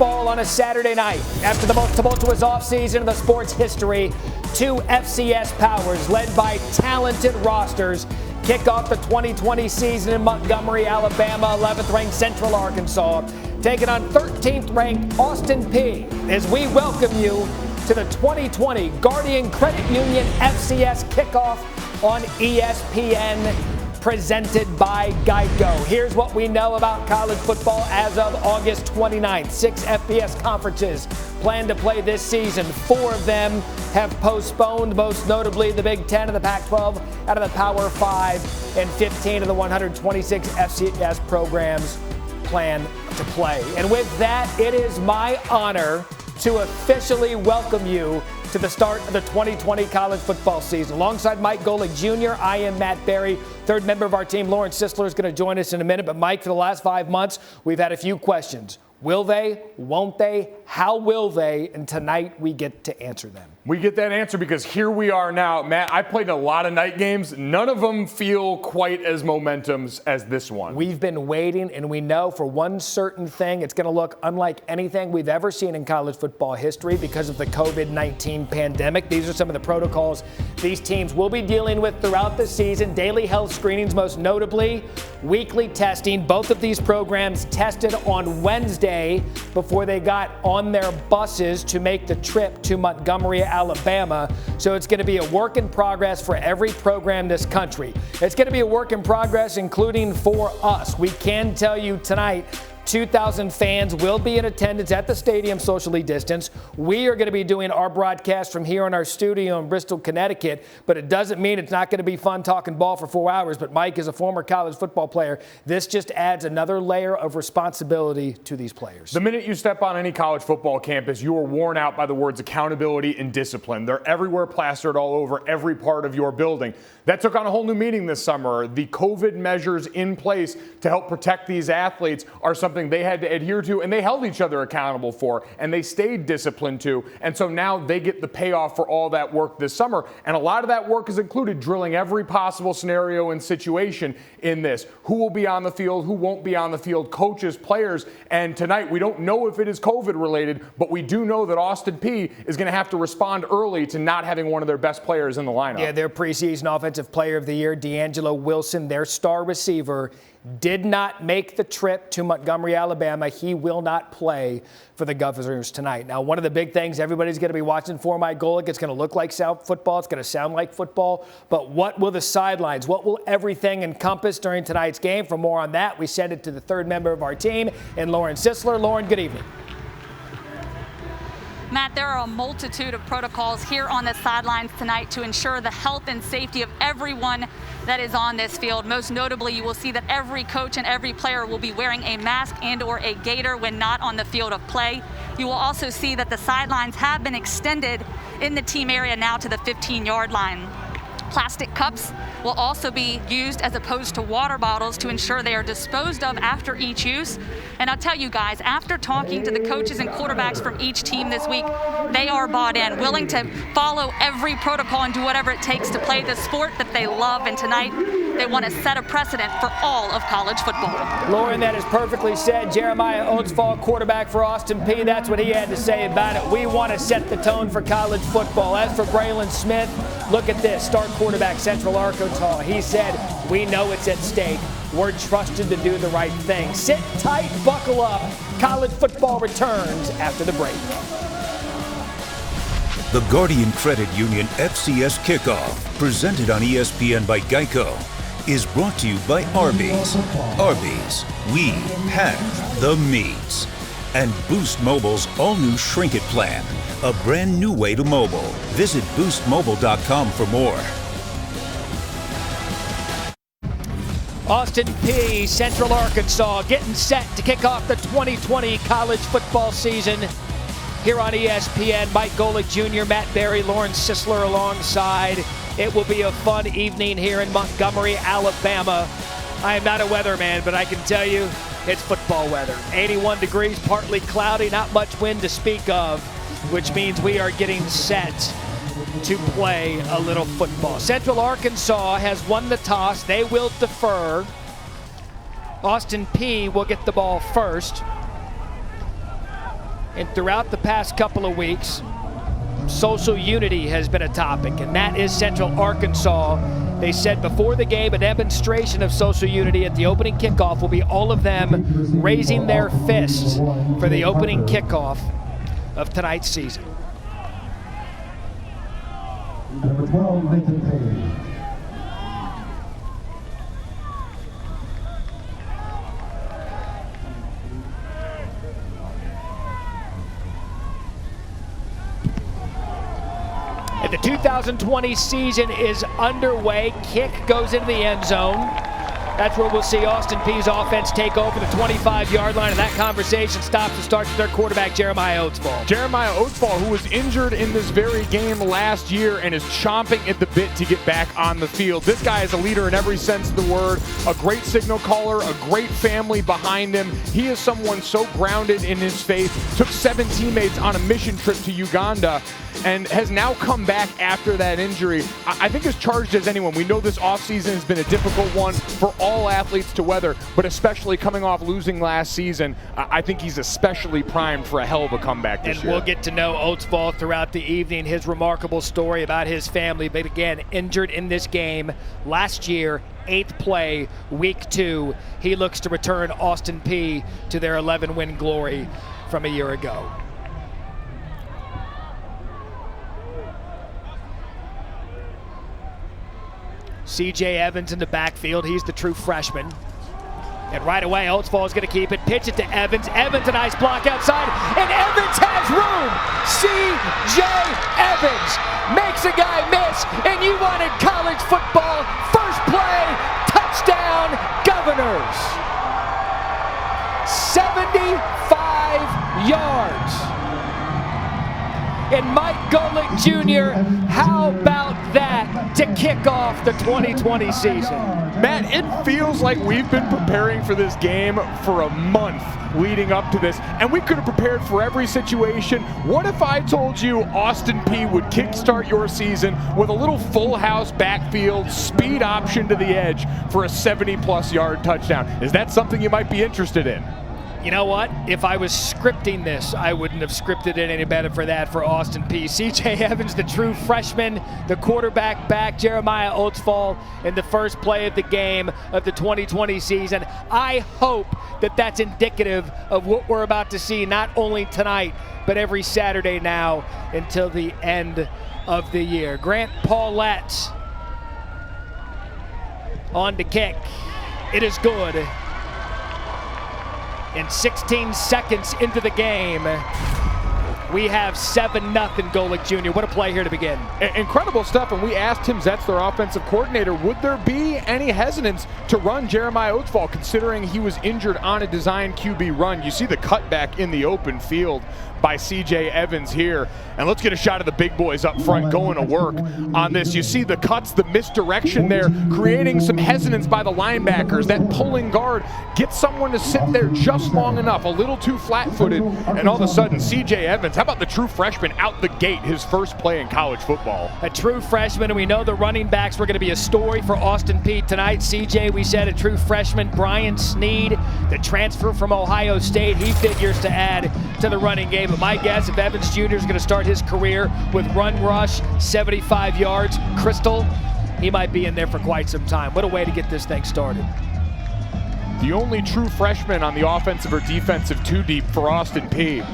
football on a Saturday night. After the most tumultuous offseason in the sport's history, two FCS powers led by talented rosters kick off the 2020 season in Montgomery, Alabama. 11th-ranked Central Arkansas taking on 13th-ranked Austin Peay as we welcome you to the 2020 Guardian Credit Union FCS kickoff on ESPN, presented by Geico. Here's what we know about college football as of August 29th. 6 FBS conferences plan to play this season. 4 of them have postponed, most notably the Big Ten and the Pac-12 out of the Power 5, and 15 of the 126 FCS programs plan to play. And with that, it is my honor to officially welcome you to the start of the 2020 college football season. Alongside Mike Golick Jr., I am Matt Berry. Third member of our team, Lauren Sisler, is going to join us in a minute. But Mike, for the last 5 months, we've had a few questions. Will they? Won't they? How will they? And tonight we get to answer them. We get that answer because here we are now. Matt, I played a lot of night games. None of them feel quite as momentum as this one. We've been waiting, and we know for one certain thing, it's going to look unlike anything we've ever seen in college football history because of the COVID-19 pandemic. These are some of the protocols these teams will be dealing with throughout the season. Daily health screenings, most notably, weekly testing. Both of these programs tested on Wednesday before they got on their buses to make the trip to Montgomery, Alabama. So it's going to be a work in progress for every program in this country. It's going to be a work in progress, including for us. We can tell you tonight, 2,000 fans will be in attendance at the stadium, socially distanced. We are going to be doing our broadcast from here in our studio in Bristol, Connecticut, but it doesn't mean it's not going to be fun talking ball for 4 hours. But Mike is a former college football player. This just adds another layer of responsibility to these players. The minute you step on any college football campus, you are worn out by the words accountability and discipline. They're everywhere, plastered all over every part of your building. That took on a whole new meaning this summer. The COVID measures in place to help protect these athletes are something they had to adhere to, and they held each other accountable for, and they stayed disciplined to. And so now they get the payoff for all that work this summer. And a lot of that work has included drilling every possible scenario and situation in this. Who will be on the field, who won't be on the field, coaches, players. And tonight, we don't know if it is COVID related, but we do know that Austin Peay is going to have to respond early to not having one of their best players in the lineup. Yeah, their preseason offensive player of the year, D'Angelo Wilson, their star receiver, did not make the trip to Montgomery, Alabama. He will not play for the Governors tonight. Now, one of the big things everybody's going to be watching for, Mike Golick, it's going to look like football. It's going to sound like football. But what will the sidelines, what will everything encompass during tonight's game? For more on that, we send it to the third member of our team, and Lauren Sisler. Lauren, good evening. Matt, there are a multitude of protocols here on the sidelines tonight to ensure the health and safety of everyone that is on this field. Most notably, you will see that every coach and every player will be wearing a mask and or a gaiter when not on the field of play. You will also see that the sidelines have been extended in the team area now to the 15-yard line. Plastic cups will also be used as opposed to water bottles to ensure they are disposed of after each use. And I'll tell you guys, after talking to the coaches and quarterbacks from each team this week, they are bought in, willing to follow every protocol and do whatever it takes to play the sport that they love. And tonight, they want to set a precedent for all of college football. Lauren, that is perfectly said. Jeremiah Oatsfall, quarterback for Austin Peay, that's what he had to say about it. We want to set the tone for college football. As for Braylon Smith, look at this. Start quarterback, Central Arkansas. He said, we know it's at stake. We're trusted to do the right thing. Sit tight, buckle up. College football returns after the break. The Guardian Credit Union FCS Kickoff, presented on ESPN by Geico, is brought to you by Arby's. Arby's, we have the meats. And Boost Mobile's all-new Shrink It plan, a brand new way to mobile. Visit boostmobile.com for more. Austin Peay, Central Arkansas, getting set to kick off the 2020 college football season here on ESPN. Mike Golick Jr., Matt Berry, Lauren Sisler alongside. It will be a fun evening here in Montgomery, Alabama. I am not a weatherman, but I can tell you it's football weather. 81 degrees, partly cloudy, not much wind to speak of, which means we are getting set to play a little football. Central Arkansas has won the toss. They will defer. Austin Peay will get the ball first. And throughout the past couple of weeks, social unity has been a topic, and that is Central Arkansas. They said before the game a demonstration of social unity at the opening kickoff will be all of them raising their fists for the opening kickoff of tonight's season. Number 12, Nathan Peay. And the 2020 season is underway. Kick goes into the end zone. That's where we'll see Austin Peay's offense take over the 25-yard line, and that conversation stops and starts with their quarterback, Jeremiah Oatsfall. Jeremiah Oatsfall, who was injured in this very game last year and is chomping at the bit to get back on the field. This guy is a leader in every sense of the word, a great signal caller, a great family behind him. He is someone so grounded in his faith, took 7 teammates on a mission trip to Uganda, and has now come back after that injury. I think as charged as anyone. We know this offseason has been a difficult one for all athletes to weather, but especially coming off losing last season, I think he's especially primed for a hell of a comeback this year. And we'll get to know Oatsfall throughout the evening, his remarkable story about his family, but again, injured in this game last year, 8th play, week 2. He looks to return Austin Peay to their 11-win glory from a year ago. C.J. Evans in the backfield. He's the true freshman. And right away, Oatsfall is going to keep it. Pitch it to Evans. Evans, a nice block outside. And Evans has room. C.J. Evans makes a guy miss. And you wanted college football. First play, touchdown, Governors. 75 yards. And Mike Golick Jr., how about that to kick off the 2020 season? Matt, it feels like we've been preparing for this game for a month leading up to this, and we could have prepared for every situation. What if I told you Austin Peay would kickstart your season with a little full house backfield, speed option to the edge for a 70-plus yard touchdown? Is that something you might be interested in? You know what? If I was scripting this, I wouldn't have scripted it any better for that for Austin Peay. C.J. Evans, the true freshman, the quarterback back, Jeremiah Oatsfall in the first play of the game of the 2020 season. I hope that that's indicative of what we're about to see not only tonight, but every Saturday now until the end of the year. Grant Paulette on to kick. It is good. And 16 seconds into the game, we have 7-0 Golick Jr. What a play here to begin. Incredible stuff, and we asked Tim Zetz, their offensive coordinator, would there be any hesitance to run Jeremiah Oatsfall considering he was injured on a design QB run? You see the cutback in the open field by C.J. Evans here. And let's get a shot of the big boys up front going to work on this. You see the cuts, the misdirection there, creating some hesitance by the linebackers. That pulling guard gets someone to sit there just long enough, a little too flat-footed, and all of a sudden, C.J. Evans, how about the true freshman out the gate, his first play in college football? A true freshman, and we know the running backs were going to be a story for Austin Peay tonight. C.J., we said, a true freshman. Brian Sneed, the transfer from Ohio State, he figures to add to the running game. But my guess, if Evans Jr. is going to start his career with run rush, 75 yards, Crystal, he might be in there for quite some time. What a way to get this thing started. The only true freshman on the offensive or defensive two deep for Austin Peay.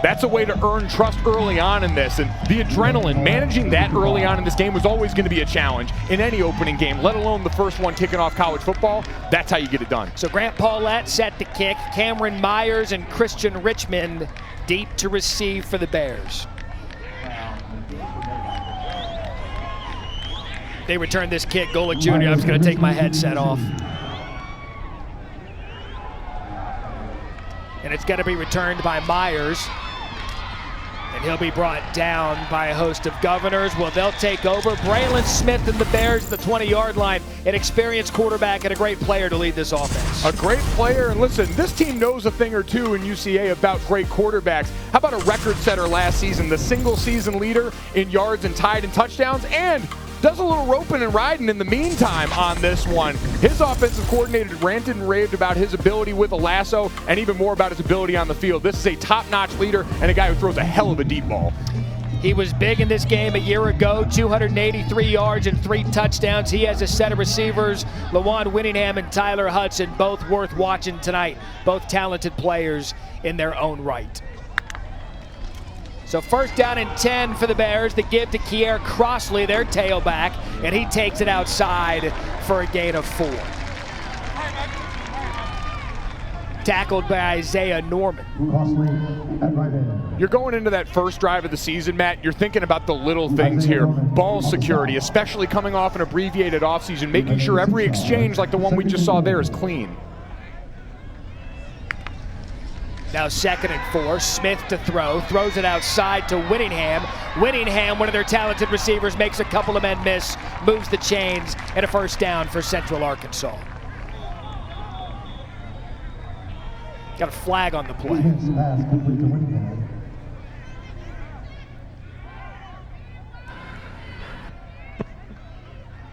That's a way to earn trust early on in this, and the adrenaline, managing that early on in this game was always going to be a challenge in any opening game, let alone the first one kicking off college football. That's how you get it done. So Grant Paulette set to kick, Cameron Myers and Christian Richmond deep to receive for the Bears. They return this kick. Golick Jr., I'm just going to take my headset off. And it's going to be returned by Myers. And he'll be brought down by a host of Governors. Well, they'll take over. Braylon Smith and the Bears at the 20-yard line. An experienced quarterback and a great player to lead this offense. A great player. And listen, this team knows a thing or two in UCA about great quarterbacks. How about a record setter last season, the single season leader in yards and tied in touchdowns, and does a little roping and riding in the meantime on this one. His offensive coordinator ranted and raved about his ability with a lasso and even more about his ability on the field. This is a top-notch leader and a guy who throws a hell of a deep ball. He was big in this game a year ago, 283 yards and 3 touchdowns. He has a set of receivers, Lawan Winningham and Tyler Hudson, both worth watching tonight. Both talented players in their own right. So first down and 10 for the Bears. The give to Kier Crossley, their tailback, and he takes it outside for a gain of 4. Tackled by Isaiah Norman. You're going into that first drive of the season, Matt. You're thinking about the little things here. Ball security, especially coming off an abbreviated offseason, making sure every exchange like the one we just saw there is clean. Now 2nd and 4, Smith to throw, throws it outside to Winningham. Winningham, one of their talented receivers, makes a couple of men miss, moves the chains, and a first down for Central Arkansas. Got a flag on the play.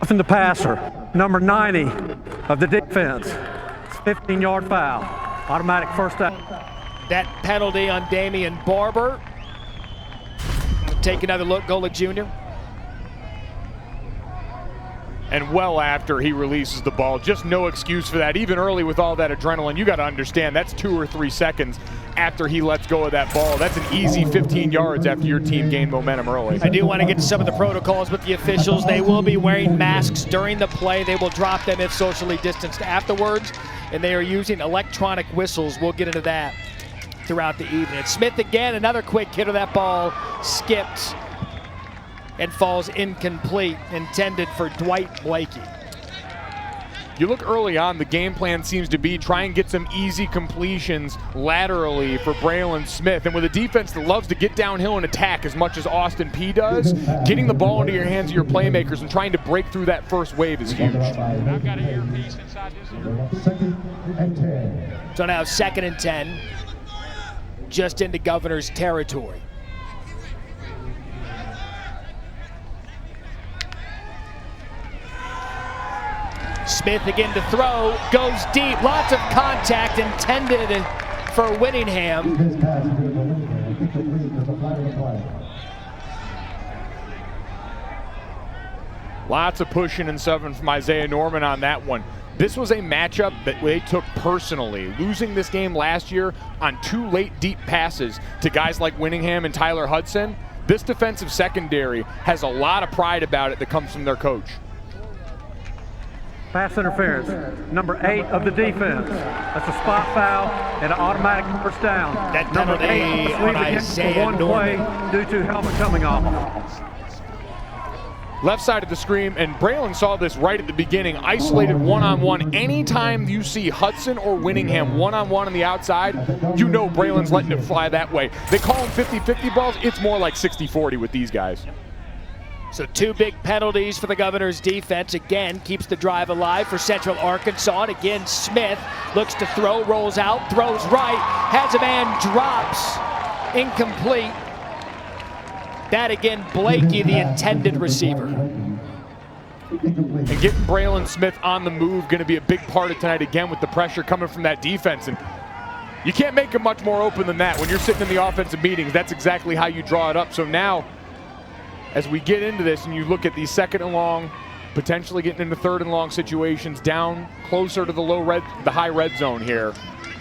Roughing the passer, number 90 of the defense. It's a 15-yard foul. Automatic first down. That penalty on Damian Barber. Take another look, Golick Jr. And well after he releases the ball, just no excuse for that. Even early with all that adrenaline, you got to understand that's 2 or 3 seconds after he lets go of that ball. That's an easy 15 yards after your team gained momentum early. I do want to get to some of the protocols with the officials. They will be wearing masks during the play. They will drop them if socially distanced afterwards. And they are using electronic whistles. We'll get into that throughout the evening. Smith again, another quick hit of that ball, skipped and falls incomplete, intended for Dwight Blakey. You look early on, the game plan seems to be try and get some easy completions laterally for Braylon Smith. And with a defense that loves to get downhill and attack as much as Austin Peay does, getting the ball into your hands of your playmakers and trying to break through that first wave is huge. I've got an earpiece inside this ear. So now 2nd and 10, just into Governor's territory. Smith again to throw, goes deep, lots of contact intended for Winningham. Lots of pushing and shoving from Isaiah Norman on that one. This was a matchup that they took personally, losing this game last year on 2 late deep passes to guys like Winningham and Tyler Hudson. This defensive secondary has a lot of pride about it that comes from their coach. Pass interference, number 8 of the defense. That's a spot foul and an automatic first down. That penalty on Isaiah Norman. Due to helmet coming off. Left side of the screen, and Braylon saw this right at the beginning, isolated one-on-one. Anytime you see Hudson or Winningham one-on-one on the outside, you know Braylon's letting it fly that way. They call them 50-50 balls. It's more like 60-40 with these guys. So 2 big penalties for the Governor's defense. Again, keeps the drive alive for Central Arkansas. And again, Smith looks to throw, rolls out, throws right, has a man, drops, incomplete. That again, Blakey, the intended receiver. And getting Braylon Smith on the move going to be a big part of tonight again with the pressure coming from that defense. And you can't make it much more open than that. When you're sitting in the offensive meetings, that's exactly how you draw it up. So now, as we get into this and you look at these 2nd and long, potentially getting into 3rd and long situations down closer to the high red zone here,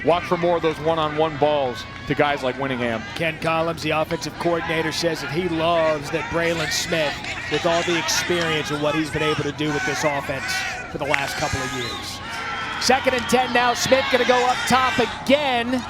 watch for more of those one-on-one balls to guys like Winningham. Ken Collins, the offensive coordinator, says that he loves that Braylon Smith, with all the experience and what he's been able to do with this offense for the last couple of years. 2nd and 10 now, Smith gonna go up top again.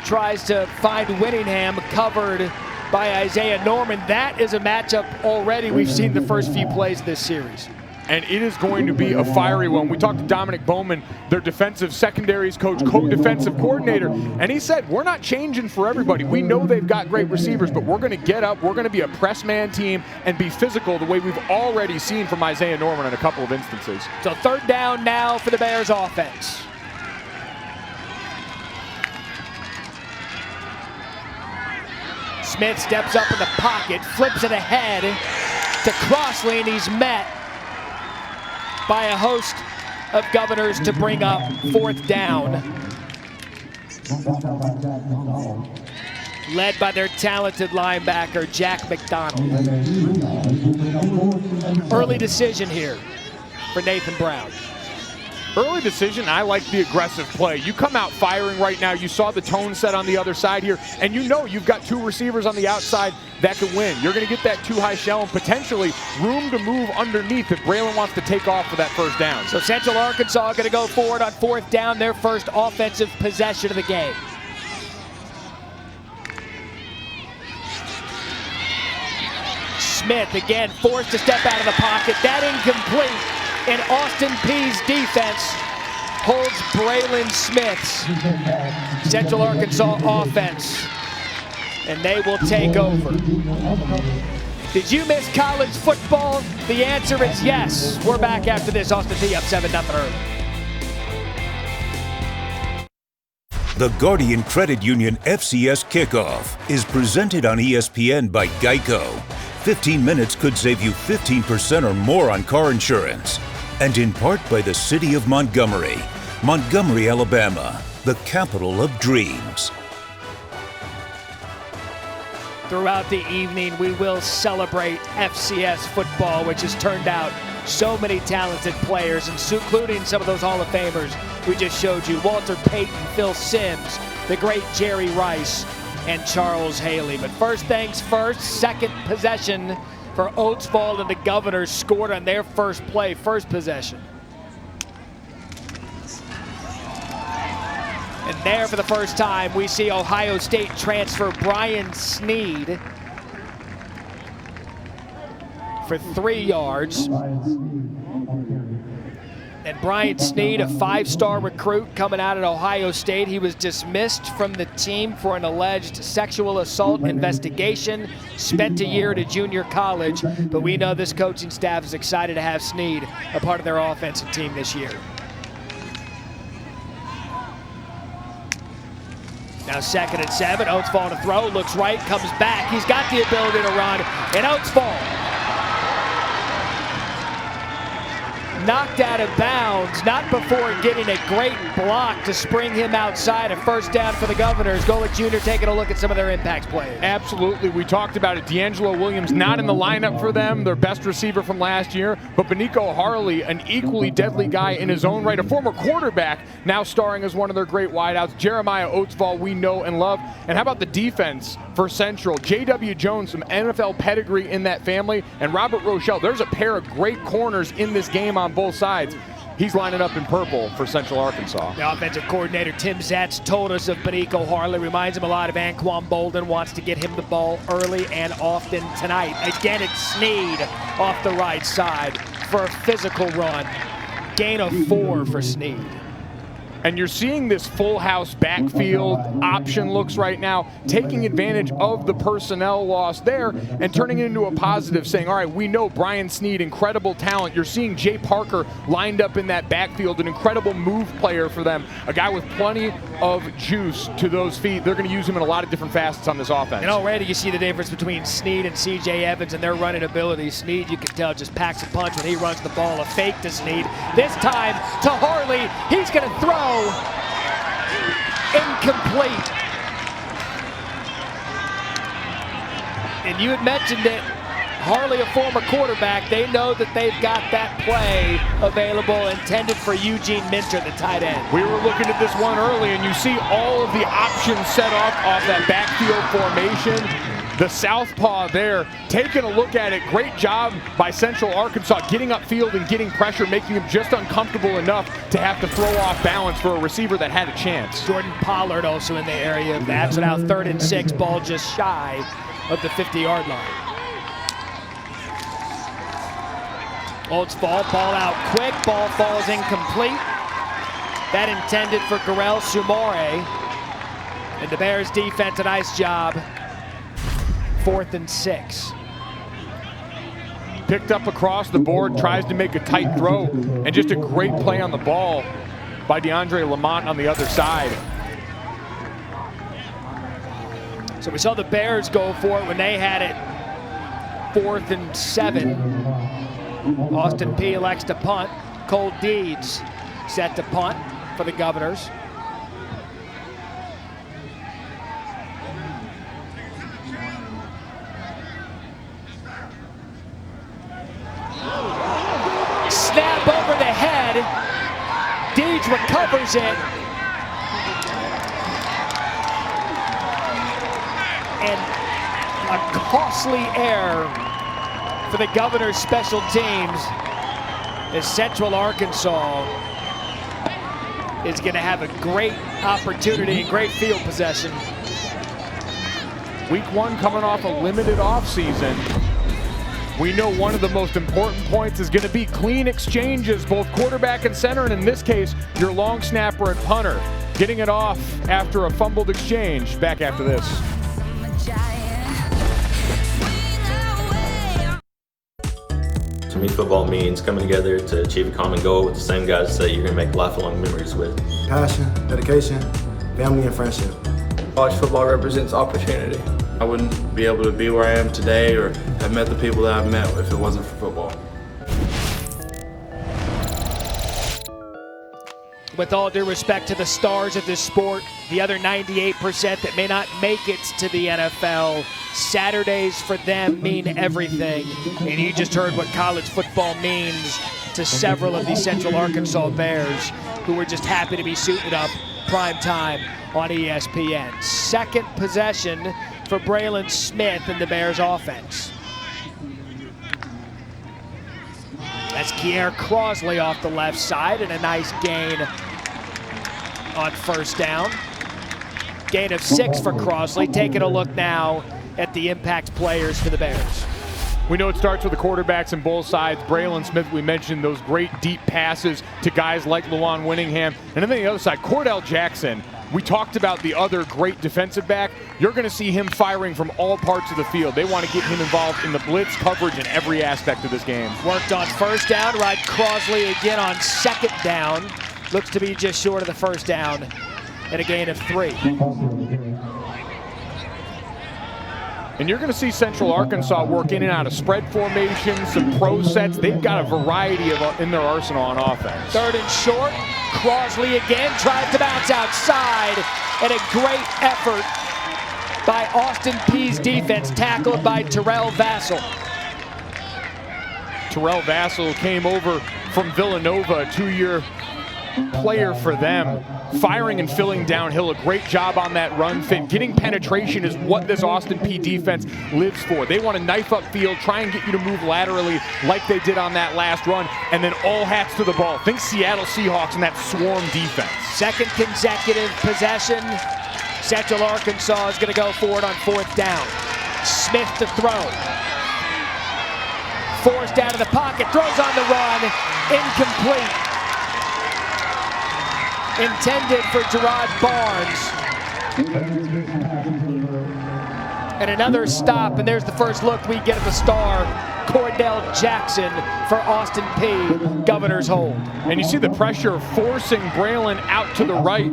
Tries to find Winningham, covered by Isaiah Norman. That is a matchup already we've seen the first few plays of this series. And it is going to be a fiery one. We talked to Dominic Bowman, their defensive secondaries coach, co-defensive coordinator, and he said, we're not changing for everybody. We know they've got great receivers, but we're going to get up, we're going to be a press man team and be physical the way we've already seen from Isaiah Norman in a couple of instances. So 3rd down now for the Bears offense. Smith steps up in the pocket, flips it ahead, to Crossley, and he's met by a host of Governors to bring up 4th down. Led by their talented linebacker, Jack McDonald. Early decision here for Nathan Brown. Early decision, I like the aggressive play. You come out firing right now. You saw the tone set on the other side here, and you know you've got 2 receivers on the outside that can win. You're going to get that too high shell and potentially room to move underneath if Braylon wants to take off for that 1st down. So Central Arkansas going to go forward on 4th down, their first offensive possession of the game. Smith again forced to step out of the pocket. That incomplete. And Austin Peay's defense holds Braylon Smith's Central Arkansas offense. And they will take over. Did you miss college football? The answer is yes. We're back after this. Austin Peay up 7-0 early. The Guardian Credit Union FCS Kickoff is presented on ESPN by Geico. 15 minutes could save you 15% or more on car insurance. And in part by the city of Montgomery, Alabama, the capital of dreams. Throughout the evening, we will celebrate FCS football, which has turned out so many talented players, including some of those Hall of Famers we just showed you. Walter Payton, Phil Simms, the great Jerry Rice, and Charles Haley. But first things first, second possession for Oatsville, and the Governors scored on their first play, first possession. And there for the first time, we see Ohio State transfer Brian Sneed for 3 yards. And Brian Sneed, a 5-star recruit coming out of Ohio State. He was dismissed from the team for an alleged sexual assault investigation, spent a year at a junior college, but we know this coaching staff is excited to have Sneed a part of their offensive team this year. Now 2nd and 7, Oatsville to throw, looks right, comes back. He's got the ability to run, and Oatsville knocked out of bounds, not before getting a great block to spring him outside. A first down for the Governors. Golick Jr. taking a look at some of their impact players. Absolutely. We talked about it. D'Angelo Williams not in the lineup for them, their best receiver from last year. But Benico Harley, an equally deadly guy in his own right, a former quarterback, now starring as one of their great wideouts. Jeremiah Oatsville, we know and love. And how about the defense for Central? J.W. Jones, some NFL pedigree in that family, and Robert Rochelle. There's a pair of great corners in this game on both sides. He's lining up in purple for Central Arkansas. The offensive coordinator Tim Zatz told us of Benico Harley. Reminds him a lot of Anquan Bolden. Wants to get him the ball early and often tonight. Again, it's Sneed off the right side for a physical run. Gain of 4 for Sneed. And you're seeing this full house backfield option looks right now, taking advantage of the personnel loss there and turning it into a positive, saying, all right, we know Brian Sneed, incredible talent. You're seeing Jay Parker lined up in that backfield, an incredible move player for them, a guy with plenty of juice to those feet. They're going to use him in a lot of different facets on this offense. And already you see the difference between Sneed and C.J. Evans and their running ability. Sneed, you can tell, just packs a punch when he runs the ball. A fake to Sneed. This time to Harley. He's going to throw. Incomplete. And you had mentioned it. Harley, a former quarterback, they know that they've got that play available, intended for Eugene Minter, the tight end. We were looking at this one early, and you see all of the options set off that backfield formation. The southpaw there, taking a look at it. Great job by Central Arkansas, getting upfield and getting pressure, making him just uncomfortable enough to have to throw off balance for a receiver that had a chance. Jordan Pollard also in the area of that. So now 3rd and 6, ball just shy of the 50-yard line. Oatsville, ball out quick, ball falls incomplete. That intended for Garel Sumare. And the Bears defense, a nice job. 4th and 6. Picked up across the board, tries to make a tight throw, and just a great play on the ball by DeAndre Lamont on the other side. So we saw the Bears go for it when they had it 4th and 7. Austin Peay elects to punt. Cole Deeds set to punt for the Governors. Snap over the head. Deeds recovers it. And a costly error for the Governors' special teams as Central Arkansas is going to have a great opportunity and great field possession. Week 1 coming off a limited offseason. We know one of the most important points is going to be clean exchanges, both quarterback and center, and in this case, your long snapper and punter. Getting it off after a fumbled exchange. Back after this. To me, football means coming together to achieve a common goal with the same guys that you're going to make lifelong memories with. Passion, dedication, family, and friendship. College football represents opportunity. I wouldn't be able to be where I am today or have met the people that I've met if it wasn't for football. With all due respect to the stars of this sport, the other 98% that may not make it to the NFL, Saturdays for them mean everything. And you just heard what college football means to several of these Central Arkansas Bears who were just happy to be suited up prime time on ESPN. Second possession for Braylon Smith and the Bears offense. That's Kier Crosley off the left side and a nice gain on first down. Gain of 6 for Crosley. Taking a look now at the impact players for the Bears. We know it starts with the quarterbacks on both sides. Braylon Smith, we mentioned those great deep passes to guys like Lawan Winningham. And then the other side, Cordell Jackson. We talked about the other great defensive back. You're going to see him firing from all parts of the field. They want to get him involved in the blitz coverage in every aspect of this game. Worked on first down, right? Crosley again on second down. Looks to be just short of the first down and a gain of 3. And you're going to see Central Arkansas work in and out of spread formations, some pro sets. They've got a variety of in their arsenal on offense. 3rd and short. Crosley again tries to bounce outside, and a great effort by Austin Peay's defense, tackled by Terrell Vassell. Terrell Vassell came over from Villanova, a 2-year player for them. Firing and filling downhill, a great job on that run fit. Getting penetration is what this Austin Peay defense lives for. They want to knife up field, try and get you to move laterally like they did on that last run, and then all hats to the ball. Think Seattle Seahawks and that swarm defense. Second consecutive possession. Central Arkansas is going to go forward on 4th down. Smith to throw. Forced out of the pocket, throws on the run, incomplete. Intended for Gerard Barnes. And another stop, and there's the first look we get at the star, Cordell Jackson for Austin Peay, Governor's hold. And you see the pressure forcing Braylon out to the right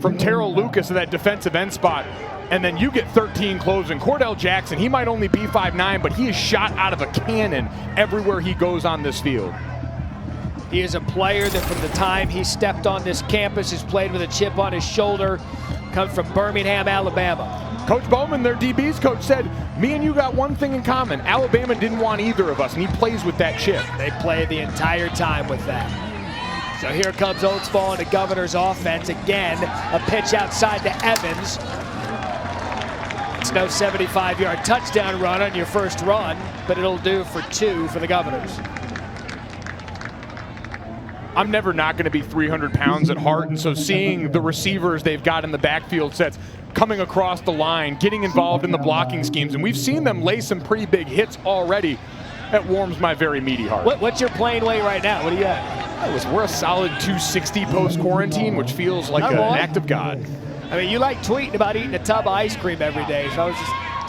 from Terrell Lucas at that defensive end spot. And then you get 13 closing. Cordell Jackson, he might only be 5'9", but he is shot out of a cannon everywhere he goes on this field. He is a player that from the time he stepped on this campus has played with a chip on his shoulder. Comes from Birmingham, Alabama. Coach Bowman, their DB's coach, said, me and you got one thing in common. Alabama didn't want either of us, and he plays with that chip. They play the entire time with that. So here comes Oatsfall and the Governor's offense. Again, a pitch outside to Evans. It's no 75-yard touchdown run on your first run, but it'll do for 2 for the Governors. I'm never not going to be 300 pounds at heart, and so seeing the receivers they've got in the backfield sets coming across the line, getting involved in the blocking schemes, and we've seen them lay some pretty big hits already, that warms my very meaty heart. What's your playing weight right now? What do you at? We're a solid 260 post-quarantine, which feels like an act of God. I mean, you like tweeting about eating a tub of ice cream every day, so I was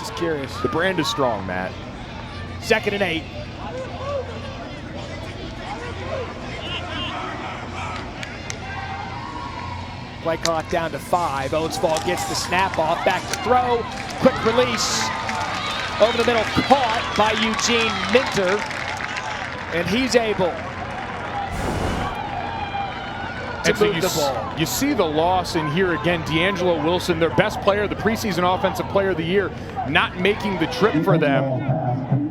just curious. The brand is strong, Matt. 2nd and 8. Play clock down to 5. Oatsfall gets the snap off, back to throw. Quick release. Over the middle, caught by Eugene Minter, and he's able to move the ball. You see the loss in here again. D'Angelo Wilson, their best player, the preseason offensive player of the year, not making the trip for them.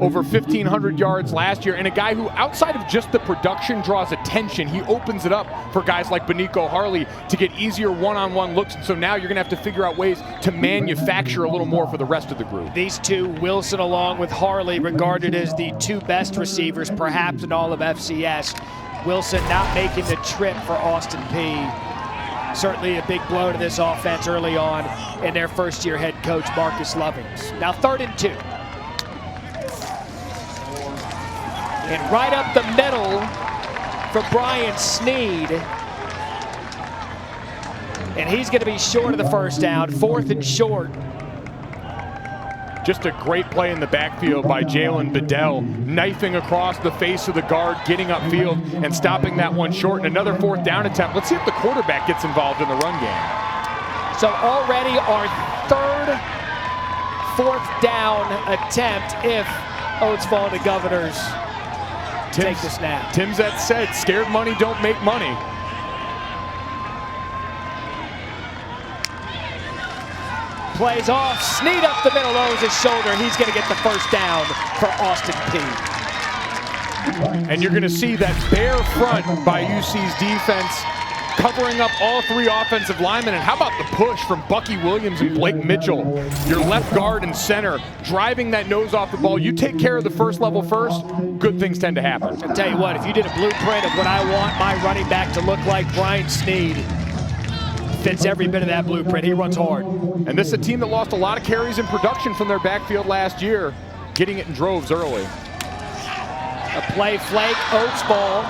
Over 1,500 yards last year, and a guy who, outside of just the production, draws attention. He opens it up for guys like Benico Harley to get easier one-on-one looks, and so now you're going to have to figure out ways to manufacture a little more for the rest of the group. These two, Wilson along with Harley, regarded as the two best receivers perhaps in all of FCS. Wilson not making the trip for Austin Peay. Certainly a big blow to this offense early on in their first-year head coach, Marcus Lovings. Now 3rd and 2. And right up the middle for Brian Sneed. And he's going to be short of the first down, 4th and short. Just a great play in the backfield by Jalen Bedell, knifing across the face of the guard, getting upfield and stopping that one short. And another 4th down attempt. Let's see if the quarterback gets involved in the run game. So already our 3rd 4th down attempt if Oatsville and the Governors take the snap. Tim Zett said, scared money don't make money. Plays off, Sneed up the middle, lowers his shoulder. He's going to get the first down for Austin Peay. And you're going to see that bare front by UC's defense, covering up all 3 offensive linemen. And how about the push from Bucky Williams and Blake Mitchell? Your left guard and center, driving that nose off the ball. You take care of the first level first, good things tend to happen. I'll tell you what, if you did a blueprint of what I want my running back to look like, Brian Sneed fits every bit of that blueprint. He runs hard. And this is a team that lost a lot of carries in production from their backfield last year, getting it in droves early. A play flake, Oatsville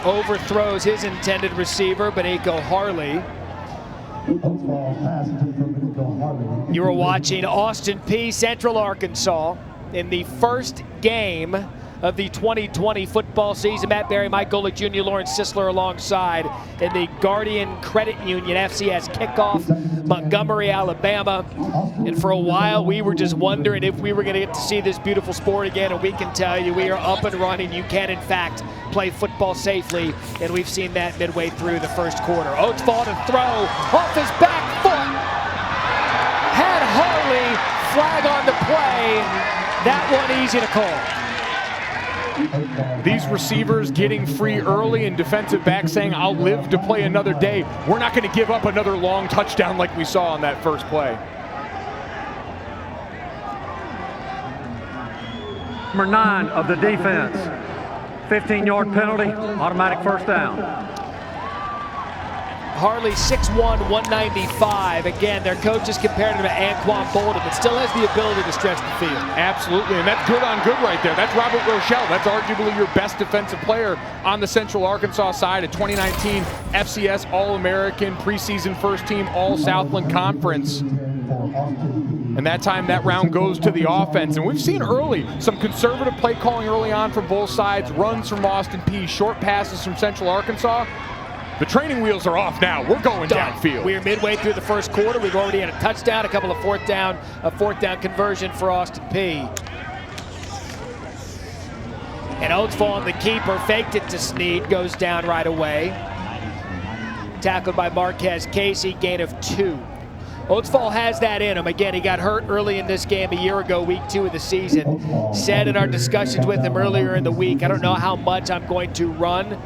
overthrows his intended receiver, Benico Harley. You were watching Austin Peay, Central Arkansas, in the first game of the 2020 football season. Matt Berry, Mike Golick Jr., Lawrence Sisler alongside in the Guardian Credit Union FCS kickoff, Montgomery, Alabama. And for a while, we were just wondering if we were going to get to see this beautiful sport again, and we can tell you we are up and running. You can, in fact, play football safely, and we've seen that midway through the first quarter. Oatsville to throw off his back foot. Had Harley, flag on the play. That one easy to call. These receivers getting free early and defensive back saying, I'll live to play another day. We're not going to give up another long touchdown like we saw on that first play. Number 9 of the defense. 15-yard penalty, automatic first down. Harley 6'1", 195. Again, their coaches compared him to Anquan Bolden, but still has the ability to stretch the field. Absolutely, and that's good on good right there. That's Robert Rochelle. That's arguably your best defensive player on the Central Arkansas side, a 2019 FCS All-American, preseason first team, All-Southland Conference. And that time, that round goes to the offense. And we've seen early some conservative play calling early on from both sides, runs from Austin Peay, short passes from Central Arkansas. The training wheels are off now. We're going downfield. We're midway through the first quarter. We've already had a touchdown, a couple of fourth down conversion for Austin Peay. And Oatsville, the keeper, faked it to Sneed, goes down right away. Tackled by Marquez Casey, gain of 2. Oatsville has that in him. Again, he got hurt early in this game a year ago, week 2 of the season. Said in our discussions with him earlier in the week, I don't know how much I'm going to run,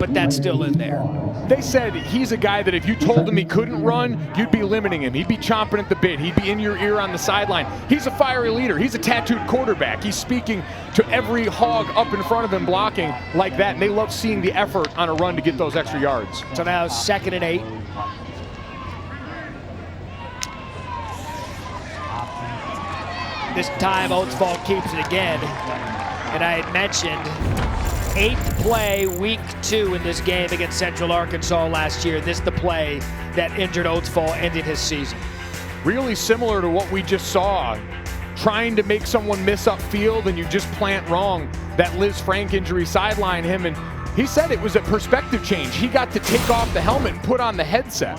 but that's still in there. They said he's a guy that if you told him he couldn't run, you'd be limiting him. He'd be chomping at the bit. He'd be in your ear on the sideline. He's a fiery leader. He's a tattooed quarterback. He's speaking to every hog up in front of him blocking like that, and they love seeing the effort on a run to get those extra yards. So now 2nd and 8. This time Oatsville keeps it again. And I had mentioned 8th play, week 2 in this game against Central Arkansas last year. This is the play that injured Oatsville, ended his season. Really similar to what we just saw. Trying to make someone miss upfield and you just plant wrong. That Liz Frank injury sidelined him, and he said it was a perspective change. He got to take off the helmet and put on the headset.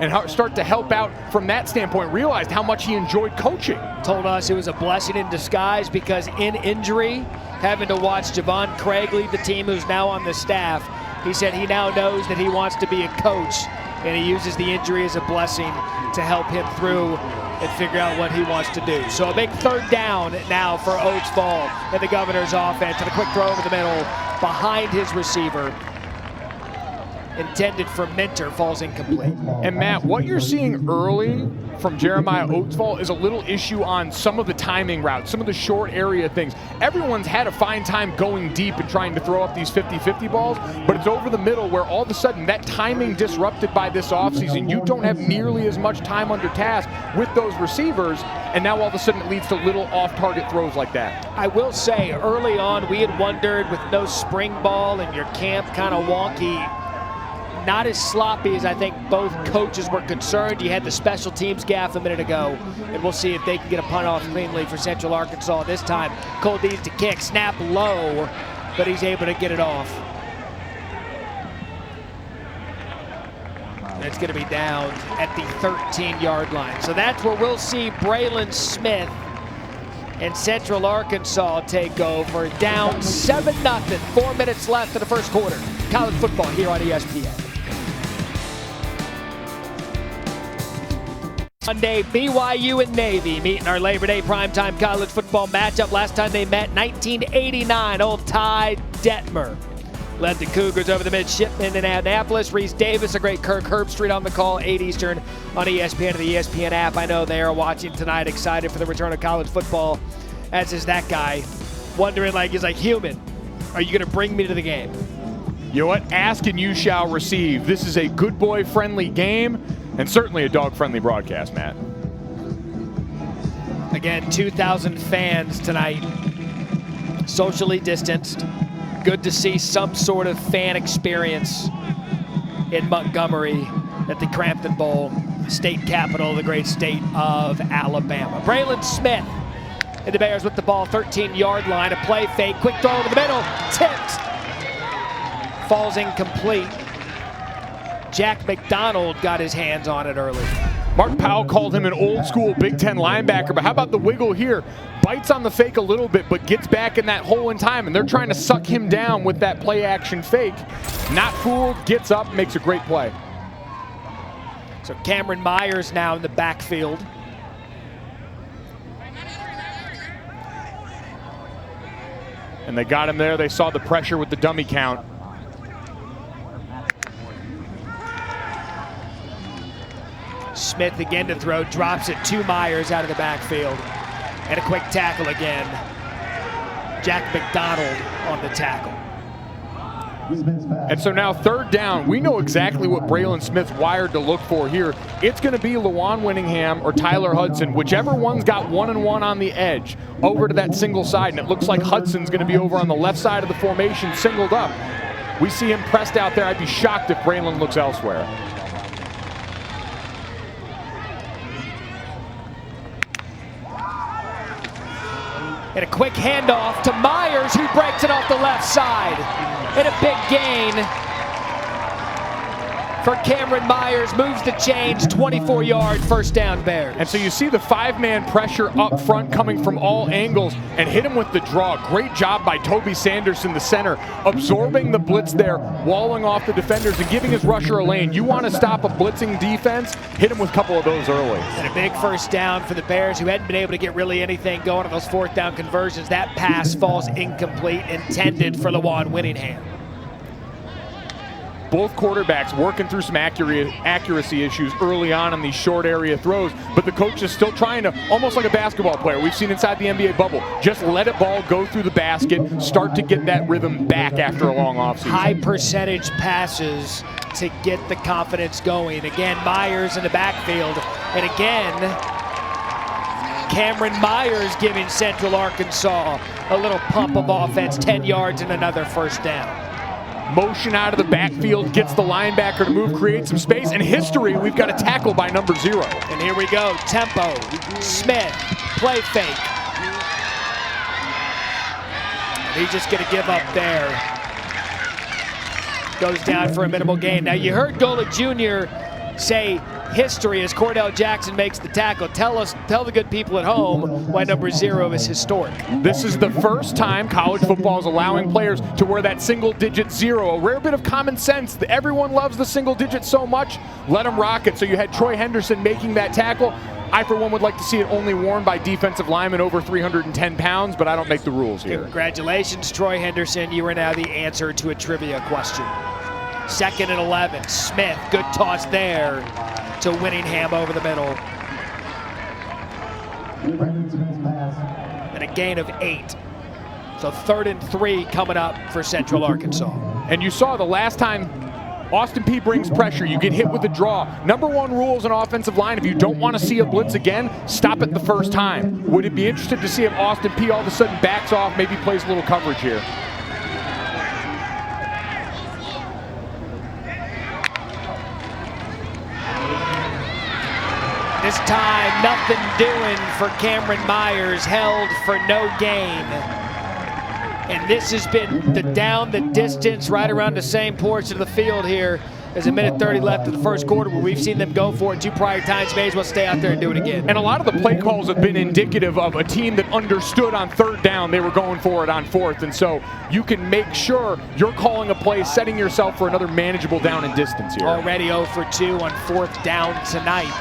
and start to help out from that standpoint. Realized how much he enjoyed coaching. Told us it was a blessing in disguise because in injury, having to watch Javon Craig lead the team, who's now on the staff, he said he now knows that he wants to be a coach, and he uses the injury as a blessing to help him through and figure out what he wants to do. So a big third down now for Oatsville and the Governor's offense, and a quick throw over the middle behind his receiver. Intended for Minter, falls incomplete. And Matt, what you're seeing early from Jeremiah Oatsville is a little issue on some of the timing routes, some of the short area things. Everyone's had a fine time going deep and trying to throw up these 50-50 balls, but it's over the middle where all of a sudden that timing disrupted by this offseason, you don't have nearly as much time under task with those receivers, and now all of a sudden it leads to little off-target throws like that. I will say, early on, we had wondered with no spring ball and your camp kind of wonky, not as sloppy as I think both coaches were concerned. You had the special teams gaff a minute ago, and we'll see if they can get a punt off cleanly for Central Arkansas this time. Cole needs to kick, snap low, but he's able to get it off. And it's going to be down at the 13-yard line. So that's where we'll see Braylon Smith and Central Arkansas take over. Down 7-0, 4 minutes left in the first quarter. College football here on ESPN. Monday, BYU and Navy meeting our Labor Day primetime college football matchup. Last time they met, 1989, old Ty Detmer led the Cougars over the midshipmen in Annapolis. Reese Davis, a great Kirk Herbstreit on the call, 8 Eastern on ESPN and the ESPN app. I know they are watching tonight, excited for the return of college football, as is that guy, wondering he's like, human, are you going to bring me to the game? You know what? Ask and you shall receive. This is a good boy-friendly game, and certainly a dog-friendly broadcast, Matt. Again, 2,000 fans tonight, socially distanced. Good to see some sort of fan experience in Montgomery at the Crampton Bowl, state capital of the great state of Alabama. Braylon Smith and the Bears with the ball, 13-yard line, a play fake, quick throw over the middle, tipped, falls incomplete. Jack McDonald got his hands on it early. Mark Powell called him an old-school Big Ten linebacker, but how about the wiggle here? Bites on the fake a little bit, but gets back in that hole in time, and they're trying to suck him down with that play-action fake. Not fooled, gets up, makes a great play. So Cameron Myers now in the backfield. And they got him there. They saw the pressure with the dummy count. Smith again to throw, drops it to Myers out of the backfield. And a quick tackle again. Jack McDonald on the tackle. And so now third down, we know exactly what Braylon Smith's wired to look for here. It's going to be Lawan Winningham or Tyler Hudson, whichever one's got 1-and-1 on the edge, over to that single side. And it looks like Hudson's going to be over on the left side of the formation, singled up. We see him pressed out there. I'd be shocked if Braylon looks elsewhere. And a quick handoff to Myers, who breaks it off the left side. And a big gain for Cameron Myers, moves the chains, 24-yard first down Bears. And so you see the 5-man pressure up front coming from all angles and hit him with the draw. Great job by Toby Sanderson, the center, absorbing the blitz there, walling off the defenders and giving his rusher a lane. You want to stop a blitzing defense, hit him with a couple of those early. And a big first down for the Bears, who hadn't been able to get really anything going on those fourth down conversions. That pass falls incomplete, intended for Lawan Winningham. Both quarterbacks working through some accuracy issues early on these short area throws, but the coach is still trying to, almost like a basketball player we've seen inside the NBA bubble, just let it ball go through the basket, start to get that rhythm back after a long offseason. High percentage passes to get the confidence going. Again, Myers in the backfield, and again, Cameron Myers giving Central Arkansas a little pump of offense, 10 yards and another first down. Motion out of the backfield, gets the linebacker to move, create some space, and history, we've got a tackle by number 0. And here we go, tempo, Smith, play fake. He's just gonna give up there. Goes down for a minimal gain. Now you heard Golick Jr. say history as Cordell Jackson makes the tackle. Tell the good people at home why number 0 is historic. This is the first time college football is allowing players to wear that single-digit 0. A rare bit of common sense. Everyone loves the single digit so much. Let them rock it. So you had Troy Henderson making that tackle. I, for one, would like to see it only worn by defensive linemen over 310 pounds, but I don't make the rules here. Congratulations, Troy Henderson. You are now the answer to a trivia question. 2nd and 11. Smith, good toss there to Winningham over the middle. And a gain of 8. So 3rd and 3 coming up for Central Arkansas. And you saw the last time Austin Peay brings pressure, you get hit with the draw. Number 1 rule as an offensive line, if you don't want to see a blitz again, stop it the first time. Would it be interesting to see if Austin Peay all of a sudden backs off, maybe plays a little coverage here? This time, nothing doing for Cameron Myers, held for no gain. And this has been down the distance, right around the same portion of the field here. There's 1:30 left in the first quarter where we've seen them go for it 2 prior times. May as well stay out there and do it again. And a lot of the play calls have been indicative of a team that understood on 3rd down they were going for it on 4th. And so you can make sure you're calling a play, setting yourself for another manageable down and distance here. Already 0 for 2 on 4th down tonight.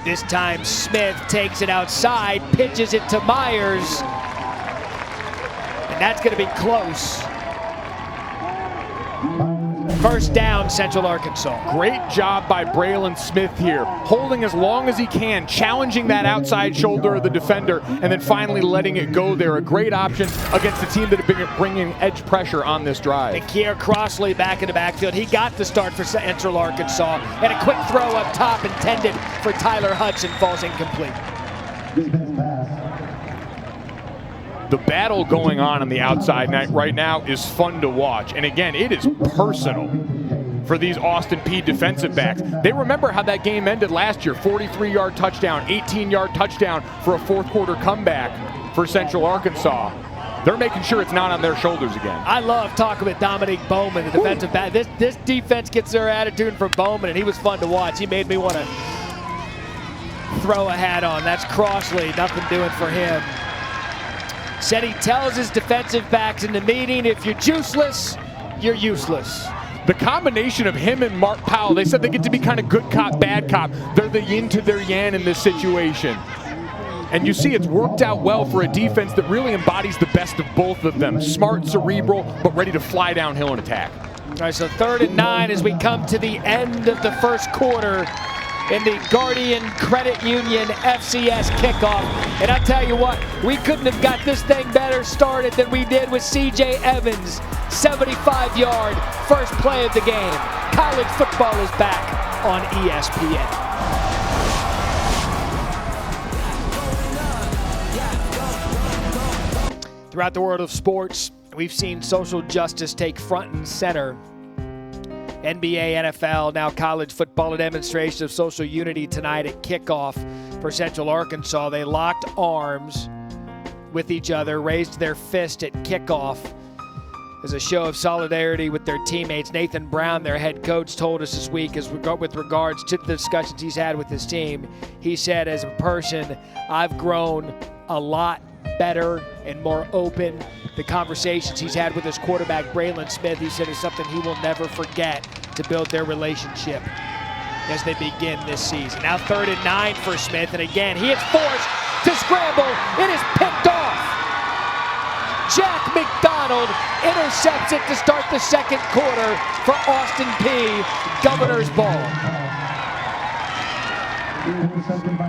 This time Smith takes it outside, pitches it to Myers, and that's going to be close. 1st down, Central Arkansas. Great job by Braylon Smith here, holding as long as he can, challenging that outside shoulder of the defender, and then finally letting it go there. A great option against the team that have been bringing edge pressure on this drive. And Kier Crossley back in the backfield. He got the start for Central Arkansas, and a quick throw up top intended for Tyler Hudson falls incomplete. The battle going on the outside right now is fun to watch. And again, it is personal for these Austin Peay defensive backs. They remember how that game ended last year. 43-yard touchdown, 18-yard touchdown for a 4th quarter comeback for Central Arkansas. They're making sure it's not on their shoulders again. I love talking with Dominic Bowman, the defensive back. This defense gets their attitude from Bowman, and he was fun to watch. He made me want to throw a hat on. That's Crossley, nothing doing for him. Said he tells his defensive backs in the meeting, if you're juiceless, you're useless. The combination of him and Mark Powell, they said they get to be kind of good cop, bad cop. They're the yin to their yang in this situation. And you see it's worked out well for a defense that really embodies the best of both of them. Smart, cerebral, but ready to fly downhill and attack. All right, so 3rd and 9 as we come to the end of the first quarter in the Guardian Credit Union FCS kickoff. And I'll tell you what, we couldn't have got this thing better started than we did with C.J. Evans. 75-yard first play of the game. College football is back on ESPN. Throughout the world of sports, we've seen social justice take front and center. NBA, NFL, now college football, a demonstration of social unity tonight at kickoff for Central Arkansas. They locked arms with each other, raised their fist at kickoff as a show of solidarity with their teammates. Nathan Brown, their head coach, told us this week with regards to the discussions he's had with his team. He said, as a person, I've grown a lot better and more open. The conversations he's had with his quarterback, Braylon Smith, he said is something he will never forget to build their relationship as they begin this season. Now 3rd and 9 for Smith, and again, he is forced to scramble. It is picked off. Jack McDonald intercepts it to start the 2nd quarter for Austin Peay. Governor's ball.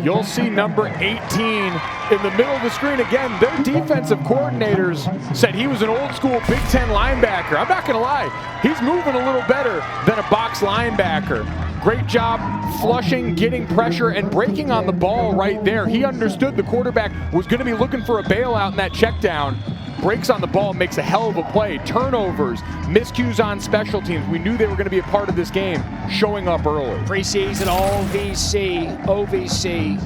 You'll see number 18 in the middle of the screen again. Their defensive coordinators said he was an old school Big Ten linebacker. I'm not gonna lie, he's moving a little better than a box linebacker. Great job flushing, getting pressure, and breaking on the ball right there. He understood the quarterback was gonna be looking for a bailout in that check down. Breaks on the ball, makes a hell of a play. Turnovers, miscues on special teams. We knew they were going to be a part of this game, showing up early. Preseason All-VC, OVC.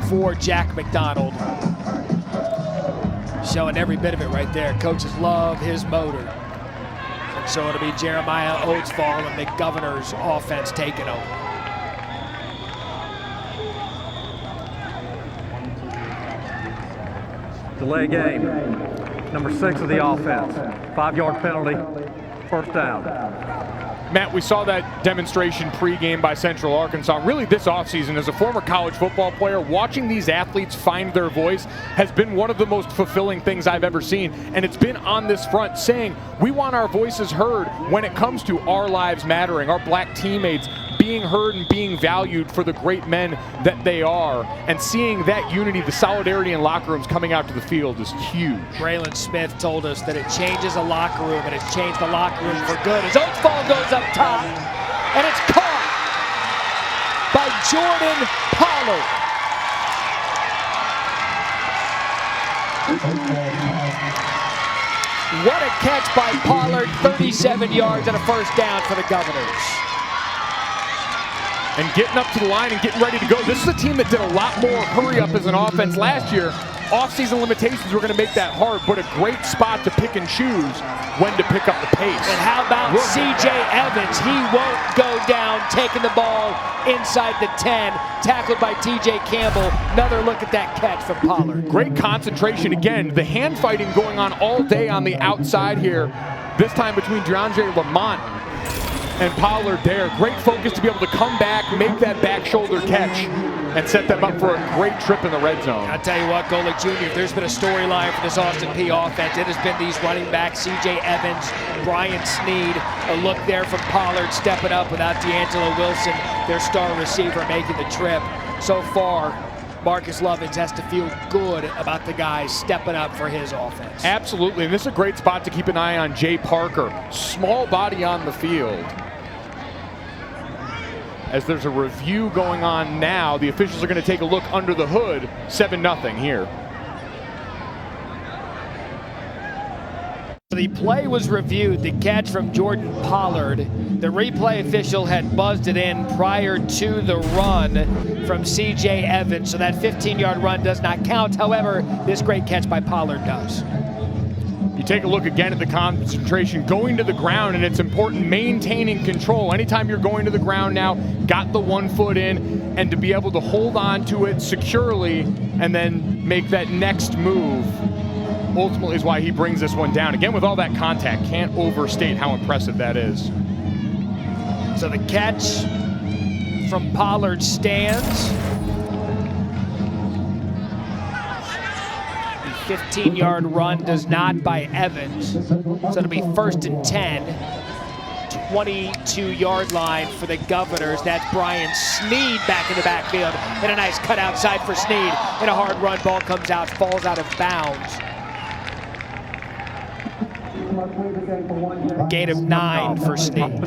for Jack McDonald. Showing every bit of it right there. Coaches love his motor. And so it'll be Jeremiah Oatsfall and the Governor's offense taking over. Delay game. Number 6 of the offense. 5-yard penalty. First down. Matt, we saw that demonstration pregame by Central Arkansas. Really, this offseason, as a former college football player, watching these athletes find their voice has been one of the most fulfilling things I've ever seen. And it's been on this front saying we want our voices heard when it comes to our lives mattering, our black teammates being heard and being valued for the great men that they are. And seeing that unity, the solidarity in locker rooms coming out to the field is huge. Braylon Smith told us that it changes a locker room, and it's changed the locker room for good. As Oatsfall goes up top, and it's caught by Jordan Pollard. What a catch by Pollard, 37 yards and a first down for the Governors. And getting up to the line and getting ready to go. This is a team that did a lot more hurry up as an offense last year. Off-season limitations were going to make that hard, but a great spot to pick and choose when to pick up the pace. And how about C.J. Evans? He won't go down, taking the ball inside the 10, tackled by T.J. Campbell. Another look at that catch from Pollard. Great concentration again. The hand fighting going on all day on the outside here. This time between DeAndre Lamont and Pollard there. Great focus to be able to come back, make that back shoulder catch, and set them up for a great trip in the red zone. I'll tell you what, Golick Jr., if there's been a storyline for this Austin Peay offense, it has been these running backs, C.J. Evans, Brian Sneed. A look there from Pollard stepping up without D'Angelo Wilson, their star receiver, making the trip. So far, Marcus Lovins has to feel good about the guys stepping up for his offense. Absolutely, and this is a great spot to keep an eye on Jay Parker. Small body on the field. As there's a review going on now, the officials are going to take a look under the hood. 7-0 here. The play was reviewed, the catch from Jordan Pollard. The replay official had buzzed it in prior to the run from C.J. Evans, so that 15-yard run does not count. However, this great catch by Pollard does. You take a look again at the concentration going to the ground, and it's important maintaining control. Anytime you're going to the ground now, got the 1 foot in, and to be able to hold on to it securely and then make that next move ultimately is why he brings this one down. Again, with all that contact, can't overstate how impressive that is. So the catch from Pollard stands. 15-yard run does not by Evans. So it'll be 1st and 10. 22-yard line for the Governors. That's Brian Sneed back in the backfield. And a nice cut outside for Sneed. And a hard run, ball comes out, falls out of bounds. Gain of 9 for Sneed.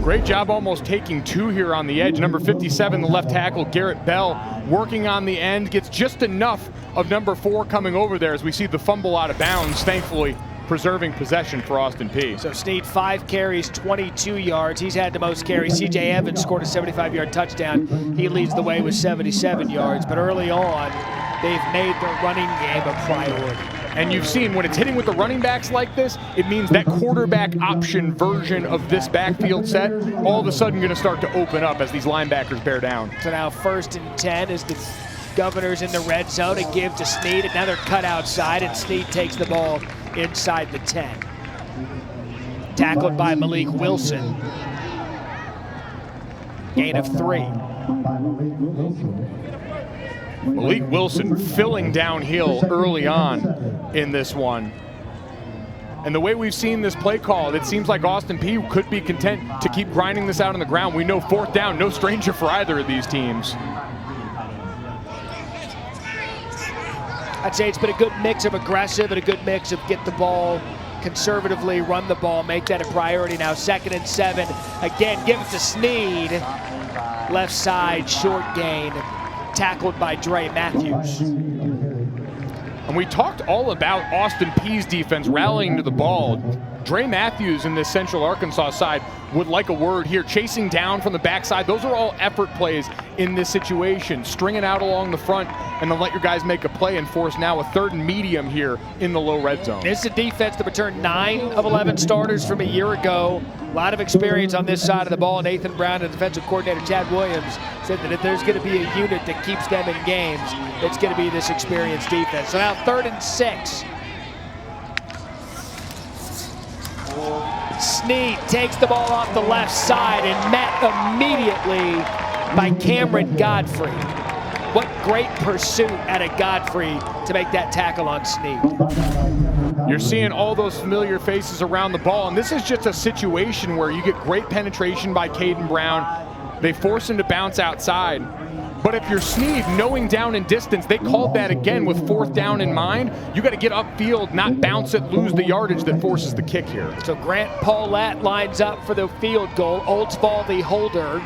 Great job almost taking 2 here on the edge. Number 57, the left tackle, Garrett Bell, working on the end, gets just enough of number 4 coming over there as we see the fumble out of bounds, thankfully preserving possession for Austin Peay. So Sneed, 5 carries, 22 yards. He's had the most carries. C.J. Evans scored a 75-yard touchdown. He leads the way with 77 yards. But early on, they've made their running game a priority. And you've seen when it's hitting with the running backs like this, it means that quarterback option version of this backfield set all of a sudden going to start to open up as these linebackers bear down. So now 1st and 10 as the Governors in the red zone. A give to Sneed. Another cut outside, and Sneed takes the ball inside the 10. Tackled by Malik Wilson. Gain of 3. Malik Wilson filling downhill early on in this one. And the way we've seen this play called, it seems like Austin Peay could be content to keep grinding this out on the ground. We know 4th down, no stranger for either of these teams. I'd say it's been a good mix of aggressive and a good mix of get the ball conservatively, run the ball, make that a priority. Now 2nd and 7. Again, give it to Sneed. Left side, short gain. Tackled by Dre Matthews. And we talked all about Austin Peay's defense rallying to the ball. Dre Matthews in this Central Arkansas side would like a word here. Chasing down from the backside, those are all effort plays in this situation. Stringing out along the front and then let your guys make a play and force now a 3rd and medium here in the low red zone. This is a defense that returned 9 of 11 starters from a year ago. A lot of experience on this side of the ball. Nathan Brown and defensive coordinator Chad Williams said that if there's going to be a unit that keeps them in games, it's going to be this experienced defense. So now 3rd and 6. Snead takes the ball off the left side and met immediately by Cameron Godfrey. What great pursuit out of Godfrey to make that tackle on Snead. You're seeing all those familiar faces around the ball, and this is just a situation where you get great penetration by Caden Brown. They force him to bounce outside. But if you're Snead, knowing down and distance, they called that again with 4th down in mind. You got to get upfield, not bounce it, lose the yardage that forces the kick here. So Grant Paulette lines up for the field goal. Oldsball the holder.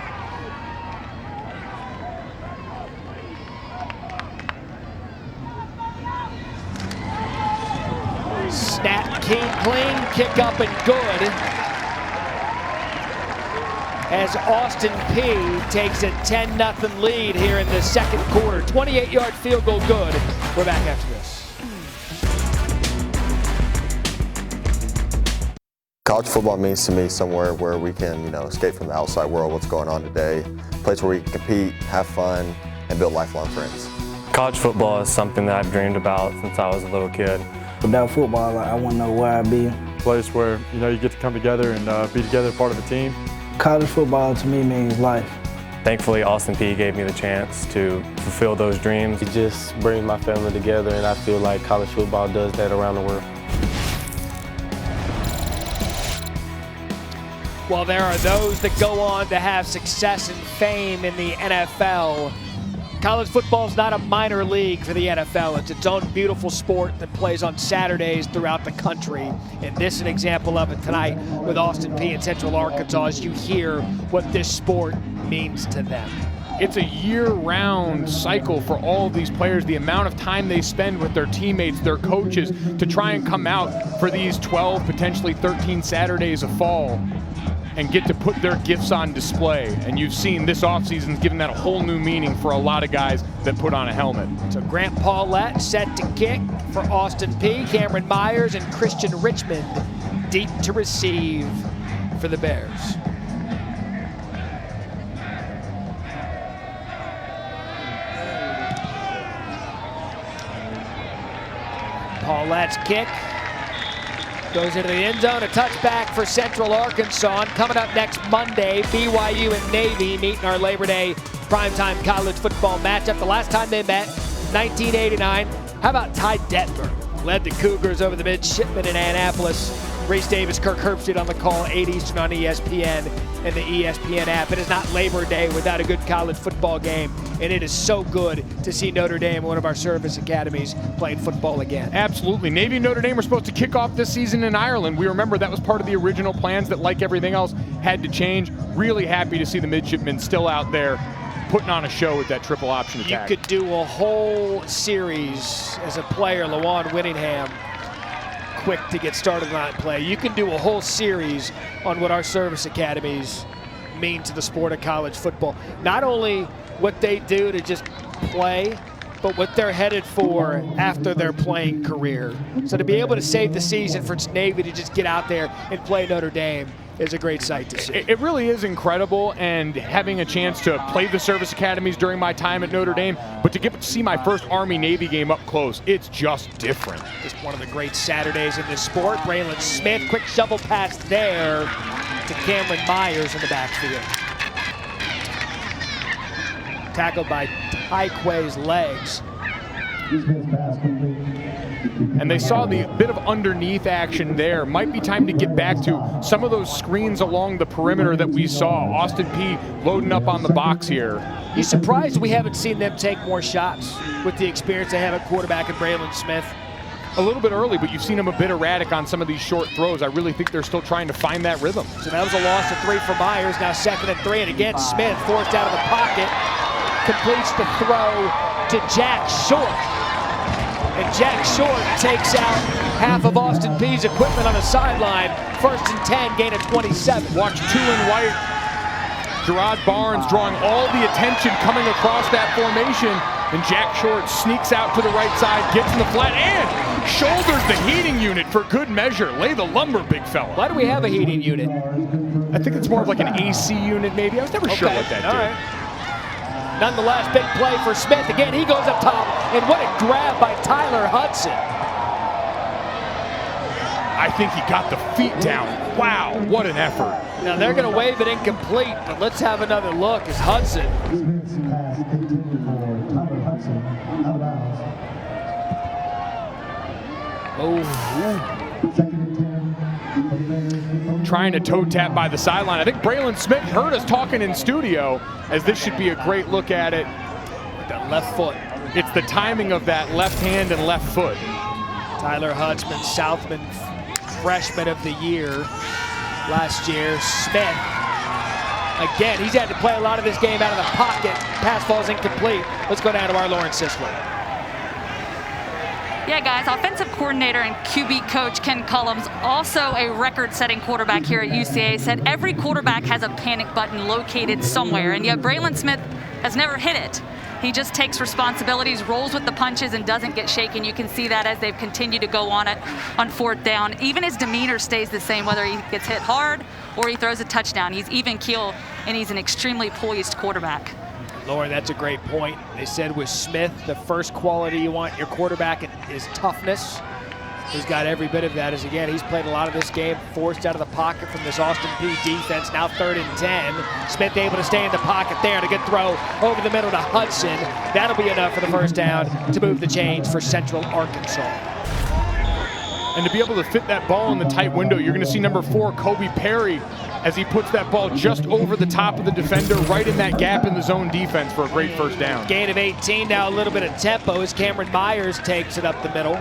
Snap, clean, kick up and good. As Austin Peay takes a 10-0 lead here in the 2nd quarter. 28-yard field goal good. We're back after this. College football means to me somewhere where we can, escape from the outside world, what's going on today. A place where we can compete, have fun, and build lifelong friends. College football is something that I've dreamed about since I was a little kid. Without football, I wouldn't know where I'd be. A place where, you get to come together and be together, part of a team. College football to me means life. Thankfully, Austin Peay gave me the chance to fulfill those dreams. It just brings my family together, and I feel like college football does that around the world. Well, there are those that go on to have success and fame in the NFL. College football is not a minor league for the NFL. It's its own beautiful sport that plays on Saturdays throughout the country. And this is an example of it tonight with Austin Peay in Central Arkansas as you hear what this sport means to them. It's a year-round cycle for all of these players. The amount of time they spend with their teammates, their coaches, to try and come out for these 12, potentially 13 Saturdays of fall and get to put their gifts on display. And you've seen this offseason's given that a whole new meaning for a lot of guys that put on a helmet. So Grant Paulette set to kick for Austin Peay. Cameron Myers and Christian Richmond deep to receive for the Bears. Paulette's kick goes into the end zone, a touchback for Central Arkansas. And coming up next Monday, BYU and Navy meet in our Labor Day primetime college football matchup. The last time they met, 1989. How about Ty Detmer? Led the Cougars over the midshipmen in Annapolis. Reese Davis, Kirk Herbstreit on the call, 8 Eastern on ESPN and the ESPN app. It is not Labor Day without a good college football game, and it is so good to see Notre Dame, one of our service academies, playing football again. Absolutely. Navy and Notre Dame were supposed to kick off this season in Ireland. We remember that was part of the original plans that, like everything else, had to change. Really happy to see the midshipmen still out there putting on a show with that triple option attack. You could do a whole series as a player, Lawan Whittingham, quick to get started on that play. You can do a whole series on what our service academies mean to the sport of college football. Not only what they do to just play, but what they're headed for after their playing career. So to be able to save the season for Navy to just get out there and play Notre Dame is a great sight to see. It really is incredible, and having a chance to play the service academies during my time at Notre Dame, but to get to see my first Army-Navy game up close, it's just different. Just one of the great Saturdays in this sport. Braylon Smith, quick shovel pass there to Cameron Myers in the backfield. Tackled by Tyque's legs. And they saw the bit of underneath action there. Might be time to get back to some of those screens along the perimeter that we saw. Austin Peay loading up on the box here. He's surprised we haven't seen them take more shots with the experience they have at quarterback and Braylon Smith. A little bit early, but you've seen them a bit erratic on some of these short throws. I really think they're still trying to find that rhythm. So that was a loss of 3 for Myers. Now 2nd and 3, and again Smith forced out of the pocket. Completes the throw to Jack Short. And Jack Short takes out half of Austin Peay's equipment on the sideline. 1st and 10, gain of 27. Watch two and white. Gerard Barnes drawing all the attention coming across that formation. And Jack Short sneaks out to the right side, gets in the flat, and shoulders the heating unit for good measure. Lay the lumber, big fella. Why do we have a heating unit? I think it's more of like an AC unit, maybe. I was never sure what that did. All right. Nonetheless, big play for Smith. Again, he goes up top, and what a grab by Tyler Hudson. I think he got the feet down. Wow, what an effort. Now they're going to wave it incomplete, but let's have another look as Hudson. Trying to toe tap by the sideline. I think Braylon Smith heard us talking in studio, as this should be a great look at it. With that left foot. It's the timing of that left hand and left foot. Tyler Hudson, Southman freshman of the year last year. Smith, again, he's had to play a lot of this game out of the pocket. Pass falls incomplete. Let's go down to our Lauren Sisler. Yeah, guys, offensive coordinator and QB coach Ken Cullums, also a record-setting quarterback here at UCA, said every quarterback has a panic button located somewhere, and yet Braylon Smith has never hit it. He just takes responsibilities, rolls with the punches, and doesn't get shaken. You can see that as they've continued to go on it on 4th down. Even his demeanor stays the same, whether he gets hit hard or he throws a touchdown. He's even keel, and he's an extremely poised quarterback. Lauren, that's a great point. They said with Smith, the first quality you want in your quarterback is toughness. He's got every bit of that. As again, he's played a lot of this game, forced out of the pocket from this Austin Peay defense. Now 3rd and 10. Smith able to stay in the pocket there, and a good throw over the middle to Hudson. That'll be enough for the 1st down to move the chains for Central Arkansas. And to be able to fit that ball in the tight window, you're going to see number 4, Kobe Perry, as he puts that ball just over the top of the defender, right in that gap in the zone defense for a great 1st down. Gain of 18, now a little bit of tempo as Cameron Myers takes it up the middle.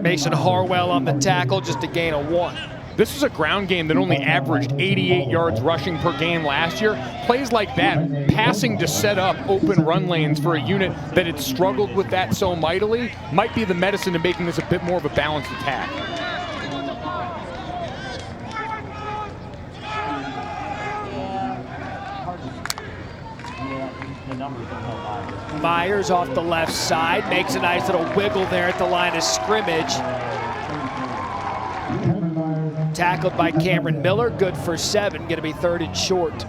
Mason Harwell on the tackle, just a gain of 1. This was a ground game that only averaged 88 yards rushing per game last year. Plays like that, passing to set up open run lanes for a unit that had struggled with that so mightily, might be the medicine to making this a bit more of a balanced attack. Myers off the left side, makes a nice little wiggle there at the line of scrimmage. Tackled by Cameron Miller, good for 7, gonna be 3rd and short.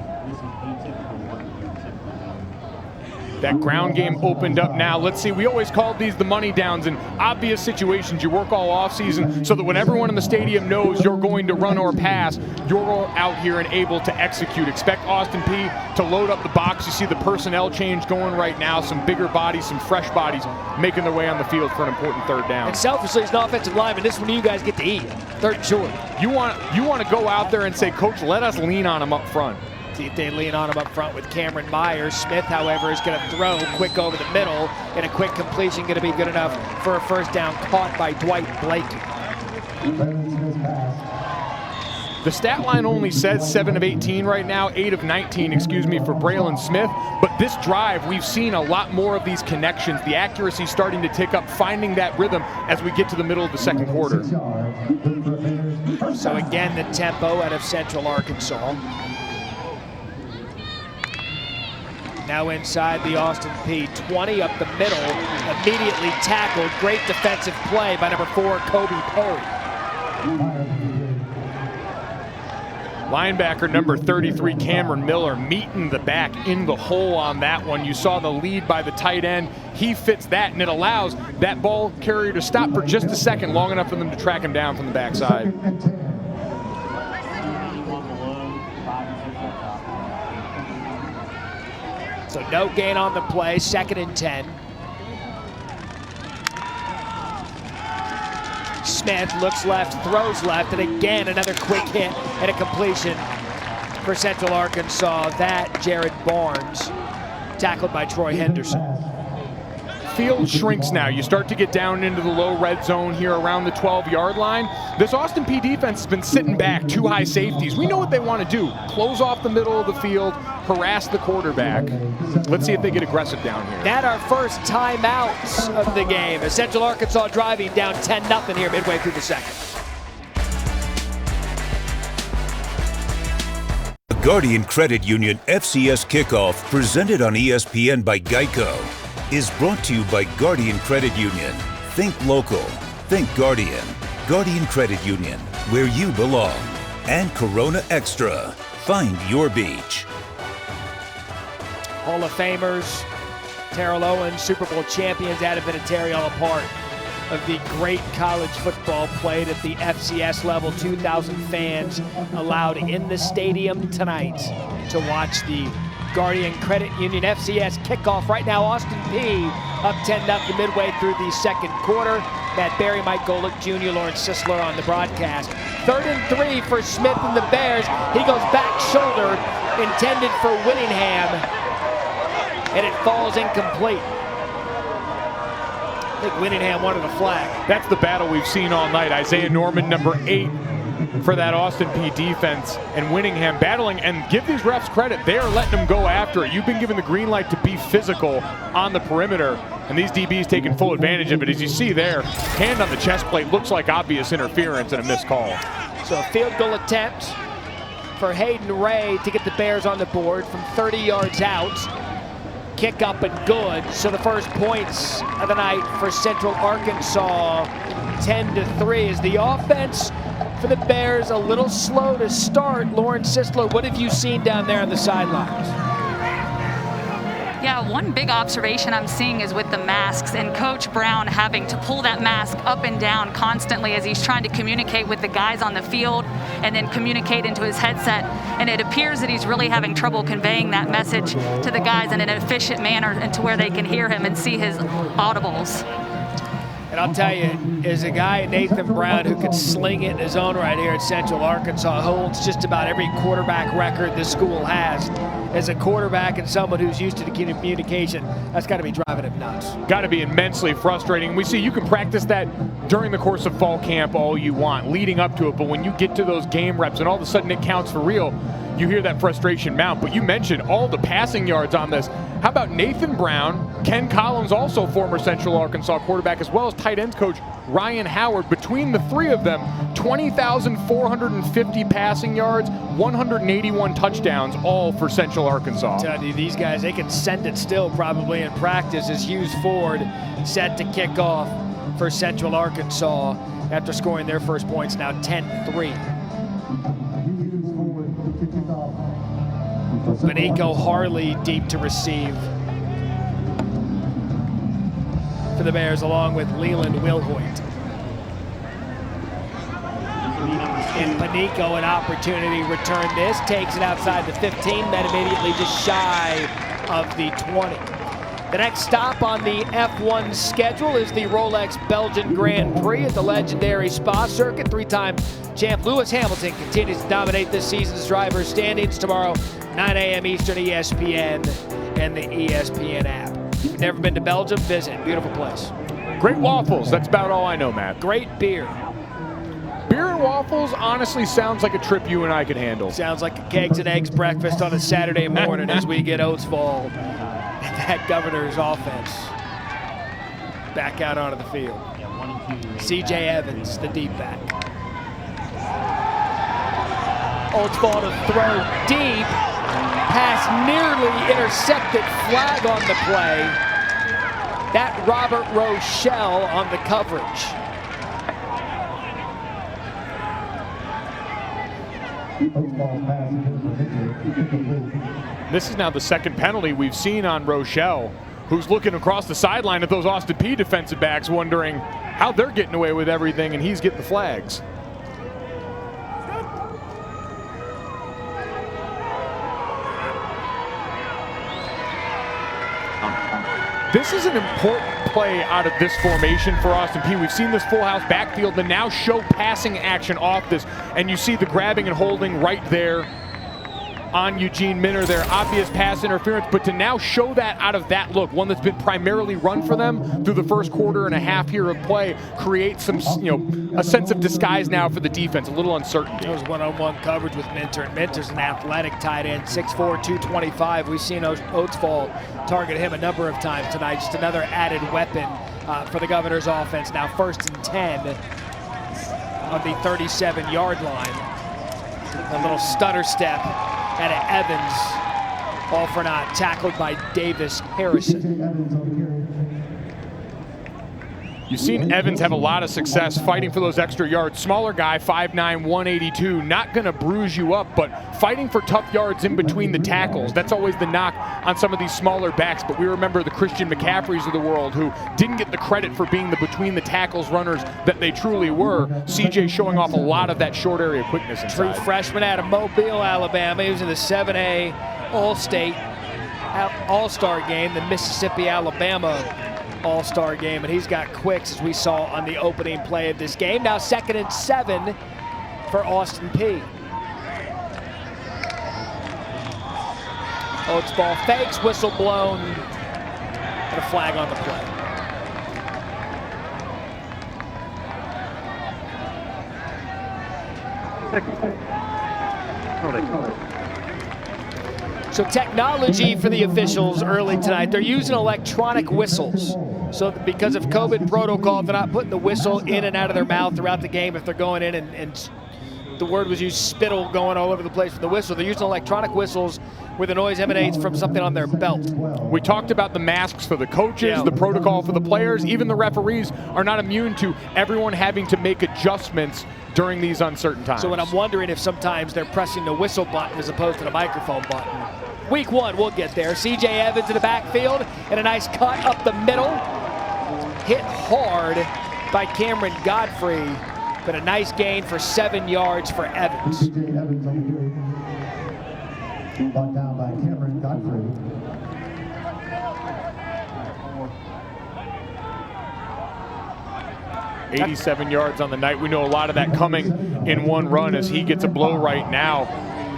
That ground game opened up now. Let's see, we always called these the money downs. In obvious situations, you work all offseason so that when everyone in the stadium knows you're going to run or pass, you're out here and able to execute. Expect Austin Peay to load up the box. You see the personnel change going right now. Some bigger bodies, some fresh bodies making their way on the field for an important 3rd down. And selfishly, as an offensive lineman, this one you guys get to eat. 3rd and short. You want to go out there and say, Coach, let us lean on him up front. See if they lean on him up front with Cameron Myers. Smith, however, is going to throw quick over the middle, and a quick completion going to be good enough for a 1st down caught by Dwight Blake. The stat line only says 7 of 18 right now, 8 of 19, excuse me, for Braylon Smith. But this drive, we've seen a lot more of these connections. The accuracy starting to tick up, finding that rhythm as we get to the middle of the 2nd quarter. So again, the tempo out of Central Arkansas. Now inside the Austin Peay 20 up the middle, immediately tackled. Great defensive play by number 4, Kobe Perry. Linebacker number 33, Cameron Miller, meeting the back in the hole on that one. You saw the lead by the tight end. He fits that, and it allows that ball carrier to stop for just a second, long enough for them to track him down from the backside. So no gain on the play, 2nd and 10. Smith looks left, throws left, and again another quick hit and a completion for Central Arkansas. That Jared Barnes, tackled by Troy Henderson. field shrinks now, you start to get down into the low red zone here around the 12-yard line. This Austin Peay defense has been sitting back, 2 high safeties. We know what they want to do. Close off the middle of the field, harass the quarterback. Let's see if they get aggressive down here. That our first timeout of the game. As Central Arkansas driving down 10-0 here midway through the second. The Guardian Credit Union FCS Kickoff, presented on ESPN by Geico, is brought to you by Guardian Credit Union. Think local. Think Guardian. Guardian Credit Union, where you belong. And Corona Extra. Find your beach. Hall of Famers, Terrell Owens, Super Bowl champions, Adam Vinatieri, all a part of the great college football played at the FCS level. 2,000 fans allowed in the stadium tonight to watch the Guardian Credit Union FCS kickoff. Right now, Austin Peay up 10-0 midway through the second quarter. Matt Berry, Mike Golick Jr., Lawrence Sisler on the broadcast. 3rd and 3 for Smith and the Bears. He goes back shoulder, intended for Whittingham, and it falls incomplete. I think Whittingham wanted a flag. That's the battle we've seen all night. Isaiah Norman, number 8 for that Austin Peay defense, and Whittingham battling. And give these refs credit, they are letting them go after it. You've been given the green light to be physical on the perimeter, and these DBs taking full advantage of it. As you see there, hand on the chest plate, looks like obvious interference and a missed call. So a field goal attempt for Hayden Ray to get the Bears on the board from 30 yards out. Kick up and good. So the first points of the night for Central Arkansas, 10-3. Is the offense for the Bears a little slow to start? Lawrence Sisler, what have you seen down there on the sidelines? Yeah, one big observation I'm seeing is with the masks and Coach Brown having to pull that mask up and down constantly as he's trying to communicate with the guys on the field and then communicate into his headset. And it appears that he's really having trouble conveying that message to the guys in an efficient manner and to where they can hear him and see his audibles. And I'll tell you, as a guy, Nathan Brown, who could sling it in his own right here at Central Arkansas, holds just about every quarterback record this school has. As a quarterback and someone who's used to the communication, that's got to be driving him nuts. Got to be immensely frustrating. We see you can practice that during the course of fall camp all you want, leading up to it, but when you get to those game reps and all of a sudden it counts for real, you hear that frustration mount. But you mentioned all the passing yards on this. How about Nathan Brown, Ken Collins, also former Central Arkansas quarterback, as well as tight ends coach Ryan Howard. Between the three of them, 20,450 passing yards, 181 touchdowns, all for Central Arkansas. I tell you, these guys, they can send it still probably in practice as Hughes Ford set to kick off for Central Arkansas after scoring their first points, now 10-3. Benico Harley deep to receive for the Bears, along with Leland Wilhoit. And Benico an opportunity to return this, takes it outside the 15, then immediately just shy of the 20. The next stop on the F1 schedule is the Rolex Belgian Grand Prix at the legendary Spa circuit. 3-time champ Lewis Hamilton continues to dominate this season's driver's standings. Tomorrow, 9 a.m. Eastern, ESPN and the ESPN app. If you've never been to Belgium, visit. Beautiful place. Great waffles. That's about all I know, Matt. Great beer. Beer and waffles honestly sounds like a trip you and I could handle. Sounds like a kegs and eggs breakfast on a Saturday morning as we get Oatsville and that Governor's offense back out onto the field. C.J. Evans, the deep back. Oatsville to throw deep. Pass nearly intercepted, flag on the play. That Robert Rochelle on the coverage. This is now the second penalty we've seen on Rochelle, who's looking across the sideline at those Austin Peay defensive backs, wondering how they're getting away with everything, and he's getting the flags. This is an important play out of this formation for Austin Peay. We've seen this full house backfield, and now show passing action off this, and you see the grabbing and holding right there on Eugene Minner there. Obvious pass interference, but to now show that out of that look, one that's been primarily run for them through the first quarter and a half here of play, creates some, a sense of disguise now for the defense, a little uncertainty. It was one-on-one coverage with Minter, and Minter's an athletic tight end, 6'4", 225. We've seen Oatsfall target him a number of times tonight. Just another added weapon for the Governor's offense. Now 1st and 10 on the 37-yard line. A little stutter step out of Evans, all for naught, tackled by Davis Harrison. You've seen Evans have a lot of success fighting for those extra yards. Smaller guy, 5'9", 182, not going to bruise you up, but fighting for tough yards in between the tackles. That's always the knock on some of these smaller backs, but we remember the Christian McCaffreys of the world who didn't get the credit for being the between the tackles runners that they truly were. CJ showing off a lot of that short area quickness inside. True freshman out of Mobile, Alabama. He was in the 7A All-State All-Star game, the Mississippi-Alabama All-Star game, and he's got quicks, as we saw on the opening play of this game. Now 2nd and 7 for Austin Peay. Oatsfall fakes, whistle blown, and a flag on the play. So technology for the officials early tonight. They're using electronic whistles. So because of COVID protocol, they're not putting the whistle in and out of their mouth throughout the game if they're going in and the word was used, spittle going all over the place with the whistle. They're using electronic whistles where the noise emanates from something on their belt. We talked about the masks for the coaches, the protocol for the players. Even the referees are not immune to everyone having to make adjustments during these uncertain times. So when I'm wondering if sometimes they're pressing the whistle button as opposed to the microphone button. Week 1, we'll get there. C.J. Evans in the backfield and a nice cut up the middle. Hit hard by Cameron Godfrey, but a nice gain for 7 yards for Evans. C.J. Evans over here. Brought down by Cameron Godfrey. 87 yards on the night. We know a lot of that coming in one run as he gets a blow right now.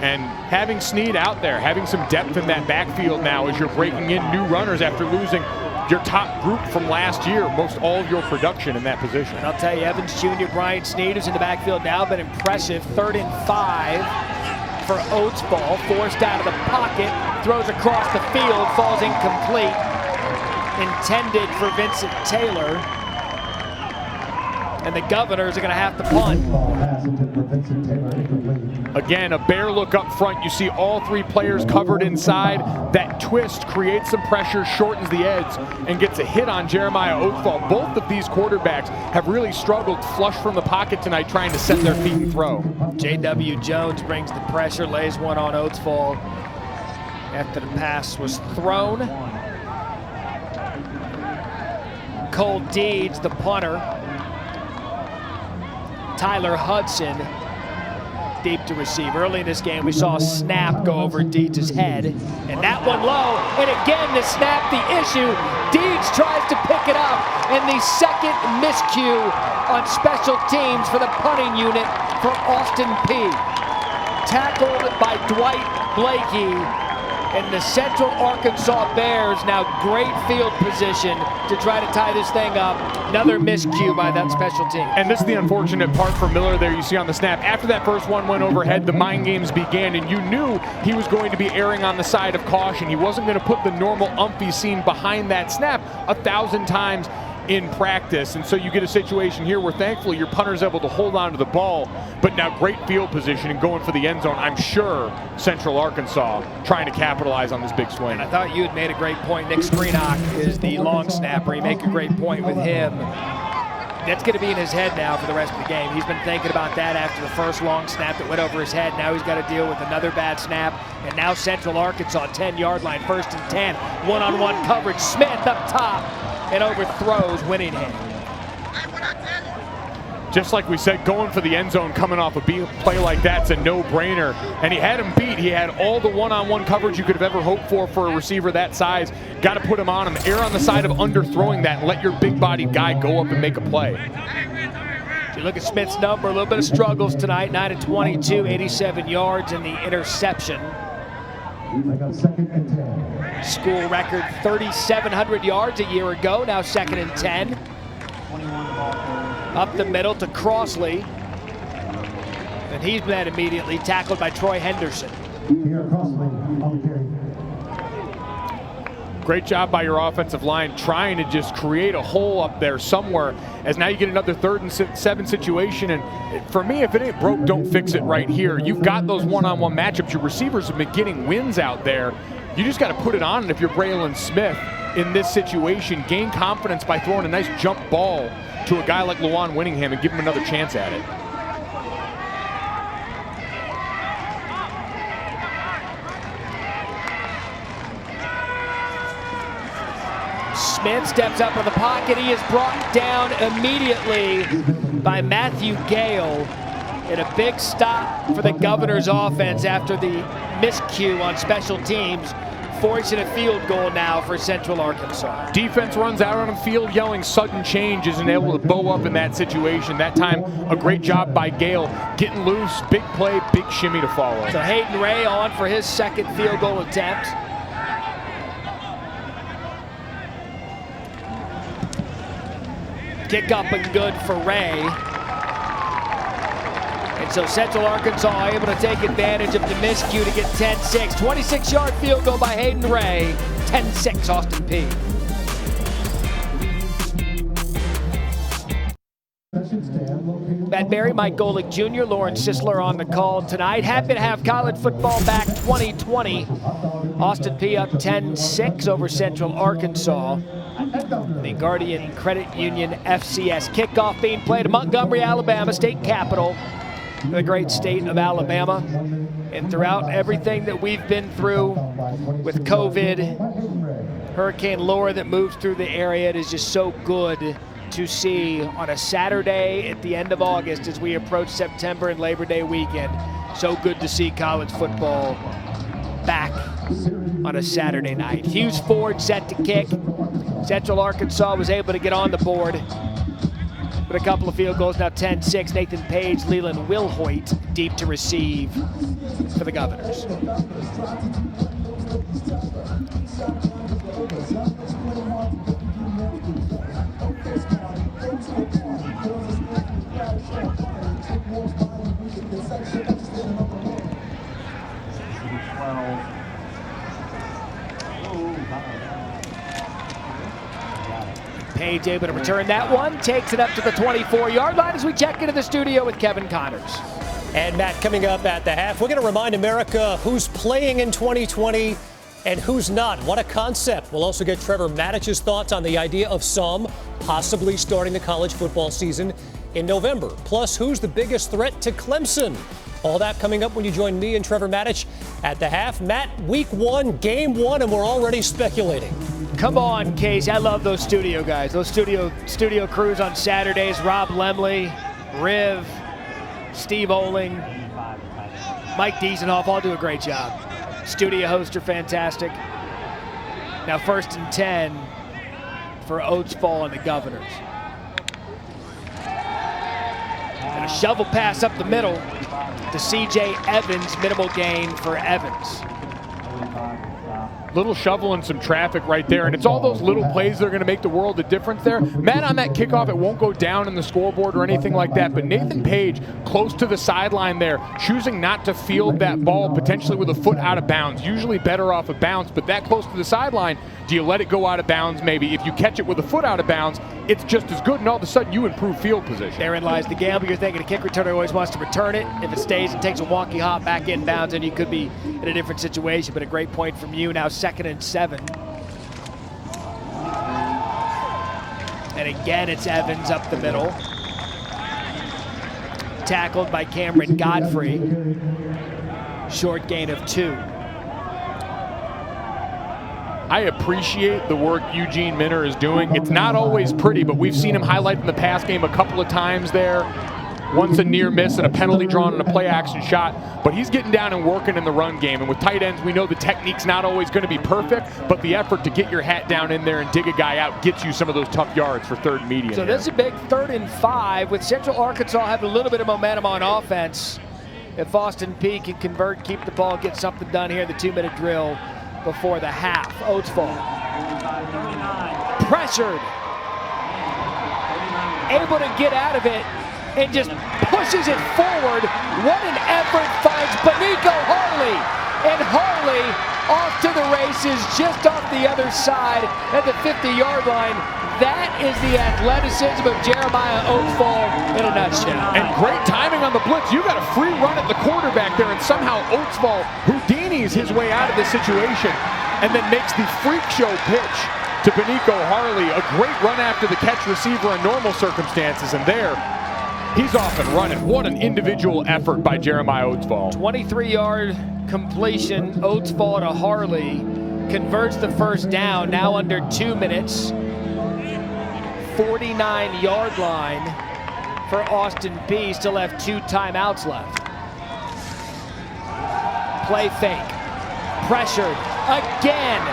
And having Snead out there, having some depth in that backfield now as you're breaking in new runners after losing your top group from last year, most all of your production in that position. And I'll tell you, Evans Jr., Brian Snead, who's in the backfield now, been impressive. 3rd and 5 for Oatsfall, forced out of the pocket, throws across the field, falls incomplete. Intended for Vincent Taylor. And the Governors are going to have to punt. Again, a bear look up front. You see all 3 players covered inside. That twist creates some pressure, shortens the edge, and gets a hit on Jeremiah Oatsfall. Both of these quarterbacks have really struggled flush from the pocket tonight, trying to set their feet and throw. J.W. Jones brings the pressure, lays one on Oatsfall after the pass was thrown. Cole Deeds, the punter. Tyler Hudson deep to receive. Early in this game, we saw a snap go over Deeds' head, and that one low, and again the snap, the issue. Deeds tries to pick it up, and the second miscue on special teams for the punting unit for Austin Peay. Tackled by Dwight Blakey, and the Central Arkansas Bears now great field position to try to tie this thing up. Another miscue by that special team. And this is the unfortunate part for Miller there. You see on the snap, after that first one went overhead, the mind games began, and you knew he was going to be erring on the side of caution. He wasn't going to put the normal umpy scene behind that snap 1,000 times in practice. And so you get a situation here where thankfully your punter's able to hold on to the ball, but now great field position and going for the end zone. I'm sure Central Arkansas trying to capitalize on this big swing. And I thought you had made a great point. Nick Screenock is the long snapper. You make a great point with him. That's going to be in his head now for the rest of the game. He's been thinking about that after the first long snap that went over his head. Now he's got to deal with another bad snap. And now Central Arkansas, 10-yard line, 1st and 10. One-on-one coverage. Smith up top and overthrows Winningham. Just like we said, going for the end zone coming off a play like that's a no-brainer. And he had him beat. He had all the one-on-one coverage you could have ever hoped for a receiver that size. Got to put him on him. Err on the side of underthrowing that and let your big-bodied guy go up and make a play. If you look at Smith's number, a little bit of struggles tonight. 9 of 22, 87 yards and the interception. They got 2nd and 10. School record 3,700 yards a year ago, now 2nd and 10. Up the middle to Crossley. And he's met immediately, tackled by Troy Henderson. Here, Crossley on the carry. Great job by your offensive line trying to just create a hole up there somewhere, as now you get another 3rd and 7 situation. And for me, if it ain't broke, don't fix it right here. You've got those one-on-one matchups. Your receivers have been getting wins out there. You just got to put it on. And if you're Braylon Smith in this situation, gain confidence by throwing a nice jump ball to a guy like Lawan Winningham and give him another chance at it. Smith steps up in the pocket. He is brought down immediately by Matthew Gale in a big stop for the Governor's offense after the miscue on special teams, forcing a field goal now for Central Arkansas. Defense runs out on the field yelling sudden change, isn't able to bow up in that situation. That time, a great job by Gale getting loose, big play, big shimmy to follow. So Hayden Ray on for his 2nd field goal attempt. Kick up and good for Ray. And so Central Arkansas able to take advantage of the miscue to get 10-6. 26-yard field goal by Hayden Ray. 10-6 Austin Peay. Matt Berry, Mike Golick Jr., Lauren Sisler on the call tonight. Happy to have college football back 2020. Austin Peay up 10-6 over Central Arkansas. The Guardian Credit Union FCS kickoff being played in Montgomery, Alabama, state capital, the great state of Alabama. And throughout everything that we've been through with COVID, Hurricane Laura that moves through the area, it is just so good to see on a Saturday at the end of August as we approach September and Labor Day weekend. So good to see college football back on a Saturday night. Hughes Ford set to kick. Central Arkansas was able to get on the board with a couple of field goals. Now 10-6. Nathan Page, Leland Wilhoit deep to receive for the Governors. Page able to return that one, takes it up to the 24-yard line as we check into the studio with Kevin Connors. And Matt, coming up at the half, we're going to remind America who's playing in 2020 and who's not. What a concept. We'll also get Trevor Matich's thoughts on the idea of some possibly starting the college football season in November. Plus, who's the biggest threat to Clemson? All that coming up when you join me and Trevor Matich at the half. Matt, week 1, game 1, and we're already speculating. Come on, Casey. I love those studio guys. Those studio crews on Saturdays. Rob Lemley, Riv, Steve Oling, Mike Diesenhoff all do a great job. Studio hosts are fantastic. Now 1st and 10 for Oates Fall and the Governors. And a shovel pass up the middle to C.J. Evans. Minimal gain for Evans. Little shovel and some traffic right there, and it's all those little plays that are going to make the world of difference there. Matt, on that kickoff, it won't go down in the scoreboard or anything like that, but Nathan Page close to the sideline there, choosing not to field that ball potentially with a foot out of bounds. Usually better off of bounds, but that close to the sideline, do you let it go out of bounds maybe? If you catch it with a foot out of bounds, it's just as good, and all of a sudden you improve field position. Therein lies the gamble. You're thinking a kick returner always wants to return it. If it stays and takes a wonky hop back in bounds, then you could be in a different situation, but a great point from you. Now 2nd and 7. And again, it's Evans up the middle. Tackled by Cameron Godfrey. Short gain of 2. I appreciate the work Eugene Minner is doing. It's not always pretty, but we've seen him highlight in the pass game a couple of times there. Once a near miss and a penalty drawn and a play action shot. But he's getting down and working in the run game. And with tight ends, we know the technique's not always going to be perfect, but the effort to get your hat down in there and dig a guy out gets you some of those tough yards for 3rd and median. So this is a big 3rd and 5 with Central Arkansas having a little bit of momentum on offense. if Austin Peay can convert, keep the ball, get something done here in the 2-minute drill before the half. Oatsfall. Pressured. Able to get out of it and just pushes it forward. What an effort, finds Benico Harley. And Harley off to the races just off the other side at the 50-yard line. That is the athleticism of Jeremiah Oatsfall in a nutshell. And great timing on the blitz. You got a free run at the quarterback there, and somehow Oatsfall Houdini's his way out of the situation and then makes the freak show pitch to Benico Harley. A great run after the catch receiver in normal circumstances, and there, he's off and running. What an individual effort by Jeremiah Oatsfall. 23-yard completion, Oatsfall to Harley, converts the first down, now under 2 minutes. 49-yard line for Austin Peay, still have 2 timeouts left. Play fake, pressured again.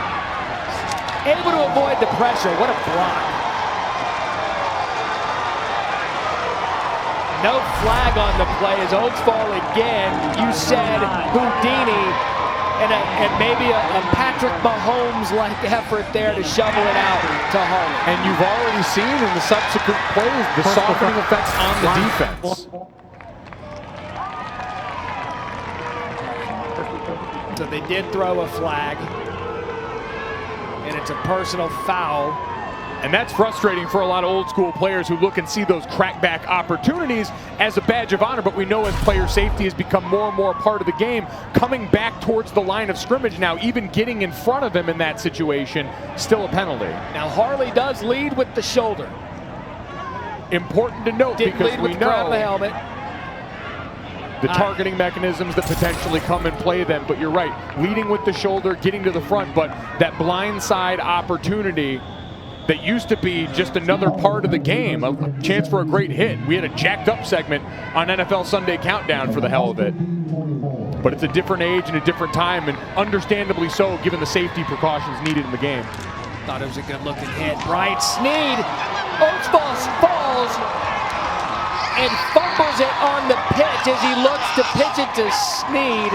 Able to avoid the pressure, what a block. No flag on the play as Oatsfall again. You said Houdini and maybe a Patrick Mahomes-like effort there to shovel it out to Harley. And you've already seen in the subsequent plays the softening effects on the defense. So they did throw a flag, and it's a personal foul. And that's frustrating for a lot of old school players who look and see those crackback opportunities as a badge of honor. But we know as player safety has become more and more a part of the game, coming back towards the line of scrimmage now, even getting in front of him in that situation, still a penalty. Now Harley does lead with the shoulder. Important to note Didn't because lead we with the crown of the know helmet. the targeting mechanisms that potentially come and play them. But you're right, leading with the shoulder, getting to the front, but that blindside opportunity that used to be just another part of the game, a chance for a great hit. We had a jacked up segment on NFL Sunday Countdown for the hell of it. But it's a different age and a different time, and understandably so, given the safety precautions needed in the game. Thought it was a good looking hit. Brian Snead, Oatsfall falls and fumbles it on the pitch as he looks to pitch it to Snead.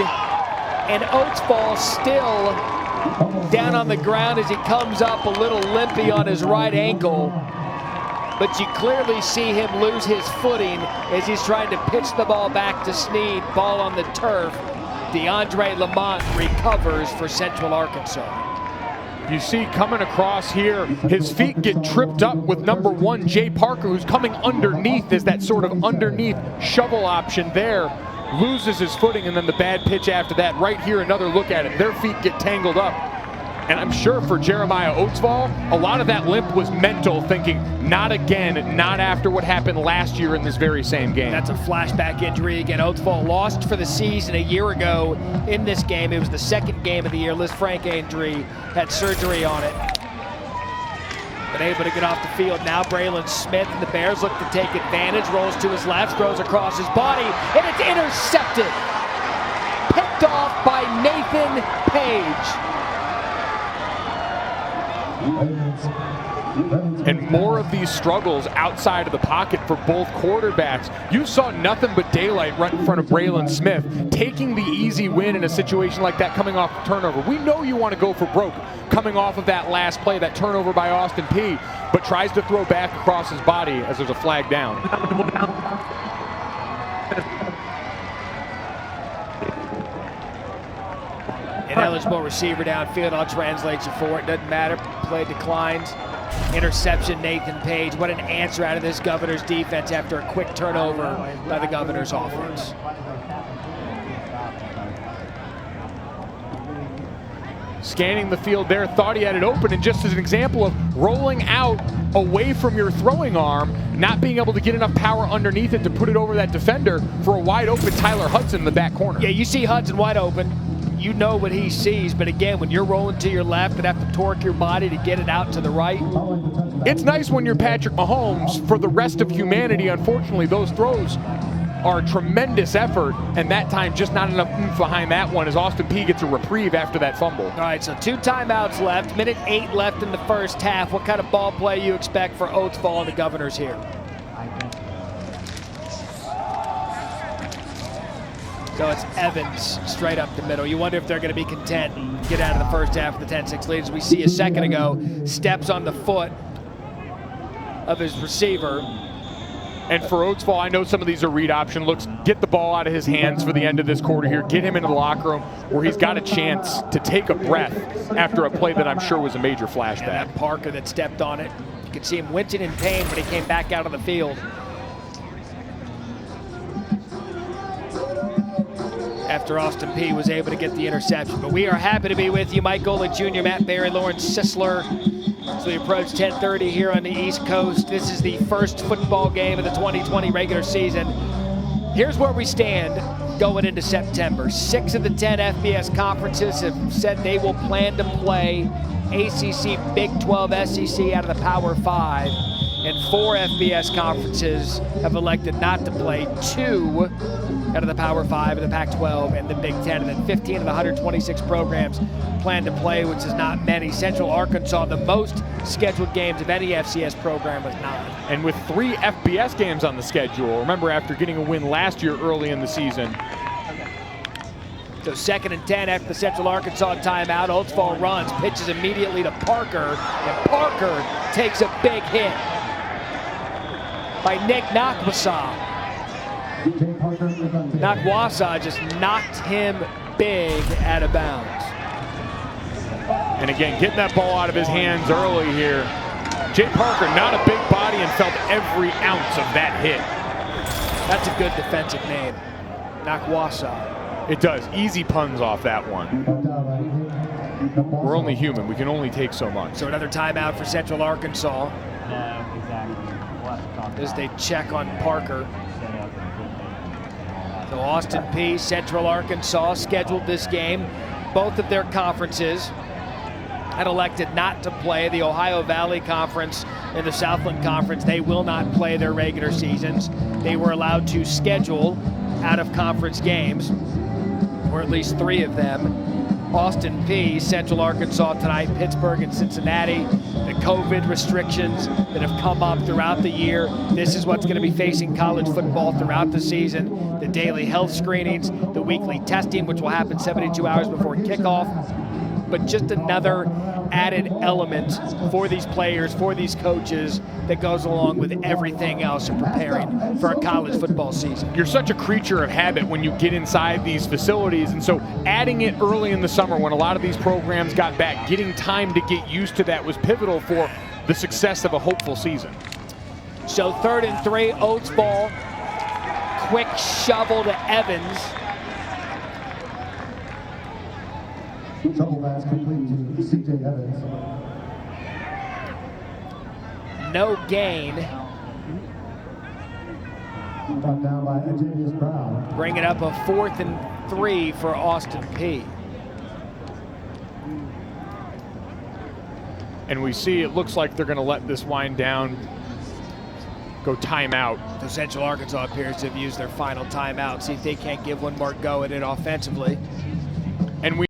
And Oatsfall still down on the ground as he comes up a little limpy on his right ankle. But you clearly see him lose his footing as he's trying to pitch the ball back to Snead. Ball on the turf. DeAndre Lamont recovers for Central Arkansas. You see coming across here, his feet get tripped up with number 1, Jay Parker, who's coming underneath as that sort of underneath shovel option there. Loses his footing, and then the bad pitch after that. Right here, another look at it. Their feet get tangled up. And I'm sure for Jeremiah Oatsfall, a lot of that limp was mental, thinking, not again, not after what happened last year in this very same game. That's a flashback injury again. Oatsfall lost for the season a year ago in this game. It was the second game of the year. Liz Frank injury, had surgery on it. But able to get off the field. Now Braylon Smith, and the Bears look to take advantage. Rolls to his left, throws across his body, and it's intercepted. Picked off by Nathan Page. And more of these struggles outside of the pocket for both quarterbacks. You saw nothing but daylight right in front of Braylon Smith, taking the easy win in a situation like that, coming off the turnover. We know you want to go for broke coming off of that last play, that turnover by Austin Peay, but tries to throw back across his body as there's a flag down. Ineligible receiver downfield. I'll translate you for it. Doesn't matter. Play declines. Interception, Nathan Page. What an answer out of this Governor's defense after a quick turnover by the Governor's offense. Scanning the field there, thought he had it open, and just as an example of rolling out away from your throwing arm, not being able to get enough power underneath it to put it over that defender for a wide open Tyler Hudson in the back corner. Yeah, you see Hudson wide open. You know what he sees, but again, when you're rolling to your left and have to torque your body to get it out to the right. It's nice when you're Patrick Mahomes. For the rest of humanity, unfortunately, those throws are a tremendous effort, and that time just not enough oomph behind that one as Austin Peay gets a reprieve after that fumble. All right, so 2 timeouts left, minute 8 left in the first half. What kind of ball play you expect for Oatsfall and the Governors here? So it's Evans straight up the middle. You wonder if they're going to be content and get out of the first half of the 10-6 lead. As we see a second ago, steps on the foot of his receiver. And for Oatsfall, I know some of these are read option looks. Get the ball out of his hands for the end of this quarter here. Get him into the locker room where he's got a chance to take a breath after a play that I'm sure was a major flashback. And that Parker that stepped on it. You could see him wincing in pain when he came back out of the field. After Austin Peay was able to get the interception. But we are happy to be with you. Mike Golick Jr., Matt Berry, Lawrence Sisler. As we approach 10:30 here on the East Coast, this is the first football game of the 2020 regular season. Here's where we stand going into September. 6 of the 10 FBS conferences have said they will plan to play ACC, Big 12, SEC out of the Power 5. And 4 FBS conferences have elected not to play. 2 out of the Power 5 and the Pac-12 and the Big 10. And then 15 of the 126 programs plan to play, which is not many. Central Arkansas, the most scheduled games of any FCS program, with 9. And with 3 FBS games on the schedule. Remember, after getting a win last year early in the season. So 2nd and 10 after the Central Arkansas timeout. Oatsfall runs, pitches immediately to Parker, and Parker takes a big hit by Nick Nakwasa. Nakwasa just knocked him big out of bounds. And again, getting that ball out of his hands early here. Jay Parker, not a big body, and felt every ounce of that hit. That's a good defensive name, Nakwasa. It does. Easy puns off that one. We're only human. We can only take so much. So another timeout for Central Arkansas. As they check on Parker. So Austin Peay, Central Arkansas scheduled this game. Both of their conferences had elected not to play. The Ohio Valley Conference and the Southland Conference, they will not play their regular seasons. They were allowed to schedule out-of-conference games, or at least 3 of them. Austin Peay, Central Arkansas tonight, Pittsburgh and Cincinnati. The COVID restrictions that have come up throughout the year. This is what's going to be facing college football throughout the season. The daily health screenings, the weekly testing, which will happen 72 hours before kickoff. But just another added element for these players, for these coaches, that goes along with everything else in preparing for a college football season. You're such a creature of habit when you get inside these facilities, and so adding it early in the summer when a lot of these programs got back, getting time to get used to that was pivotal for the success of a hopeful season. So 3rd and 3, Oatsfall, quick shovel to Evans. Trouble pass complete to C.J. Evans. No gain. Brought down by Ajavius Brown. Bringing up a 4th and 3 for Austin Peay. And we see it looks like they're going to let this wind down, go timeout. So Central Arkansas appears to have used their final timeout. See if they can't give one more go at it offensively. And we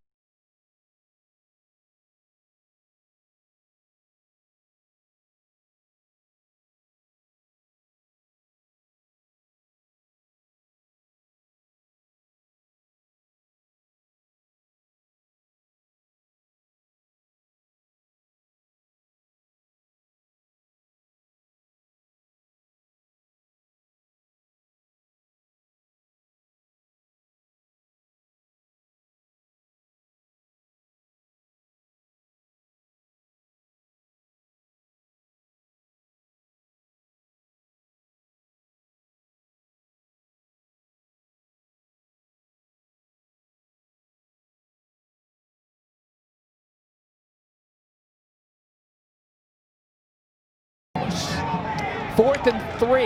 Fourth and 3,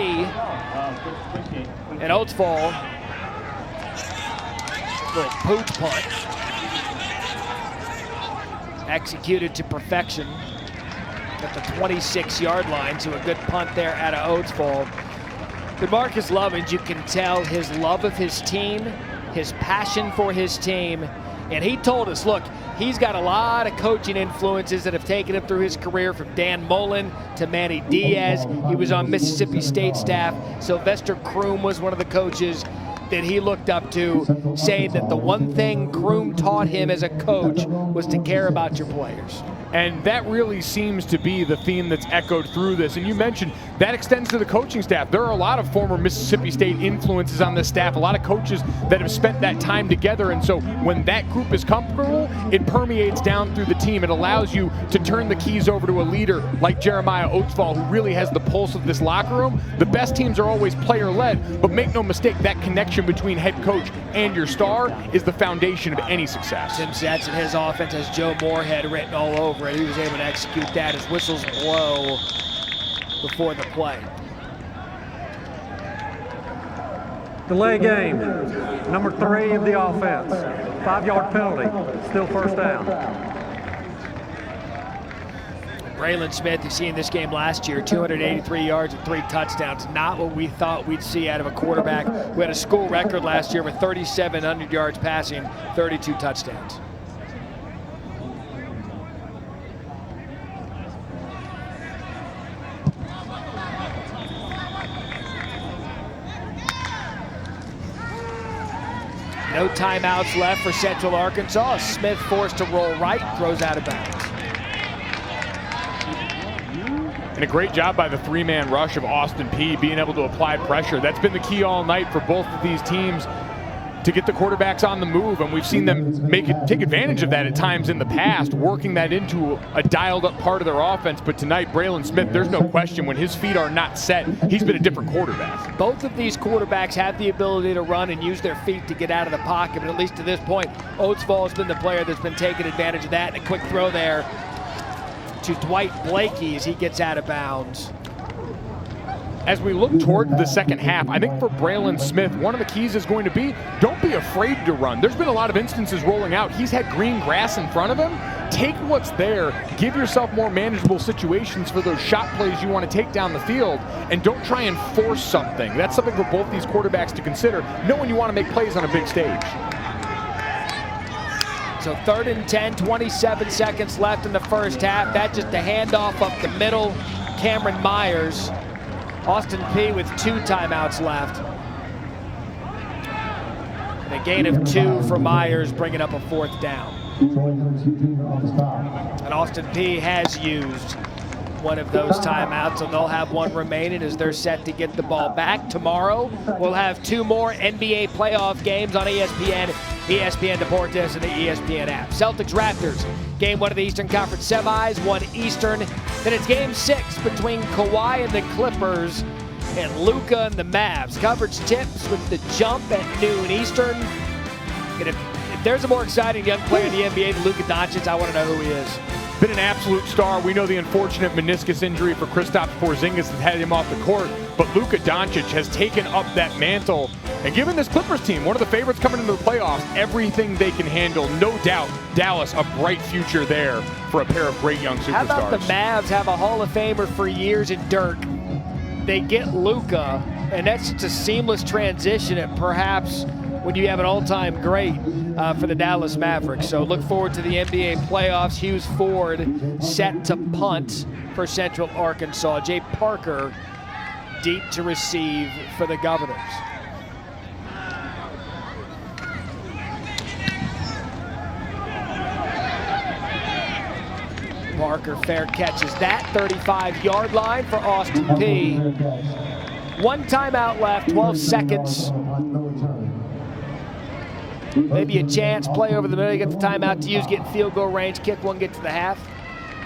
and Oatsfall, little pooch punt, executed to perfection at the 26-yard line. So a good punt there out of Oatsfall. But Marcus Lovins, you can tell his love of his team, his passion for his team, and he told us, look, he's got a lot of coaching influences that have taken him through his career, from Dan Mullen to Manny Diaz. He was on Mississippi State staff. Sylvester Croom was one of the coaches. that he looked up to, saying that the one thing Kroom taught him as a coach was to care about your players. And that really seems to be the theme that's echoed through this. And you mentioned that extends to the coaching staff. There are a lot of former Mississippi State influences on this staff, a lot of coaches that have spent that time together. And so when that group is comfortable, it permeates down through the team. It allows you to turn the keys over to a leader like Jeremiah Oatsfall, who really has the pulse of this locker room. The best teams are always player-led, but make no mistake, that connection between head coach and your star is the foundation of any success. Tim Stetson, his offense has Joe Moorhead written all over it. He was able to execute that as whistles blow before the play. Delay game, number 3 of the offense. 5-yard penalty, still first down. Braylon Smith, you see in this game last year, 283 yards and 3 touchdowns. Not what we thought we'd see out of a quarterback. We had a school record last year with 3,700 yards passing, 32 touchdowns. No timeouts left for Central Arkansas. Smith forced to roll right, throws out of bounds. And a great job by the 3-man rush of Austin Peay, being able to apply pressure. That's been the key all night for both of these teams, to get the quarterbacks on the move, and we've seen them take advantage of that at times in the past, working that into a dialed-up part of their offense. But tonight, Braylon Smith, there's no question, when his feet are not set, he's been a different quarterback. Both of these quarterbacks have the ability to run and use their feet to get out of the pocket, but at least to this point, Oatsfall has been the player that's been taking advantage of that. And a quick throw there to Dwight Blakey as he gets out of bounds. As we look toward the second half, I think for Braylon Smith, one of the keys is going to be, don't be afraid to run. There's been a lot of instances rolling out. He's had green grass in front of him. Take what's there. Give yourself more manageable situations for those shot plays you want to take down the field, and don't try and force something. That's something for both these quarterbacks to consider. Know when you want to make plays on a big stage. So 3rd and 10, 27 seconds left in the first half. That's just a handoff up the middle. Cameron Myers. Austin Peay with 2 timeouts left. And a gain of 2 for Myers, bringing up a 4th down. And Austin Peay has used one of those timeouts, and they'll have one remaining as they're set to get the ball back. Tomorrow, we'll have 2 more NBA playoff games on ESPN, ESPN Deportes, and the ESPN app. Celtics-Raptors, game 1 of the Eastern Conference semis, 1 Eastern. Then it's game 6 between Kawhi and the Clippers and Luka and the Mavs. Coverage tips with the jump at noon Eastern. And if there's a more exciting young player in the NBA than Luka Doncic, I want to know who he is. Been an absolute star. We know the unfortunate meniscus injury for Kristaps Porzingis has had him off the court, but Luka Doncic has taken up that mantle and given this Clippers team, one of the favorites coming into the playoffs, everything they can handle. No doubt, Dallas, a bright future there for a pair of great young superstars. How about the Mavs have a Hall of Famer for years in Dirk? They get Luka, and that's just a seamless transition, and perhaps when you have an all-time great for the Dallas Mavericks. So look forward to the NBA playoffs. Hughes Ford set to punt for Central Arkansas. Jay Parker deep to receive for the Governors. Parker fair catches that 35-yard line for Austin Peay. 1 timeout left, 12 seconds. Maybe a chance, play over the middle, you get the timeout to use, get in field goal range, kick one, get to the half.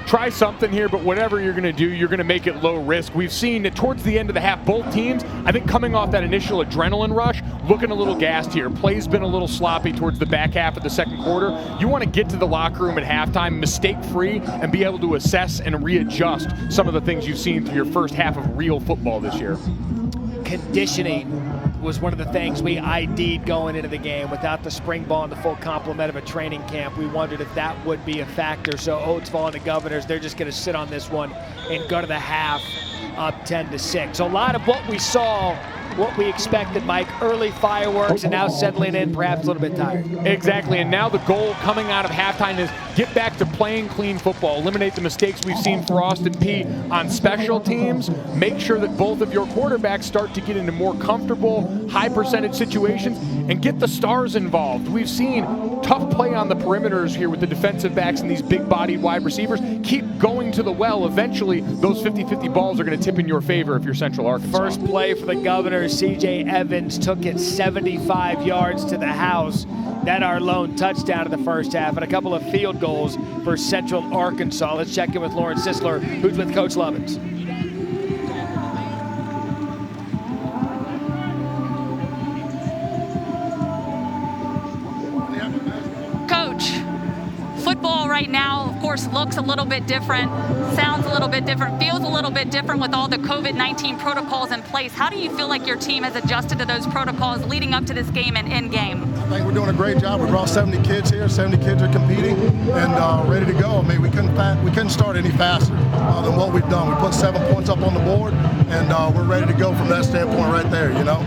Try something here, but whatever you're going to do, you're going to make it low risk. We've seen that towards the end of the half, both teams, I think coming off that initial adrenaline rush, looking a little gassed here. Play's been a little sloppy towards the back half of the second quarter. You want to get to the locker room at halftime mistake-free and be able to assess and readjust some of the things you've seen through your first half of real football this year. Conditioning was one of the things we ID'd going into the game. Without the spring ball and the full complement of a training camp, we wondered if that would be a factor. So Oatsfall and the Governors, they're just going to sit on this one and go to the half up 10-6. So a lot of what we saw, what we expected, Mike, early fireworks, and now settling in, perhaps a little bit tired. Exactly, and now the goal coming out of halftime is get back to playing clean football, eliminate the mistakes we've seen for Austin Peay on special teams, make sure that both of your quarterbacks start to get into more comfortable, high percentage situations, and get the stars involved. We've seen tough play on the perimeters here with the defensive backs and these big-bodied wide receivers. Keep going to the well. Eventually, those 50-50 balls are going to tip in your favor if you're Central Arkansas. First play for the Governors, C.J. Evans took it 75 yards to the house. That our lone touchdown in the first half, and a couple of field goals for Central Arkansas. Let's check in with Lauren Sisler, who's with Coach Lovins. Football right now, of course, looks a little bit different, sounds a little bit different, feels a little bit different with all the COVID-19 protocols in place. How do you feel like your team has adjusted to those protocols leading up to this game and in game? I think we're doing a great job. We brought 70 kids here. 70 kids are competing and ready to go. I mean, we couldn't start any faster than what we've done. We put 7 points up on the board, and we're ready to go from that standpoint right there, you know.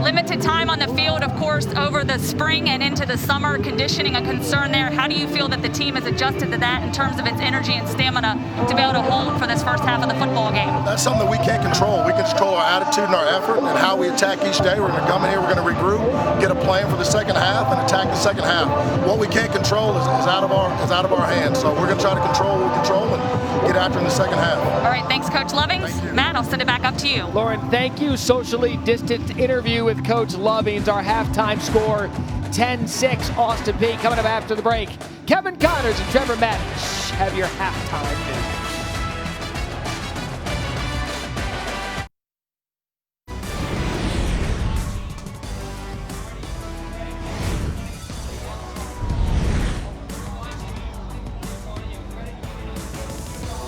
Limited time on the field, of course, over the spring and into the summer. Conditioning a concern there. How do you feel that the team has adjusted to that in terms of its energy and stamina to be able to hold for this first half of the football game? That's something that we can't control. We can control our attitude and our effort and how we attack each day. We're going to come in here, we're going to regroup, get a plan for the second half, and attack the second half. What we can't control is out of our hands. So we're going to try to control what we control and get after in the second half. All right, thanks, Coach Lovings. Matt, I'll send it back up to you. Lauren, thank you. Socially distant interview with Coach Lovings. Our halftime score, 10-6, Austin Peay. Coming up after the break, Kevin Connors and Trevor Maddox have your halftime news.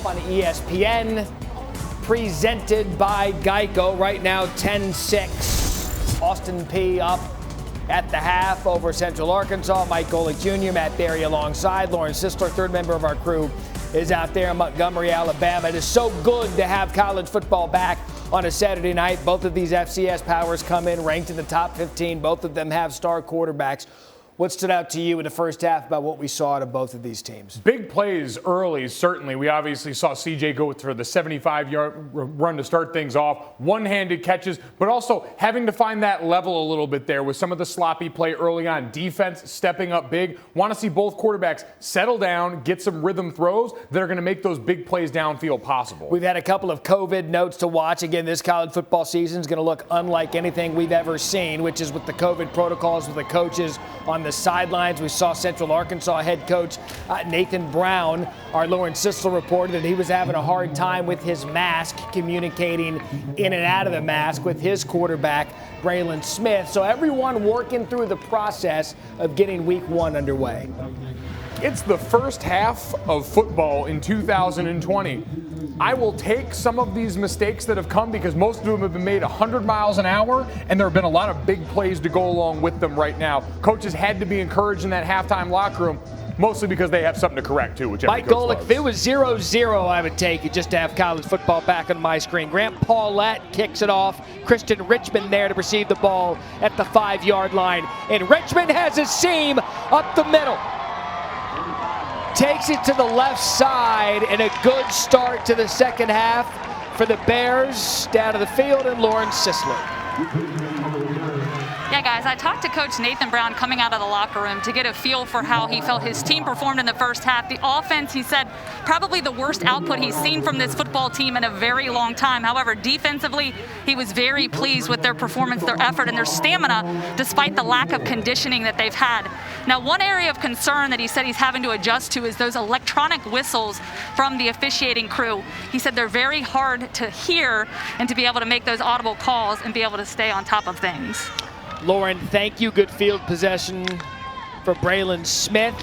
On ESPN, presented by Geico. Right now, 10-6. Austin Peay up at the half over Central Arkansas. Mike Golick Jr., Matt Berry alongside. Lauren Sisler, third member of our crew, is out there in Montgomery, Alabama. It is so good to have college football back on a Saturday night. Both of these FCS powers come in ranked in the top 15. Both of them have star quarterbacks. What stood out to you in the first half about what we saw out of both of these teams? Big plays early, certainly. We obviously saw CJ go for the 75-yard run to start things off. One-handed catches, but also having to find that level a little bit there with some of the sloppy play early on. Defense stepping up big. Want to see both quarterbacks settle down, get some rhythm throws that are going to make those big plays downfield possible. We've had a couple of COVID notes to watch. Again, this college football season is going to look unlike anything we've ever seen, which is with the COVID protocols with the coaches on the sidelines. We saw Central Arkansas head coach Nathan Brown. Our Lauren Sisler reported that he was having a hard time with his mask, communicating in and out of the mask with his quarterback, Braylon Smith. So everyone working through the process of getting week one underway. It's the first half of football in 2020. I will take some of these mistakes that have come because most of them have been made 100 miles an hour, and there have been a lot of big plays to go along with them right now. Coaches had to be encouraged in that halftime locker room, mostly because they have something to correct, too, which every Mike coach Golick, loves. if it was 0-0, I would take it just to have college football back on my screen. Grant Paulette kicks it off. Christian Richmond there to receive the ball at the 5-yard line. And Richmond has a seam up the middle. Takes it to the left side, and a good start to the second half for the Bears. Down to the field, and Lauren Sisler. Yeah, guys, I talked to Coach Nathan Brown coming out of the locker room to get a feel for how he felt his team performed in the first half. The offense, he said, probably the worst output he's seen from this football team in a very long time. However, defensively, he was very pleased with their performance, their effort, and their stamina, despite the lack of conditioning that they've had. Now, one area of concern that he said he's having to adjust to is those electronic whistles from the officiating crew. He said they're very hard to hear and to be able to make those audible calls and be able to stay on top of things. Lauren, thank you. Good field possession for Braylon Smith.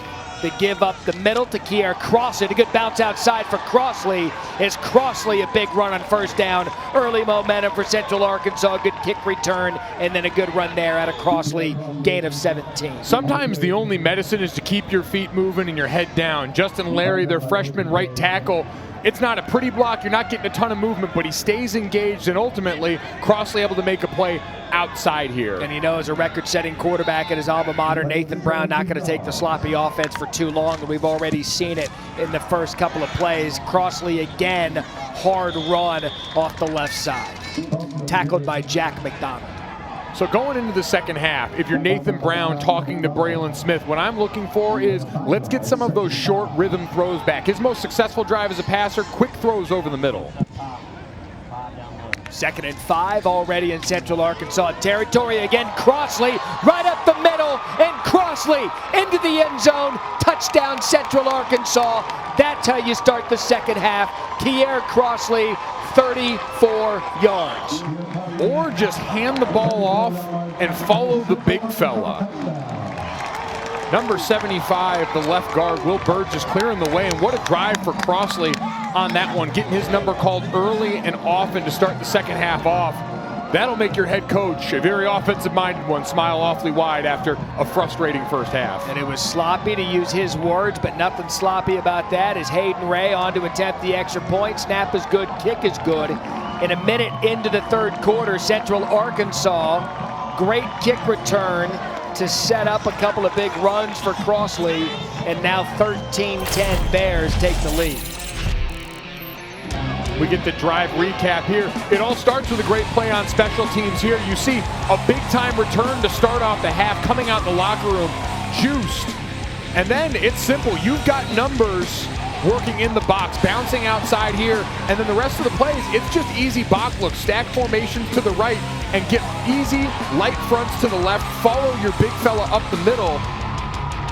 They give up the middle to Kier Crossley. A good bounce outside for Crossley. Is Crossley a big run on first down? Early momentum for Central Arkansas. Good kick return, and then a good run there out of Crossley. Gain of 17. Sometimes the only medicine is to keep your feet moving and your head down. Justin Larry, their freshman right tackle, It's not a pretty block. You're not getting a ton of movement, but he stays engaged, and ultimately Crossley able to make a play outside here. And as a record-setting quarterback at his alma mater, Nathan Brown not going to take the sloppy offense for too long, and we've already seen it in the first couple of plays. Crossley again, hard run off the left side. Tackled by Jack McDonald. So going into the second half, if you're Nathan Brown talking to Braylon Smith, what I'm looking for is let's get some of those short rhythm throws back. His most successful drive as a passer, quick throws over the middle. 2nd and 5 already in Central Arkansas territory. Again, Crossley right up the middle, and Crossley into the end zone. Touchdown, Central Arkansas. That's how you start the second half. Kier Crossley, 34 yards. Or just hand the ball off and follow the big fella. Number 75, the left guard, Will Burgess, clearing the way, and what a drive for Crossley on that one, getting his number called early and often to start the second half off. That'll make your head coach, a very offensive-minded one, smile awfully wide after a frustrating first half. And it was sloppy, to use his words, but nothing sloppy about that. As Hayden Ray on to attempt the extra point. Snap is good, kick is good. In a minute into the third quarter, Central Arkansas, great kick return to set up a couple of big runs for Crossley, and now 13-10 Bears take the lead. We get the drive recap here. It all starts with a great play on special teams here. You see a big-time return to start off the half, coming out in the locker room, juiced. And then it's simple. You've got numbers working in the box, bouncing outside here, and then the rest of the plays, it's just easy box looks, stack formations to the right, and get easy light fronts to the left, follow your big fella up the middle,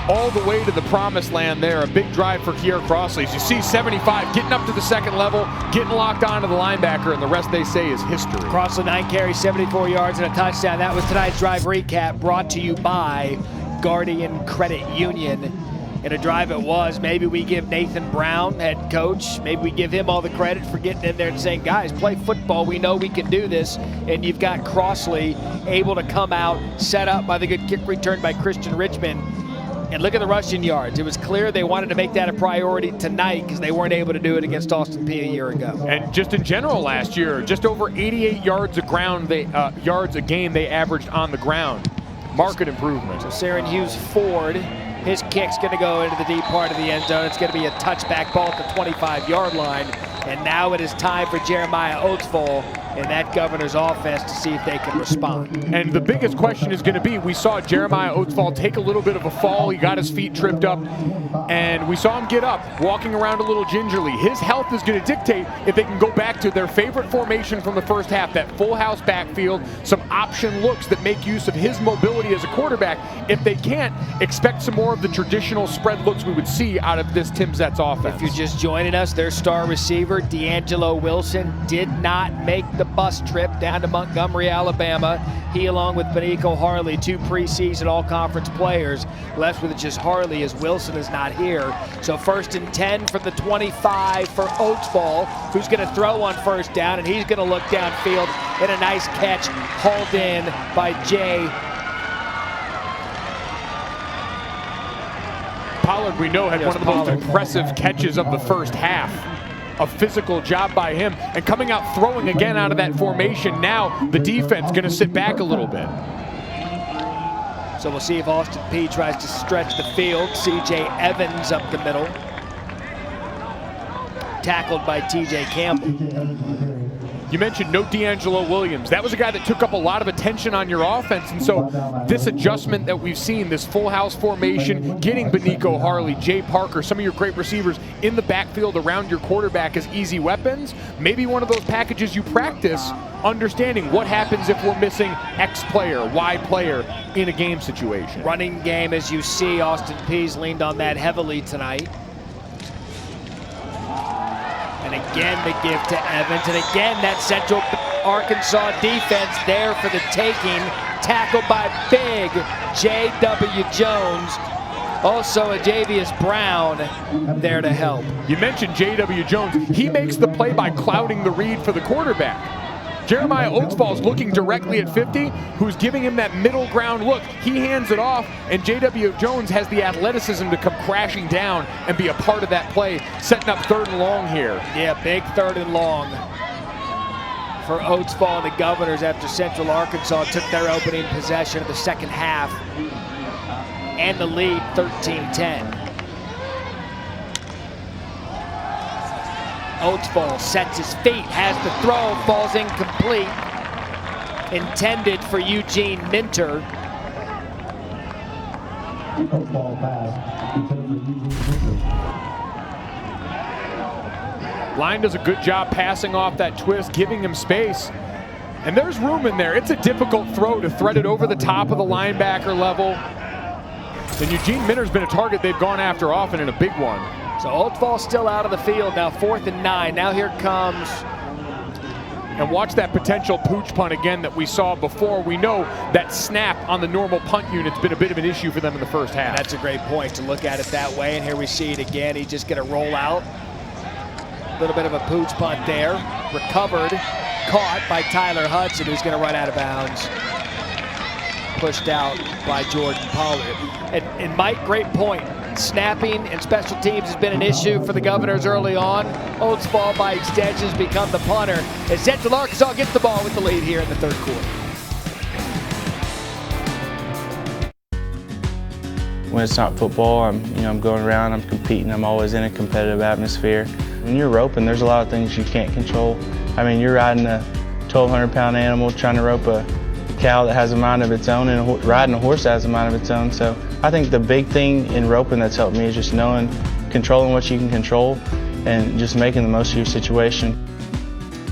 all the way to the promised land there. A big drive for Kier Crossley. As you see, 75 getting up to the second level, getting locked onto the linebacker, and the rest they say is history. Crossley 9 carries, 74 yards and a touchdown. That was tonight's drive recap, brought to you by Guardian Credit Union. In a drive it was, maybe we give Nathan Brown, head coach, maybe we give him all the credit for getting in there and saying, guys, play football, we know we can do this. And you've got Crossley able to come out, set up by the good kick return by Christian Richmond. And look at the rushing yards. It was clear they wanted to make that a priority tonight because they weren't able to do it against Austin Peay a year ago. And just in general last year, just over 88 yards of ground, yards a game they averaged on the ground. Market improvement. So Saren Hughes Ford, his kick's going to go into the deep part of the end zone. It's going to be a touchback ball at the 25-yard line. And now it is time for Jeremiah Oatsville in that Governor's offense to see if they can respond. And the biggest question is going to be, we saw Jeremiah Oatsville take a little bit of a fall. He got his feet tripped up, and we saw him get up, walking around a little gingerly. His health is going to dictate if they can go back to their favorite formation from the first half, that full house backfield, some option looks that make use of his mobility as a quarterback. If they can't, expect some more of the traditional spread looks we would see out of this Tim Zetz offense. If you're just joining us, their star receiver, D'Angelo Wilson, did not make the bus trip down to Montgomery, Alabama. He, along with Benico Harley, 2 preseason all-conference players, left with just Harley as Wilson is not here. So 1st and 10 from the 25 for Oatsville, who's going to throw on first down, and he's going to look downfield, and a nice catch hauled in by Jay Pollard, we know, had one of the most impressive catches of the first half. A physical job by him, and coming out throwing again out of that formation. Now the defense going to sit back a little bit. So we'll see if Austin Peay tries to stretch the field. C.J. Evans up the middle. Tackled by T.J. Campbell. You mentioned no D'Angelo Williams. That was a guy that took up a lot of attention on your offense, and so this adjustment that we've seen, this full house formation, getting Benico Harley, Jay Parker, some of your great receivers in the backfield around your quarterback as easy weapons, maybe one of those packages you practice, understanding what happens if we're missing X player, Y player in a game situation. Running game, as you see, Austin Peay's leaned on that heavily tonight. And again, the give to Evans. And again, that Central Arkansas defense there for the taking. Tackled by big J.W. Jones. Also, Javius Brown there to help. You mentioned J.W. Jones. He makes the play by clouding the read for the quarterback. Jeremiah Oatsfall's looking directly at 50, who's giving him that middle ground look. He hands it off, and J.W. Jones has the athleticism to come crashing down and be a part of that play, setting up 3rd and long here. Yeah, big 3rd and long for Oatsfall and the Governors after Central Arkansas took their opening possession of the second half and the lead 13-10. Oatsfall sets his feet, has the throw, falls incomplete. Intended for Eugene Minter. Ball pass. Intended for Eugene Minter. Line does a good job passing off that twist, giving him space. And there's room in there. It's a difficult throw to thread it over the top of the linebacker level. And Eugene Minter's been a target they've gone after often in a big one. So Oatsfall still out of the field now, 4th and 9. Now here comes. And watch that potential pooch punt again that we saw before. We know that snap on the normal punt unit's been a bit of an issue for them in the first half. And that's a great point to look at it that way. And here we see it again. He's just going to roll out. A little bit of a pooch punt there. Recovered, caught by Tyler Hudson, who's going to run out of bounds. Pushed out by Jordan Pollard. And Mike, great point. Snapping and special teams has been an issue for the Governors early on. Oatsfall, by extension, has become the punter as Central Arkansas gets the ball with the lead here in the 3rd quarter. When it's not football, I'm going around, I'm competing, I'm always in a competitive atmosphere. When you're roping, there's a lot of things you can't control. I mean, you're riding a 1,200-pound animal, trying to rope a cow that has a mind of its own, and riding a horse that has a mind of its own. So I think the big thing in roping that's helped me is just controlling what you can control and just making the most of your situation.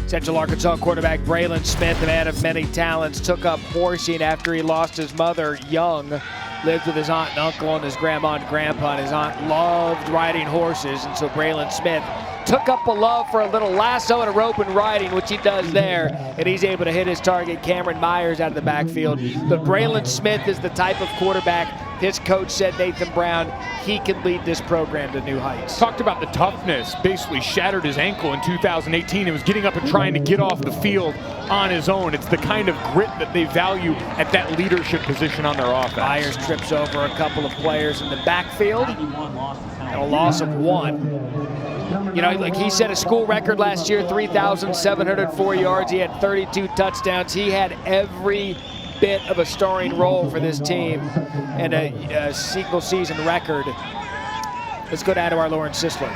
Central Arkansas quarterback Braylon Smith, a man of many talents, took up horsing after he lost his mother young. Lived with his aunt and uncle and his grandma and grandpa, and his aunt loved riding horses, and so Braylon Smith took up a love for a little lasso and a rope and riding, which he does there, and he's able to hit his target, Cameron Myers, out of the backfield. But Braylon Smith is the type of quarterback, his coach said, Nathan Brown, he can lead this program to new heights. Talked about the toughness, basically shattered his ankle in 2018 and was getting up and trying to get off the field on his own. It's the kind of grit that they value at that leadership position on their offense. Myers trips over a couple of players in the backfield, and a loss of 1. You know, like he set a school record last year, 3,704 yards. He had 32 touchdowns. He had every bit of a starring role for this team and a single season record. Let's go down to our Lauren Sisler.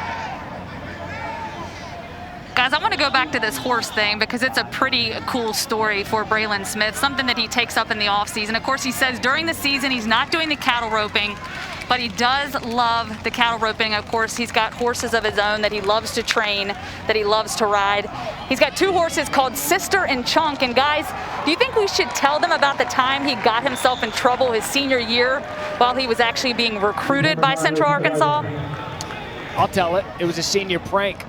Guys, I want to go back to this horse thing because it's a pretty cool story for Braylon Smith, something that he takes up in the offseason. Of course, he says during the season he's not doing the cattle roping, but he does love the cattle roping. Of course, he's got horses of his own that he loves to train, that he loves to ride. He's got 2 horses called Sister and Chunk. And guys, do you think we should tell them about the time he got himself in trouble his senior year while he was actually being recruited by Central Arkansas? I'll tell it. It was a senior prank.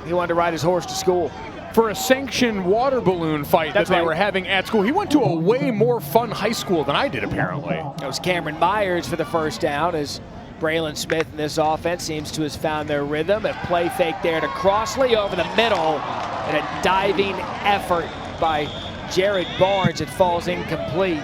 He wanted to ride his horse to school. For a sanctioned water balloon fight that they were having at school. He went to a way more fun high school than I did, apparently. It was Cameron Myers for the first down as Braylon Smith in this offense seems to have found their rhythm. A play fake there to Crossley over the middle, and a diving effort by Jared Barnes. It falls incomplete.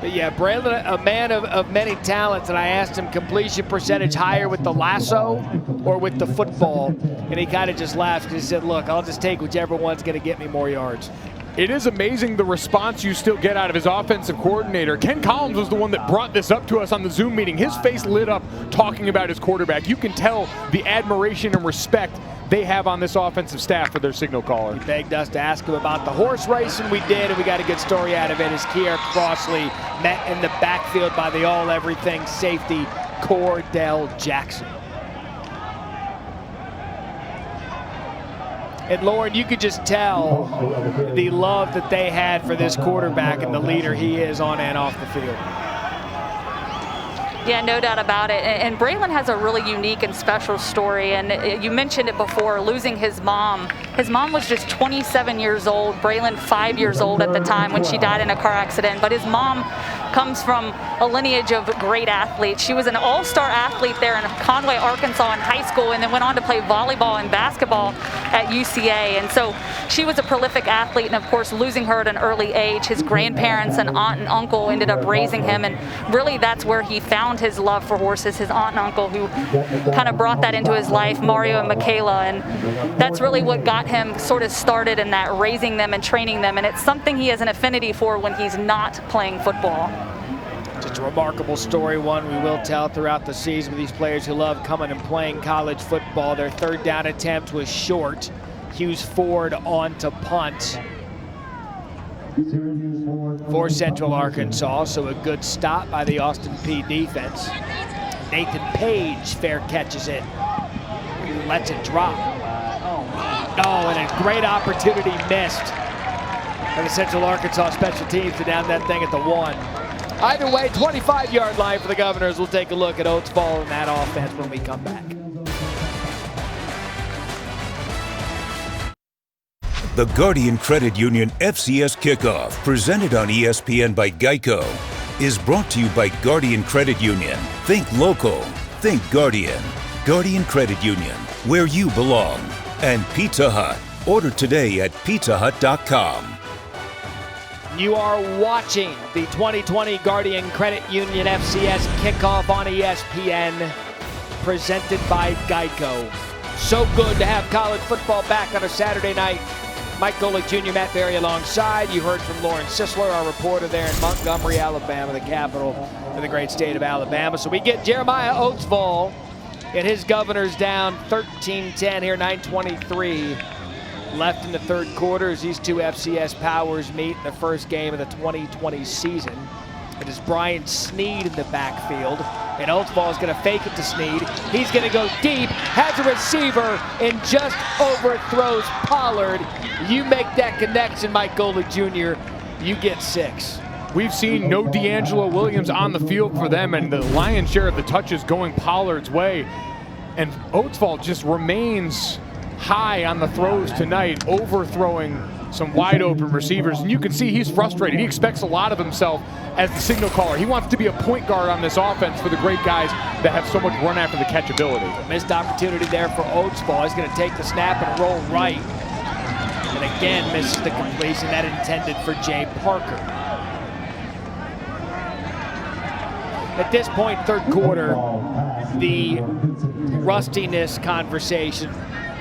But yeah, Braylon, a man of many talents, and I asked him completion percentage higher with the lasso or with the football, and he kind of just laughed because he said, look, I'll just take whichever one's going to get me more yards. It is amazing the response you still get out of his offensive coordinator. Ken Collins was the one that brought this up to us on the Zoom meeting. His face lit up talking about his quarterback. You can tell the admiration and respect they have on this offensive staff for their signal caller. He begged us to ask him about the horse race, and we did, and we got a good story out of it as Kier Crossley met in the backfield by the all-everything safety Cordell Jackson. And Lauren, you could just tell the love that they had for this quarterback and the leader he is on and off the field. Yeah, no doubt about it. And Braylon has a really unique and special story. And you mentioned it before, losing his mom His mom was just 27 years old, Braylon 5 years old at the time when she died in a car accident. But his mom comes from a lineage of great athletes. She was an all-star athlete there in Conway, Arkansas in high school, and then went on to play volleyball and basketball at UCA. And so she was a prolific athlete, and of course losing her at an early age, his grandparents and aunt and uncle ended up raising him, and really that's where he found his love for horses. His aunt and uncle who kind of brought that into his life, Mario and Michaela, and that's really what got him sort of started in that, raising them and training them, and it's something he has an affinity for when he's not playing football. Just a remarkable story, one we will tell throughout the season with these players who love coming and playing college football. Their third down attempt was short. Hughes Ford on to punt for Central Arkansas, so a good stop by the Austin Peay defense. Nathan Page fair catches it, lets it drop. Oh, and a great opportunity missed by the Central Arkansas special teams to down that thing at the 1. Either way, 25-yard line for the Governors. We'll take a look at Oates ball in that offense when we come back. The Guardian Credit Union FCS Kickoff, presented on ESPN by Geico, is brought to you by Guardian Credit Union. Think local, think Guardian. Guardian Credit Union, where you belong. And Pizza Hut. Order today at pizzahut.com. You are watching the 2020 Guardian Credit Union FCS Kickoff on ESPN, presented by Geico. So good to have college football back on a Saturday night. Mike Golick Jr., Matt Berry alongside. You heard from Lauren Sisler, our reporter there in Montgomery, Alabama, the capital of the great state of Alabama. So we get Jeremiah Oatsvall and his Governors down 13-10 here, 9:23 left in the third quarter as these two FCS powers meet in the first game of the 2020 season. It is Brian Sneed in the backfield, and Oatsvall is going to fake it to Sneed. He's going to go deep, has a receiver, and just overthrows Pollard. You make that connection, Mike Golick Jr., you get 6. We've seen no D'Angelo Williams on the field for them, and the lion's share of the touches going Pollard's way. And Oatsvall just remains high on the throws tonight, overthrowing some wide open receivers. And you can see he's frustrated. He expects a lot of himself as the signal caller. He wants to be a point guard on this offense for the great guys that have so much run after the catch ability. Missed opportunity there for Oatsvall. He's going to take the snap and roll right. And again misses the completion that intended for Jay Parker. At this point, third quarter, the rustiness conversation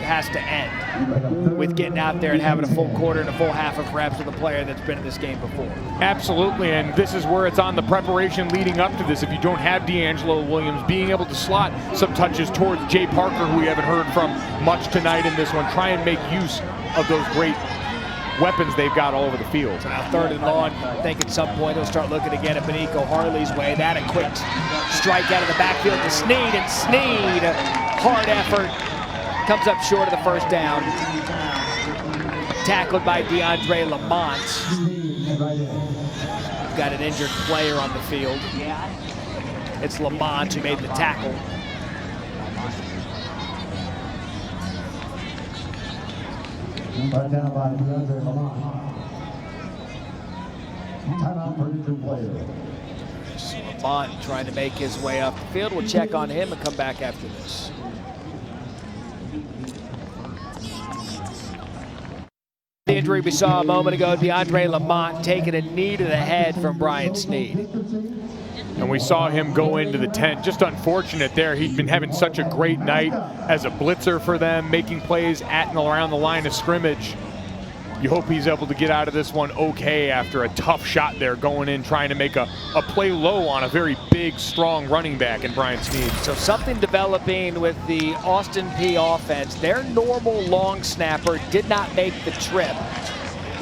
has to end with getting out there and having a full quarter and a full half of reps with a player that's been in this game before. Absolutely, and this is where it's on the preparation leading up to this. If you don't have D'Angelo Williams, being able to slot some touches towards Jay Parker, who we haven't heard from much tonight in this one, try and make use of those great weapons they've got all over the field. So now 3rd and long, I think at some point they'll start looking again at Benico Harley's way. That a quick strike out of the backfield to Sneed, and Sneed, hard effort, comes up short of the first down. Tackled by DeAndre Lamont. We've got an injured player on the field. It's Lamont who made the tackle. Brought down by DeAndre Lamont. Timeout for injured player. Lamont trying to make his way up the field. We'll check on him and come back after this. The injury we saw a moment ago, DeAndre Lamont taking a knee to the head from Brian Sneed. And we saw him go into the tent. Just unfortunate there. He'd been having such a great night as a blitzer for them, making plays at and around the line of scrimmage. You hope he's able to get out of this one okay after a tough shot there, going in, trying to make a play low on a very big, strong running back in Brian Sneed. So something developing with the Austin Peay offense. Their normal long snapper did not make the trip.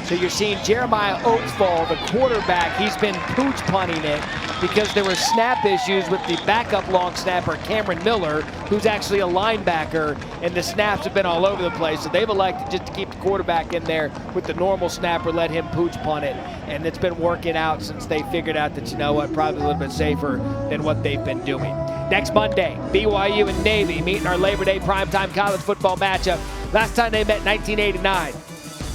So you're seeing Jeremiah Oatsvall, the quarterback, he's been pooch punting it because there were snap issues with the backup long snapper, Cameron Miller, who's actually a linebacker, and the snaps have been all over the place. So they've elected just to keep the quarterback in there with the normal snapper, let him pooch punt it. And it's been working out since they figured out that, you know what, probably a little bit safer than what they've been doing. Next Monday, BYU and Navy meet in our Labor Day primetime college football matchup. Last time they met, 1989.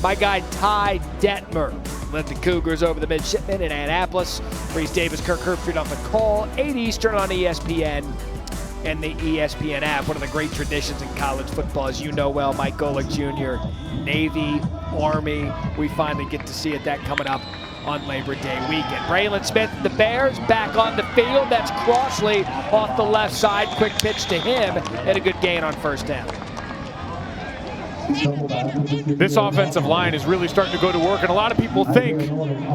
My guy Ty Detmer led the Cougars over the midshipmen in Annapolis. Reese Davis, Kirk Herbstreit on the call. 8 Eastern on ESPN and the ESPN app. One of the great traditions in college football, as you know well, Mike Golick Jr., Navy, Army. We finally get to see it, that coming up on Labor Day weekend. Braylon Smith, the Bears, back on the field. That's Crossley off the left side. Quick pitch to him and a good gain on first down. This offensive line is really starting to go to work, and a lot of people think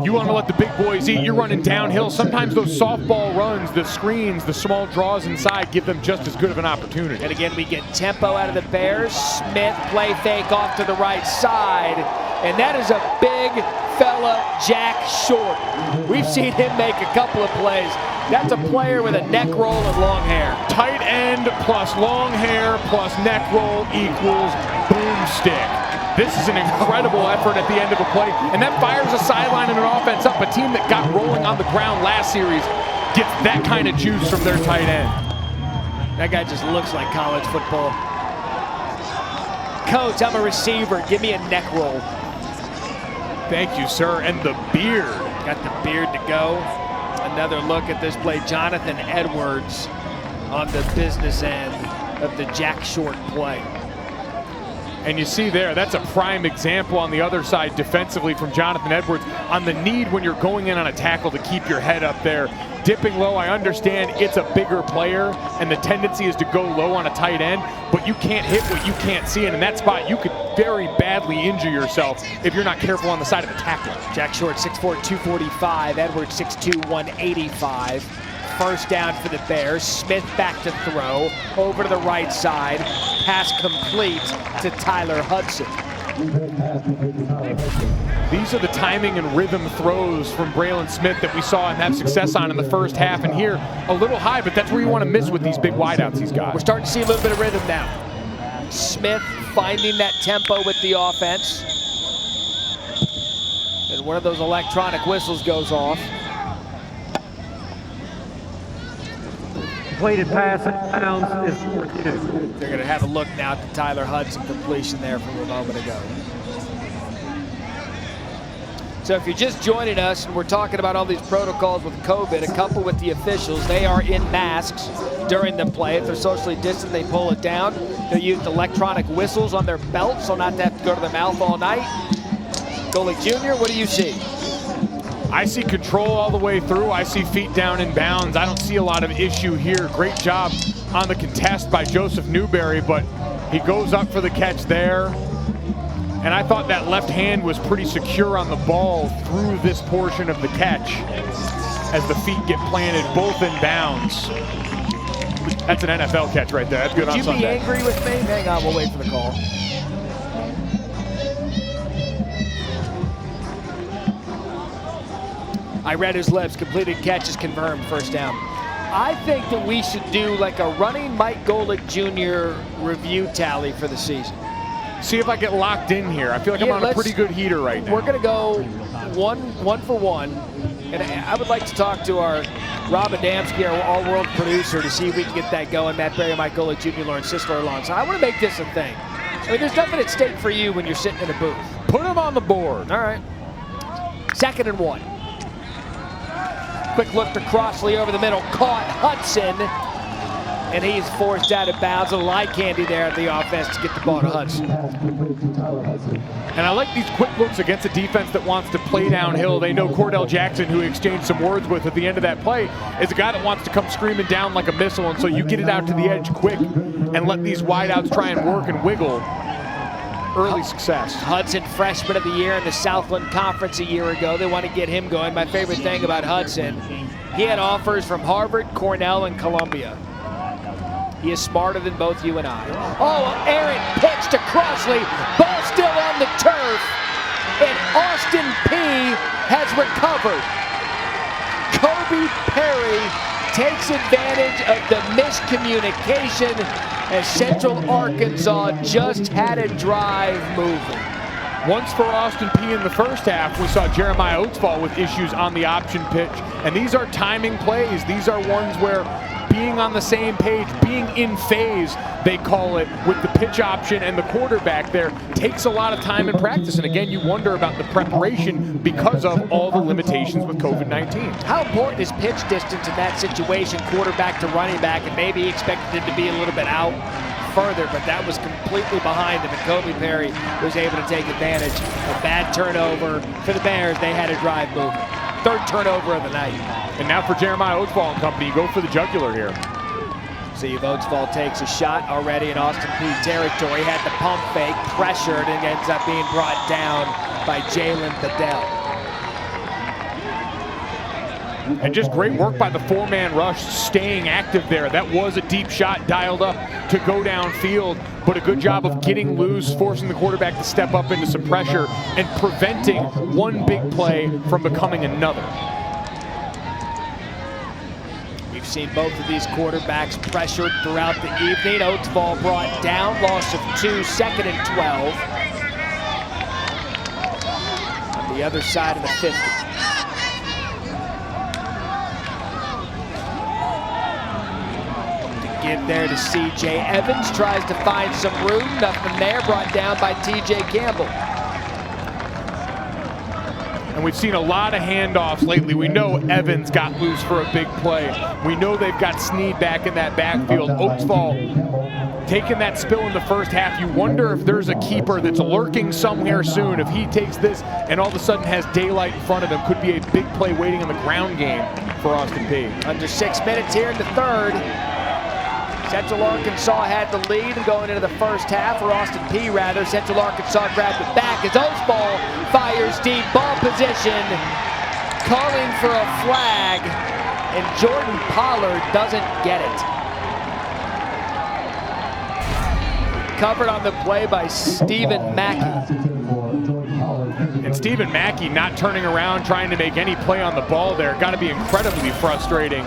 you want to let the big boys eat. You're running downhill. Sometimes those softball runs, the screens, the small draws inside give them just as good of an opportunity. And again, we get tempo out of the Bears. Smith, play fake off to the right side, and that is a big fella, Jack Short. We've seen him make a couple of plays. That's a player with a neck roll and long hair. Tight end plus long hair plus neck roll equals boomstick. This is an incredible effort at the end of a play, and that fires a sideline and an offense up. A team that got rolling on the ground last series gets that kind of juice from their tight end. That guy just looks like college football. Coach, I'm a receiver. Give me a neck roll. Thank you, sir. And the beard. Got the beard to go. Another look at this play. Jonathan Edwards on the business end of the Jack Short play. And you see there, that's a prime example on the other side defensively from Jonathan Edwards on the need when you're going in on a tackle to keep your head up there. Dipping low, I understand it's a bigger player and the tendency is to go low on a tight end, but you can't hit what you can't see, and in that spot you could very badly injure yourself if you're not careful on the side of the tackler. Jack Short, 6'4", 245. Edwards, 6'2", 185. First down for the Bears. Smith back to throw. Over to the right side. Pass complete to Tyler Hudson. These are the timing and rhythm throws from Braylon Smith that we saw him have success on in the first half. And here, a little high, but that's where you want to miss with these big wideouts he's got. We're starting to see a little bit of rhythm now. Smith finding that tempo with the offense. And one of those electronic whistles goes off. Completed pass downs is 42. They're going to have a look now at the Tyler Hudson completion there from a moment ago. So if you're just joining us and we're talking about all these protocols with COVID, a couple with the officials, they are in masks during the play. If they're socially distant, they pull it down. They use electronic whistles on their belts so not to have to go to their mouth all night. Golick Jr., what do you see? I see control all the way through. I see feet down in bounds. I don't see a lot of issue here. Great job on the contest by Joseph Newberry, but he goes up for the catch there. And I thought that left hand was pretty secure on the ball through this portion of the catch as the feet get planted both in bounds. That's an NFL catch right there. That's good on Sunday. Would you be angry with me? Hang on, we'll wait for the call. I read his lips. Completed catch is confirmed. First down. I think that we should do like a running Mike Golick Jr. review tally for the season. See if I get locked in here. I feel like I'm on a pretty good heater right now. We're going to go one for one. And I would like to talk to our Rob Adamski, our all-world producer, to see if we can get that going. Matt Berry, Mike Golick Jr., Lawrence Sisler alongside. I want to make this a thing. I mean, there's nothing at stake for you when you're sitting in a booth. Put him on the board. All right. 2nd and 1. Quick look to Crossley over the middle. Caught Hudson. And he's forced out of bounds. A little eye candy there at the offense to get the ball to Hudson. And I like these quick looks against a defense that wants to play downhill. They know Cordell Jackson, who he exchanged some words with at the end of that play, is a guy that wants to come screaming down like a missile. And so you get it out to the edge quick and let these wideouts try and work and wiggle. Early success. Hudson, freshman of the year in the Southland Conference a year ago. They want to get him going. My favorite thing about Hudson, he had offers from Harvard, Cornell, and Columbia. He is smarter than both you and I. Oh, errant pitch to Crossley. Ball still on the turf. And Austin Peay has recovered. Kobe Perry takes advantage of the miscommunication as Central Arkansas just had a drive moving. Once for Austin Peay in the first half, we saw Jeremiah Oatsfall with issues on the option pitch. And these are timing plays. These are ones where being on the same page, being in phase, they call it, with the pitch option and the quarterback there takes a lot of time in practice. And again, you wonder about the preparation because of all the limitations with COVID-19. How important is pitch distance in that situation, quarterback to running back, and maybe he expected him to be a little bit out further, but that was completely behind him, and Kobe Perry was able to take advantage. A bad turnover for the Bears. They had a drive moving. Third turnover of the night. And now for Jeremiah Oatsfall and company, you go for the jugular here. See if Oatsfall takes a shot already in Austin Peay territory. Had the pump fake, pressured, and ends up being brought down by Jalen Bedell. And just great work by the four-man rush, staying active there. That was a deep shot dialed up to go downfield, but a good job of getting loose, forcing the quarterback to step up into some pressure and preventing one big play from becoming another. We've seen both of these quarterbacks pressured throughout the evening. Oatsfall brought down, loss of 2, 2nd and 12. On the other side of the 50. Give there to C.J. Evans, tries to find some room, nothing there, brought down by T.J. Campbell. And we've seen a lot of handoffs lately. We know Evans got loose for a big play. We know they've got Snead back in that backfield. Oatsfall taking that spill in the first half. You wonder if there's a keeper that's lurking somewhere soon. If he takes this and all of a sudden has daylight in front of him, could be a big play waiting in the ground game for Austin Peay. Under 6 minutes here in the third. Central Arkansas had the lead going into the first half, or Austin Peay rather. Central Arkansas grabbed it back as Oatsfall fires deep, ball position, calling for a flag, and Jordan Pollard doesn't get it. Covered on the play by Stephen Mackey. And Stephen Mackey not turning around, trying to make any play on the ball there. Got to be incredibly frustrating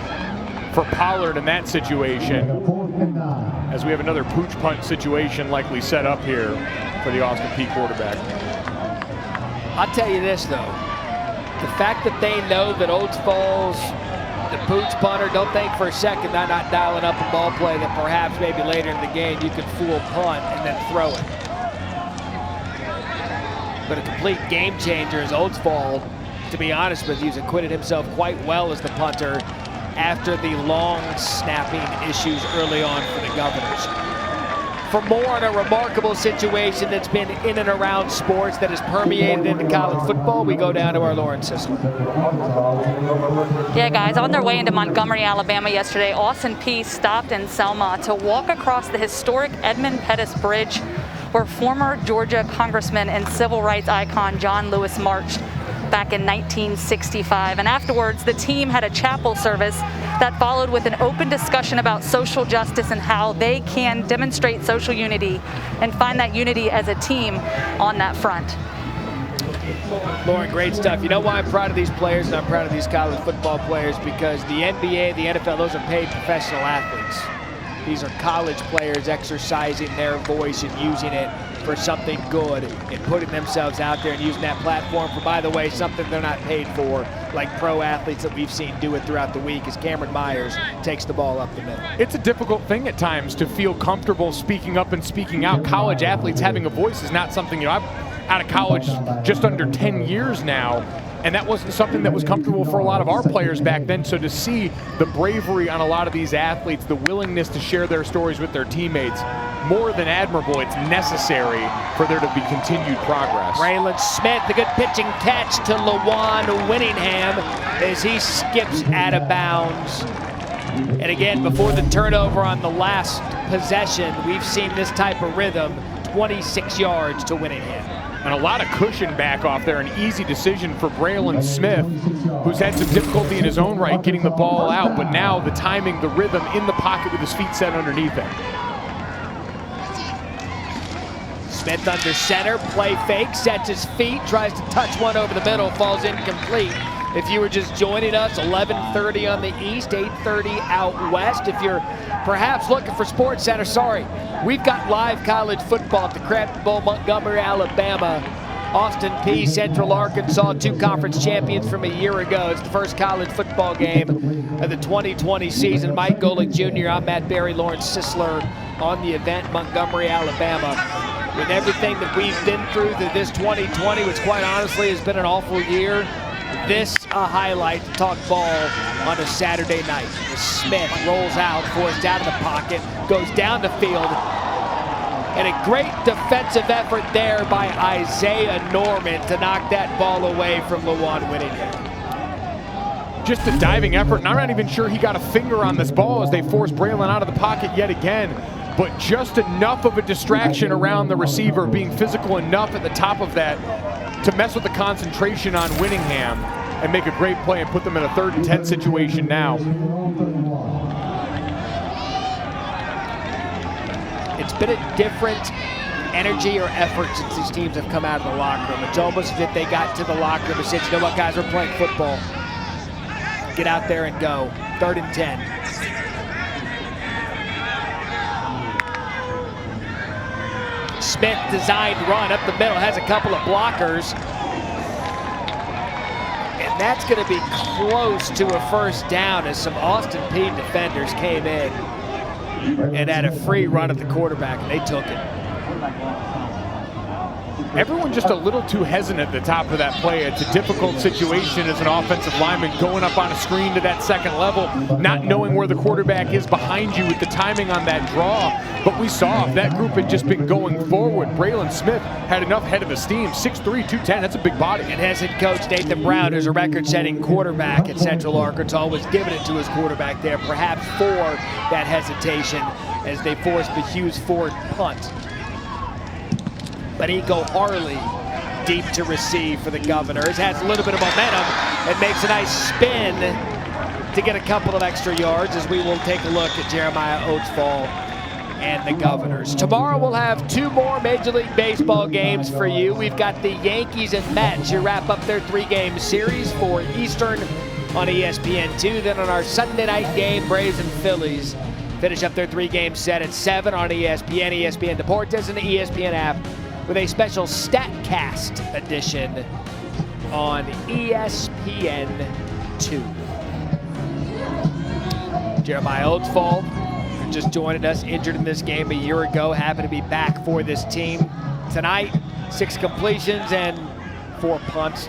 for Pollard in that situation, as we have another pooch punt situation likely set up here for the Austin Peay quarterback. I'll tell you this though, the fact that they know that Oatsfall's the pooch punter, don't think for a second they're not dialing up a ball play that perhaps maybe later in the game you could fool punt and then throw it. But a complete game changer is Oatsfall, to be honest with you, has acquitted himself quite well as the punter after the long snapping issues early on for the Governors. For more on a remarkable situation that's been in and around sports that has permeated into college football, we go down to our Lauren Sisler. Yeah, guys, on their way into Montgomery, Alabama yesterday, Austin Peay stopped in Selma to walk across the historic Edmund Pettus Bridge, where former Georgia Congressman and civil rights icon John Lewis marched back in 1965. And afterwards, the team had a chapel service that followed with an open discussion about social justice and how they can demonstrate social unity and find that unity as a team on that front. Lauren, great stuff. You know why I'm proud of these players and I'm proud of these college football players? Because the NBA, the NFL, those are paid professional athletes. These are college players exercising their voice and using it for something good and putting themselves out there and using that platform for, by the way, something they're not paid for, like pro athletes that we've seen do it throughout the week as Cameron Myers takes the ball up the middle. It's a difficult thing at times to feel comfortable speaking up and speaking out. College athletes having a voice is not something, you know, I've out of college just under 10 years now, and that wasn't something that was comfortable for a lot of our players back then. So to see the bravery on a lot of these athletes, the willingness to share their stories with their teammates, more than admirable. It's necessary for there to be continued progress. Braylon Smith, the good pitching catch to Lawan Winningham as he skips out of bounds. And again, before the turnover on the last possession, we've seen this type of rhythm, 26 yards to Winningham. And a lot of cushion back off there, an easy decision for Braylon Smith, who's had some difficulty in his own right getting the ball out, but now the timing, the rhythm in the pocket with his feet set underneath him. Smith under center, play fake, sets his feet, tries to touch one over the middle, falls incomplete. If you were just joining us, 11:30 on the east, 8:30 out west. If you're perhaps looking for Sports Center, sorry. We've got live college football at the Crampton Bowl, Montgomery, Alabama. Austin Peay, Central Arkansas, 2 conference champions from a year ago. It's the first college football game of the 2020 season. Mike Golick Jr., I'm Matt Berry, Lauren Sisler on the event, Montgomery, Alabama. With everything that we've been through this 2020, which quite honestly has been an awful year, this a highlight to talk ball on a Saturday night. As Smith rolls out, forced out of the pocket, goes down the field, and a great defensive effort there by Isaiah Norman to knock that ball away from Lawan Whittingham. Just a diving effort, and I'm not even sure he got a finger on this ball as they force Braylon out of the pocket yet again. But just enough of a distraction around the receiver, being physical enough at the top of that to mess with the concentration on Whittingham and make a great play and put them in a 3rd and 10 situation now. It's been a different energy or effort since these teams have come out of the locker room. It's almost as if they got to the locker room and said, you know what, guys, we're playing football. Get out there and go. 3rd and 10. Smith designed run up the middle, has a couple of blockers. And that's going to be close to a 1st down as some Austin Peay defenders came in and had a free run at the quarterback, and they took it. Everyone just a little too hesitant at the top of that play. It's a difficult situation as an offensive lineman going up on a screen to that 2nd level, not knowing where the quarterback is behind you with the timing on that draw. But we saw if that group had just been going forward, Braylon Smith had enough head of steam. 6'3", 210, that's a big body. And head coach Nathan Brown, who's a record-setting quarterback at Central Arkansas, was giving it to his quarterback there, perhaps for that hesitation as they forced the Hughes Ford punt. But Ego Harley deep to receive for the Governors. Has a little bit of momentum and makes a nice spin to get a couple of extra yards as we will take a look at Jeremiah Oatsfall and the Governors. Tomorrow we'll have 2 more Major League Baseball games for you. We've got the Yankees and Mets who wrap up their 3-game series for Eastern on ESPN2. Then on our Sunday night game, Braves and Phillies finish up their 3-game set at 7 on ESPN, ESPN Deportes, and the ESPN app, with a special StatCast edition on ESPN2. Jeremiah Oatsfall, just joining us, injured in this game a year ago, happy to be back for this team tonight. 6 completions and 4 punts.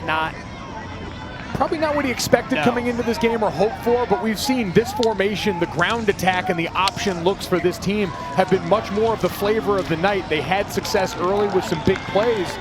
Probably not what he expected coming into this game or hoped for, but we've seen this formation, the ground attack and the option looks for this team have been much more of the flavor of the night. They had success early with some big plays,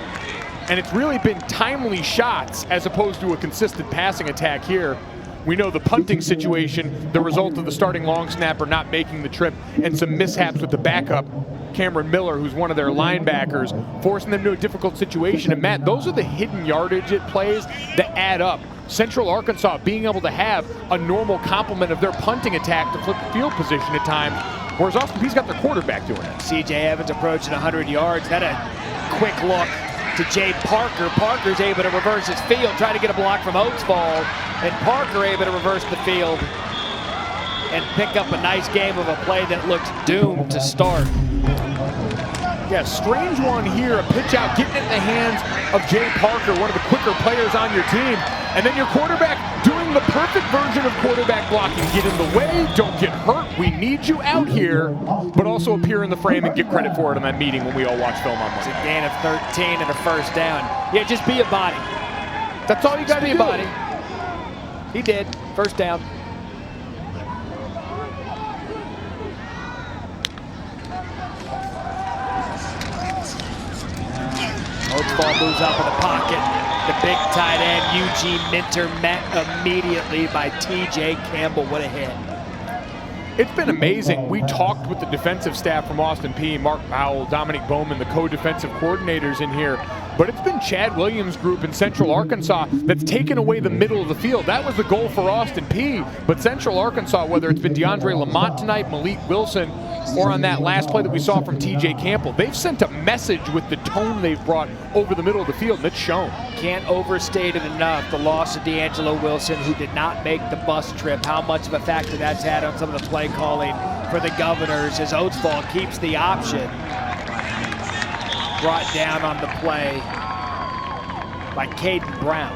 and it's really been timely shots as opposed to a consistent passing attack here. We know the punting situation, the result of the starting long snapper not making the trip and some mishaps with the backup, Cameron Miller, who's one of their linebackers, forcing them to a difficult situation. And Matt, those are the hidden yardage plays that add up. Central Arkansas being able to have a normal complement of their punting attack to flip the field position at times, whereas Austin Peay's got their quarterback doing it. C.J. Evans approaching 100 yards. Then a quick look to Jay Parker. Parker's able to reverse his field, trying to get a block from Oatsfall, and Parker able to reverse the field and pick up a nice game of a play that looked doomed to start. Yeah, strange one here, a pitch out, getting it in the hands of Jay Parker, one of the quicker players on your team. And then your quarterback doing the perfect version of quarterback blocking. Get in the way, don't get hurt. We need you out here, but also appear in the frame and get credit for it in that meeting when we all watch film on It's a gain of 13 and a 1st down. Yeah, just be a body. That's all you got to be do. a body. He did. 1st down. Oatsfall moves up in the pocket. The big tight end, Eugene Minter, met immediately by T.J. Campbell. What a hit. It's been amazing. We talked with the defensive staff from Austin Peay, Mark Powell, Dominic Bowman, the co-defensive coordinators in here. But it's been Chad Williams' group in Central Arkansas that's taken away the middle of the field. That was the goal for Austin Peay. But Central Arkansas, whether it's been DeAndre Lamont tonight, Malik Wilson, or on that last play that we saw from T.J. Campbell, they've sent a message with the tone they've brought over the middle of the field, and it's shown. Can't overstate it enough, the loss of D'Angelo Wilson, who did not make the bus trip, how much of a factor that's had on some of the play calling for the Governors as Oatsfall keeps the option. Brought down on the play by Caden Brown.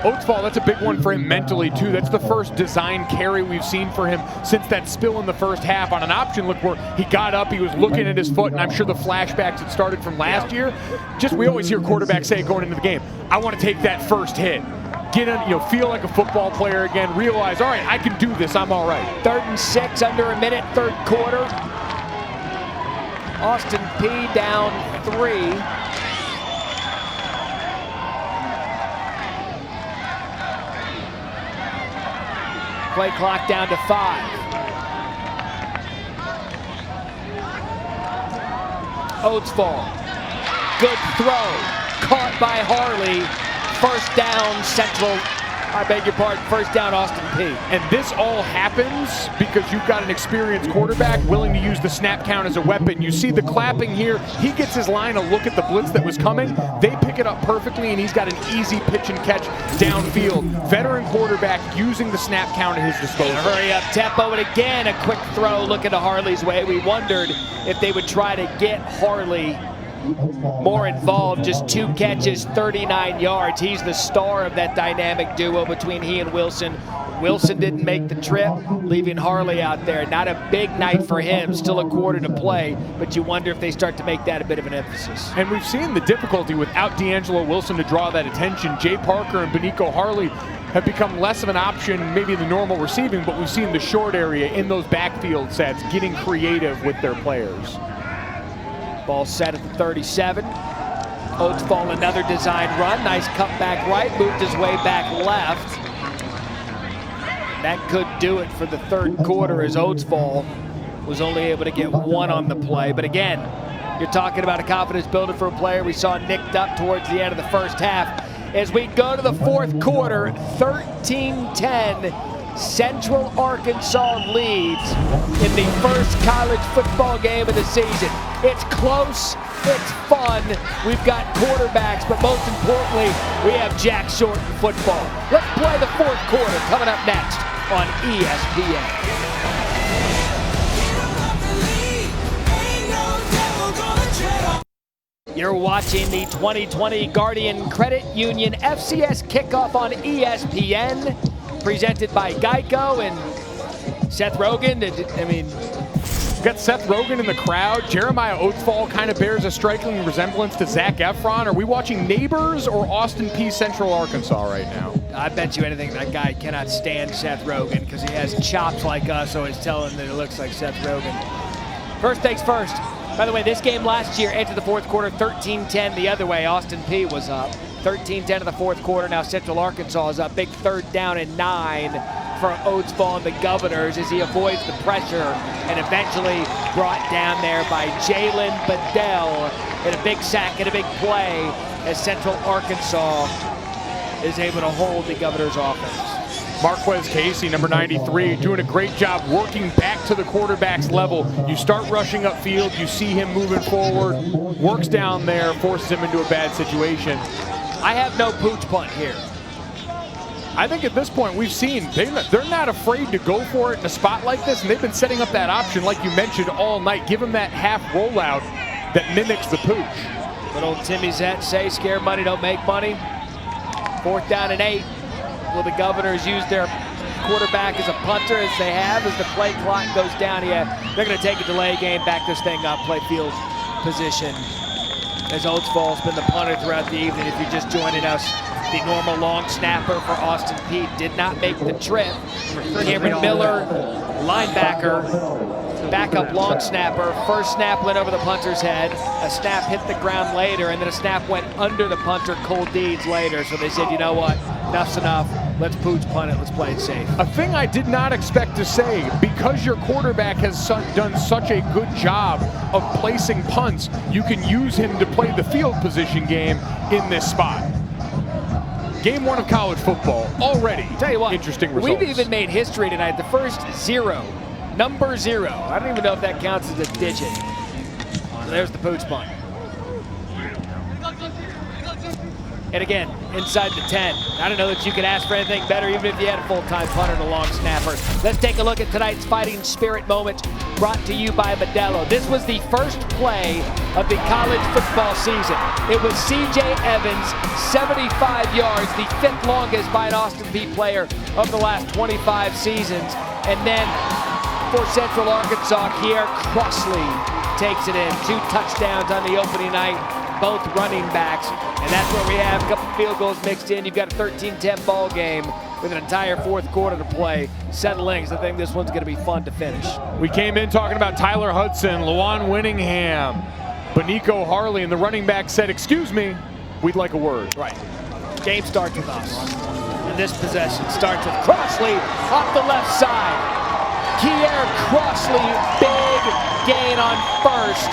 Oatsfall, that's a big one for him mentally, too. That's the first design carry we've seen for him since that spill in the first half on an option look where he got up, he was looking at his foot, and I'm sure the flashbacks had started from last year. Just, we always hear quarterbacks say going into the game, I want to take that first hit. Get in, feel like a football player again, realize, all right, I can do this, I'm all right. 3rd and 6, under a minute, third quarter. Austin Peay down 3. Play clock down to 5. Oatsfall, good throw, caught by Harley. First down, Central, I beg your pardon, first down, Austin Peay. And this all happens because you've got an experienced quarterback willing to use the snap count as a weapon. You see the clapping here. He gets his line a look at the blitz that was coming. They pick it up perfectly, and he's got an easy pitch and catch downfield. Veteran quarterback using the snap count at his disposal. Hurry up tempo, and again, a quick throw looking to Harley's way. We wondered if they would try to get Harley more involved. Just 2 catches, 39 yards. He's the star of that dynamic duo between he and Wilson. Wilson didn't make the trip, leaving Harley out there. Not a big night for him, still a quarter to play, but you wonder if they start to make that a bit of an emphasis. And we've seen the difficulty without D'Angelo Wilson to draw that attention. Jay Parker and Benico Harley have become less of an option, maybe in the normal receiving, but we've seen the short area in those backfield sets getting creative with their players. Ball set at the 37. Oatsfall, another design run. Nice cut back right, moved his way back left. And that could do it for the third quarter as Oatsfall was only able to get 1 on the play. But again, you're talking about a confidence builder for a player we saw nicked up towards the end of the first half. As we go to the fourth quarter, 13-10. Central Arkansas leads in the first college football game of the season. It's close, it's fun, we've got quarterbacks, but most importantly, we have Jack Short in football. Let's play the fourth quarter coming up next on ESPN. You're watching the 2020 Guardian Credit Union FCS kickoff on ESPN. Presented by Geico and Seth Rogen. I mean, we've got Seth Rogen in the crowd. Jeremiah Oatsfall kind of bears a striking resemblance to Zac Efron. Are we watching Neighbors or Austin Peay Central Arkansas right now? I bet you anything that guy cannot stand Seth Rogen because he has chops like us, always telling that it looks like Seth Rogen. First things first. By the way, this game last year entered the fourth quarter 13-10 the other way. Austin Peay was up. 13-10 in the fourth quarter. Now Central Arkansas is up. Big 3rd down and 9 for Oatsfall and the Governors as he avoids the pressure and eventually brought down there by Jalen Bedell in a big sack and a big play as Central Arkansas is able to hold the Governors' offense. Marquez Casey, number 93, doing a great job working back to the quarterback's level. You start rushing upfield, you see him moving forward, works down there, forces him into a bad situation. I have no pooch punt here. I think at this point we've seen they're not afraid to go for it in a spot like this, and they've been setting up that option like you mentioned all night. Give them that half rollout that mimics the pooch. But old Timmy Zett say scared money don't make money. 4th down and 8. Will the Governors use their quarterback as a punter as they have as the play clock goes down? Yeah, they're going to take a delay game, back this thing up, play field position. As Oatsfall's been the punter throughout the evening. If you're just joining us, the normal long snapper for Austin Peay did not make the trip. Cameron Miller, linebacker, backup long snapper. First snap went over the punter's head. A snap hit the ground later, and then a snap went under the punter, Cole Deeds, later. So they said, you know what, enough's enough. Let's pooch punt it, let's play it safe. A thing I did not expect to say, because your quarterback has done such a good job of placing punts, you can use him to play the field position game in this spot. Game 1 of college football, already tell you what, interesting results. We've even made history tonight. The first 0, number 0. I don't even know if that counts as a digit. So there's the pooch punt. And again, inside the 10. I don't know that you could ask for anything better, even if you had a full-time punter and a long snapper. Let's take a look at tonight's fighting spirit moment brought to you by Modelo. This was the first play of the college football season. It was C.J. Evans, 75 yards, the 5th longest by an Austin Peay player of the last 25 seasons. And then for Central Arkansas, Kier Crossley takes it in. 2 touchdowns on the opening night, both running backs. And that's where we have a couple field goals mixed in. You've got a 13-10 ball game with an entire 4th quarter to play. Settling, I think this one's going to be fun to finish. We came in talking about Tyler Hudson, Lawan Winningham, Benico Harley, and the running back said, "Excuse me, we'd like a word." Right. Game starts with us. And this possession starts with Crossley off the left side. Kier Crossley, big gain on first.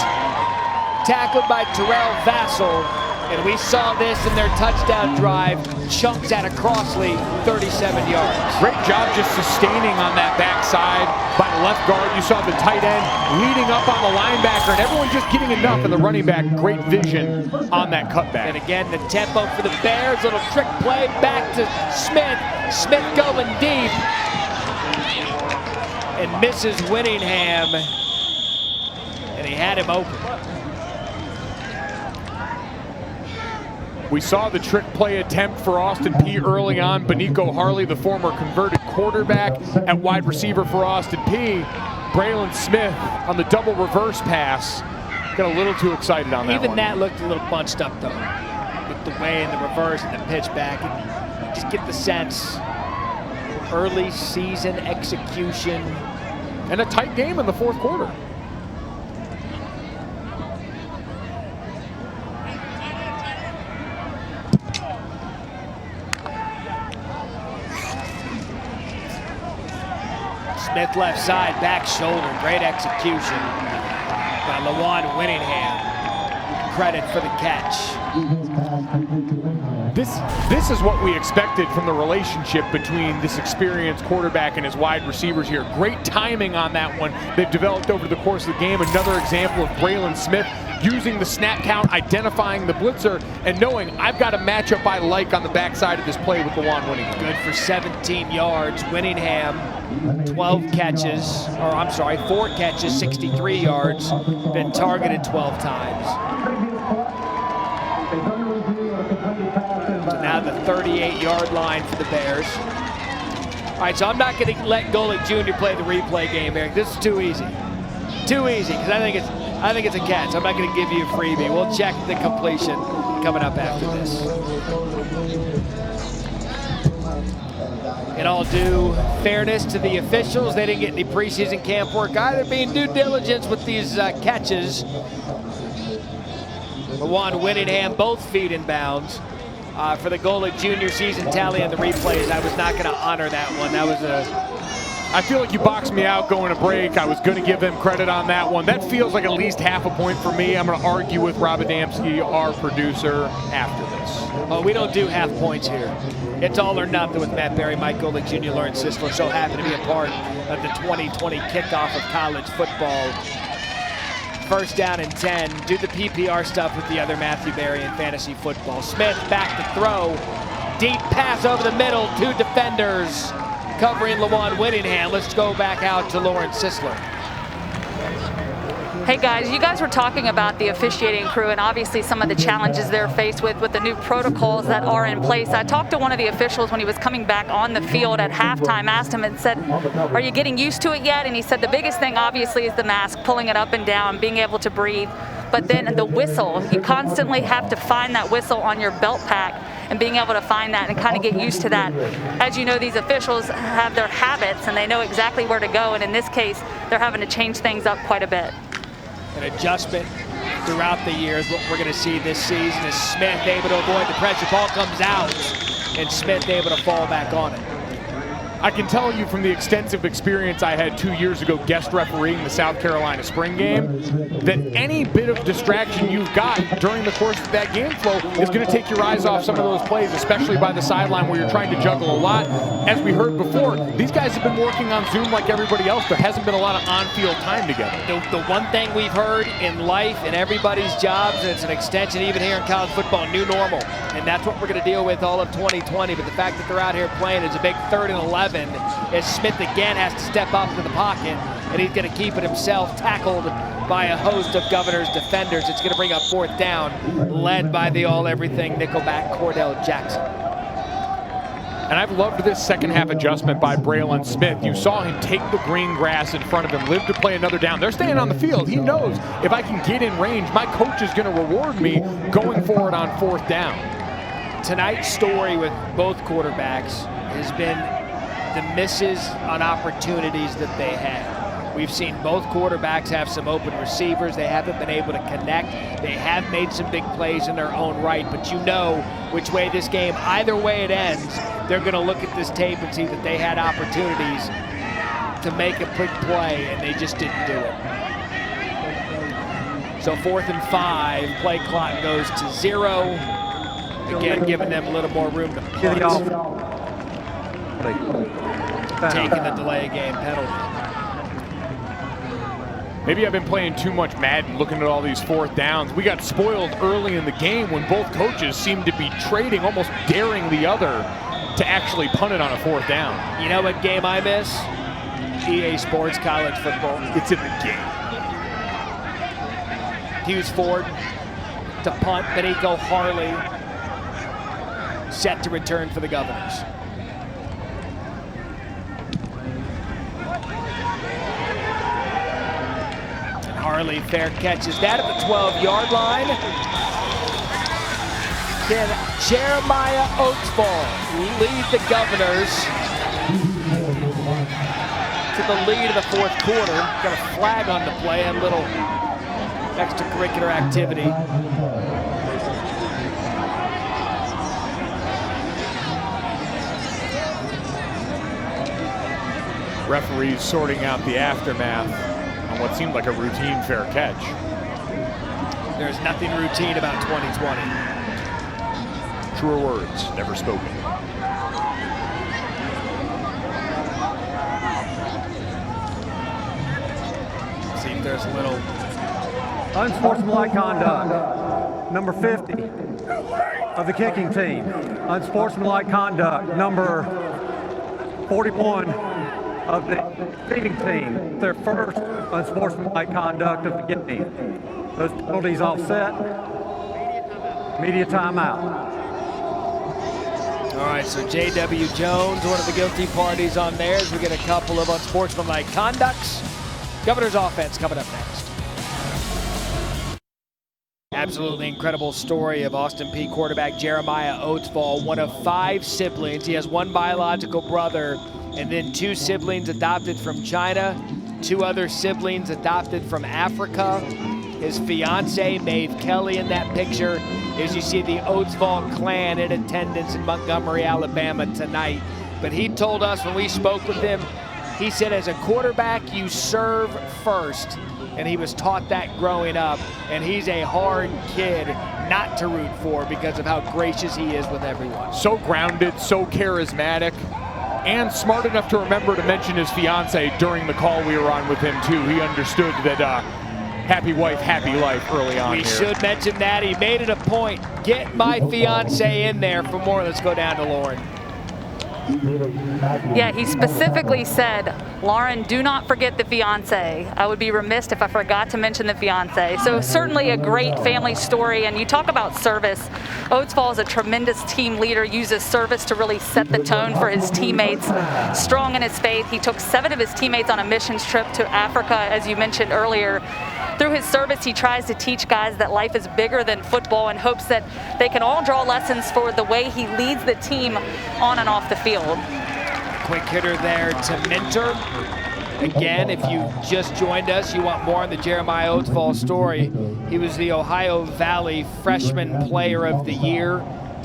Tackled by Terrell Vassell. And we saw this in their touchdown drive. Chunks out of Crossley, 37 yards. Great job just sustaining on that backside by the left guard. You saw the tight end leading up on the linebacker, and everyone just getting enough in the running back. Great vision on that cutback. And again, the tempo for the Bears. Little trick play back to Smith. Smith going deep. And misses Winningham. And he had him open. We saw the trick play attempt for Austin Peay early on. Benico Harley, the former converted quarterback at wide receiver for Austin Peay. Braylon Smith on the double reverse pass. Got a little too excited on that one. Even that looked a little bunched up though. With the way in the reverse and the pitch back. And you just get the sense. Early season execution. And a tight game in the 4th quarter. Smith left side, back shoulder, great execution by Lawan Winningham. Credit for the catch. This is what we expected from the relationship between this experienced quarterback and his wide receivers here. Great timing on that one. They've developed over the course of the game. Another example of Braylon Smith using the snap count, identifying the blitzer, and knowing I've got a matchup I like on the backside of this play with Lawan Winningham. Good for 17 yards. Winningham, 4 catches, 63 yards. Been targeted 12 times. So now the 38-yard line for the Bears. All right, so I'm not going to let Golick Jr. play the replay game, Eric. This is too easy. Too easy, because I think it's a catch. I'm not going to give you a freebie. We'll check the completion coming up after this. In all due fairness to the officials, they didn't get any preseason camp work either, being due diligence with these catches. Lawan Winningham, both feet in bounds. For the Golick Jr. season tally and the replays, I was not going to honor that one. That was I feel like you boxed me out going to break. I was going to give them credit on that one. That feels like at least half a point for me. I'm going to argue with Rob Adamski, our producer, after this. Oh, we don't do half points here. It's all or nothing with Matt Berry, Mike Golick Jr., Lawrence Sisler. So happy to be a part of the 2020 kickoff of college football. 1st down and 10. Do the PPR stuff with the other Matthew Berry in fantasy football. Smith back to throw. Deep pass over the middle. 2 defenders covering Lawan Winningham. Let's go back out to Lawrence Sisler. Hey guys, you guys were talking about the officiating crew and obviously some of the challenges they're faced with the new protocols that are in place. I talked to one of the officials when he was coming back on the field at halftime, asked him and said, are you getting used to it yet? And he said the biggest thing obviously is the mask, pulling it up and down, being able to breathe. But then the whistle, you constantly have to find that whistle on your belt pack and being able to find that and kind of get used to that. As you know, these officials have their habits and they know exactly where to go. And in this case, they're having to change things up quite a bit. An adjustment throughout the year is what we're going to see this season. Is Smith able to avoid the pressure? Ball comes out, and Smith able to fall back on it. I can tell you from the extensive experience I had 2 years ago guest refereeing the South Carolina spring game, that any bit of distraction you've got during the course of that game flow is going to take your eyes off some of those plays, especially by the sideline where you're trying to juggle a lot. As we heard before, these guys have been working on Zoom like everybody else. There hasn't been a lot of on-field time together. The one thing we've heard in life, in everybody's jobs, and it's an extension even here in college football, new normal. And that's what we're going to deal with all of 2020. But the fact that they're out here playing is a big 3rd and 11 as Smith again has to step up into the pocket and he's going to keep it himself, tackled by a host of Governor's defenders. It's going to bring up 4th down, led by the all-everything nickelback Cordell Jackson. And I've loved this second half adjustment by Braylon Smith. You saw him take the green grass in front of him, live to play another down. They're staying on the field. He knows if I can get in range, my coach is going to reward me going forward on 4th down. Tonight's story with both quarterbacks has been the misses on opportunities that they had. We've seen both quarterbacks have some open receivers. They haven't been able to connect. They have made some big plays in their own right, but you know which way this game, either way it ends, they're going to look at this tape and see that they had opportunities to make a big play, and they just didn't do it. So 4th and 5, play clock goes to 0. Again, giving them a little more room to punt. Taking the delay of game penalty. Maybe I've been playing too much Madden, looking at all these 4th downs. We got spoiled early in the game when both coaches seemed to be trading, almost daring the other to actually punt it on a 4th down. You know what game I miss? EA Sports College Football. It's in the game. Hughes Ford to punt, Benito Harley set to return for the Governors. Harley, fair catches that at the 12-yard line. Can Jeremiah Oatsfall lead the Governors to the lead of the 4th quarter? Got a flag on the play and a little extracurricular activity. Referees sorting out the aftermath on what seemed like a routine fair catch. There's nothing routine about 2020. Truer words, never spoken. See if there's a little unsportsmanlike conduct. Number 50 of the kicking team. Unsportsmanlike conduct. Number 41 of the receiving team. Their first unsportsmanlike conduct of the game. Those penalties all set. Media timeout. All right, so J.W. Jones, one of the guilty parties on there, as we get a couple of unsportsmanlike conducts. Governor's offense coming up next. Absolutely incredible story of Austin Peay quarterback Jeremiah Oatsfall, one of 5 siblings. He has 1 biological brother and then 2 siblings adopted from China, 2 other siblings adopted from Africa. His fiance, Maeve Kelly, in that picture, as you see the Oatsfall clan in attendance in Montgomery, Alabama tonight. But he told us when we spoke with him, he said as a quarterback, you serve first. And he was taught that growing up. And he's a hard kid not to root for because of how gracious he is with everyone. So grounded, so charismatic, and smart enough to remember to mention his fiance during the call we were on with him too. He understood that happy wife, happy life early on. We should mention that. He made it a point. Get my fiance in there for more. Let's go down to Lauren. Yeah, he specifically said, Lauren, do not forget the fiance. I would be remiss if I forgot to mention the fiance. So certainly a great family story. And you talk about service. Oatsfall is a tremendous team leader, uses service to really set the tone for his teammates. Strong in his faith. He took 7 of his teammates on a missions trip to Africa, as you mentioned earlier. Through his service, he tries to teach guys that life is bigger than football and hopes that they can all draw lessons for the way he leads the team on and off the field. Quick hitter there to Minter. Again, if you just joined us, you want more on the Jeremiah Oatsfall story. He was the Ohio Valley Freshman Player of the Year,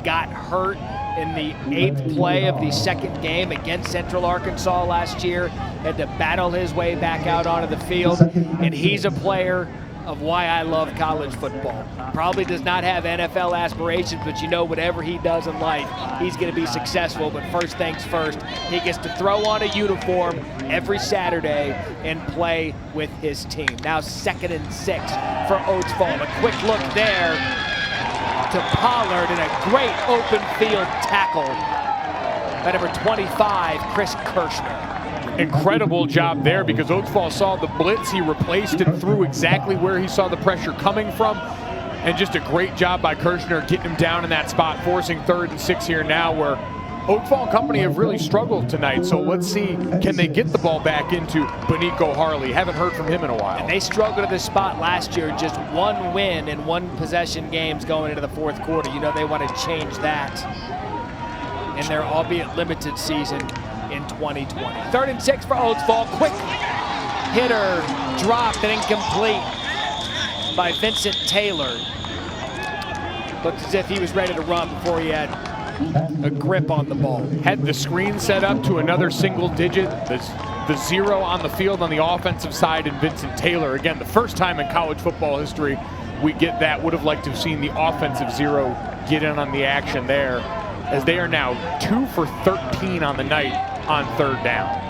got hurt in the 8th play of the 2nd game against Central Arkansas last year, had to battle his way back out onto the field, and he's a player of why I love college football. Probably does not have NFL aspirations, but you know whatever he does in life, he's going to be successful. But first things first, he gets to throw on a uniform every Saturday and play with his team. Now 2nd and 6 for Oatsfall. A quick look there to Pollard and a great open field tackle by number 25, Chris Kirschner. incredible job there because Oatsfall saw the blitz. He replaced it, threw exactly where he saw the pressure coming from. And just a great job by Kirshner getting him down in that spot, forcing 3rd and 6 here now, where Oatsfall and company have really struggled tonight. So let's see, can they get the ball back into Benico Harley? Haven't heard from him in a while. And they struggled at this spot last year, just 1 win in 1 possession games going into the 4th quarter. You know they want to change that in their albeit limited season in 2020. 3rd and 6 for Oatsfall. Quick hitter dropped and incomplete by Vincent Taylor. Looked as if he was ready to run before he had a grip on the ball. Had the screen set up to another single digit. The 0 on the field on the offensive side and Vincent Taylor. Again, the first time in college football history we get that. Would have liked to have seen the offensive 0 get in on the action there, as they are now 2 for 13 on the night on 3rd down.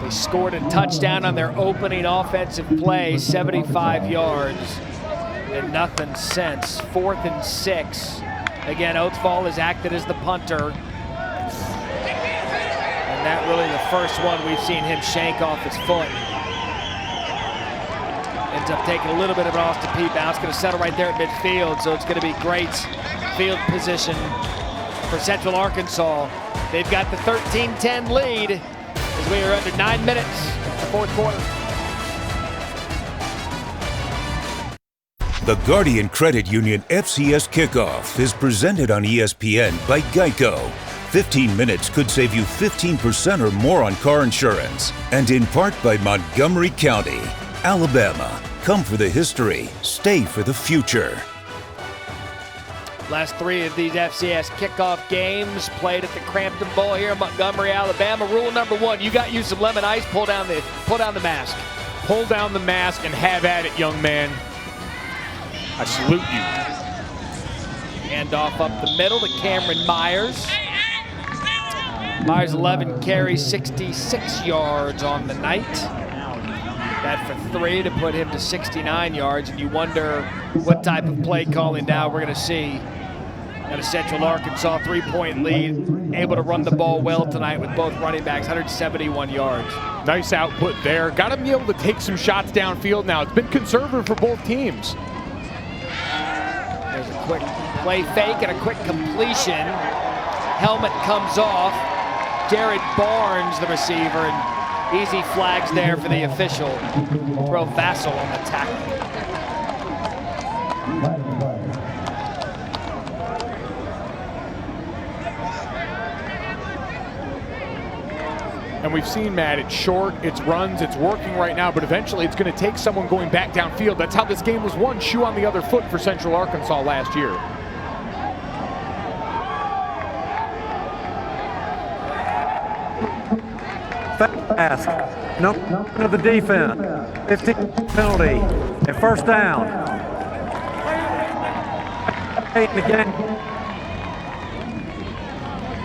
They scored a touchdown on their opening offensive play, 75 yards, and nothing since. 4th and 6. Again, Oatsfall has acted as the punter. And that really the first one we've seen him shank off his foot. Ends up taking a little bit of an Austin Peay bounce. Going to settle right there at midfield, so it's going to be great field position for Central Arkansas. They've got the 13-10 lead as we are under 9 minutes in the 4th quarter. The Guardian Credit Union FCS Kickoff is presented on ESPN by Geico. 15 minutes could save you 15% or more on car insurance. And in part by Montgomery County, Alabama. Come for the history, stay for the future. Last 3 of these FCS kickoff games played at the Crampton Bowl here in Montgomery, Alabama. Rule number 1, you got you some lemon ice, pull down the mask. Pull down the mask and have at it, young man. I salute you. Hand off up the middle to Cameron Myers. Myers 11 carries, 66 yards on the night. That for 3 to put him to 69 yards, and you wonder what type of play calling now we're going to see at a Central Arkansas 3-point lead. Able to run the ball well tonight with both running backs, 171 yards. Nice output there. Got to be able to take some shots downfield now. It's been conservative for both teams. There's a quick play fake and a quick completion. Helmet comes off. Jared Barnes, the receiver, and easy flags there for the official. Throw Vassell on the tackle. And we've seen, Matt, it's short, it's runs, it's working right now, but eventually it's going to take someone going back downfield. That's how this game was won, shoe on the other foot for Central Arkansas last year. Fast. No of the defense. 15 penalty. And 1st down. Again.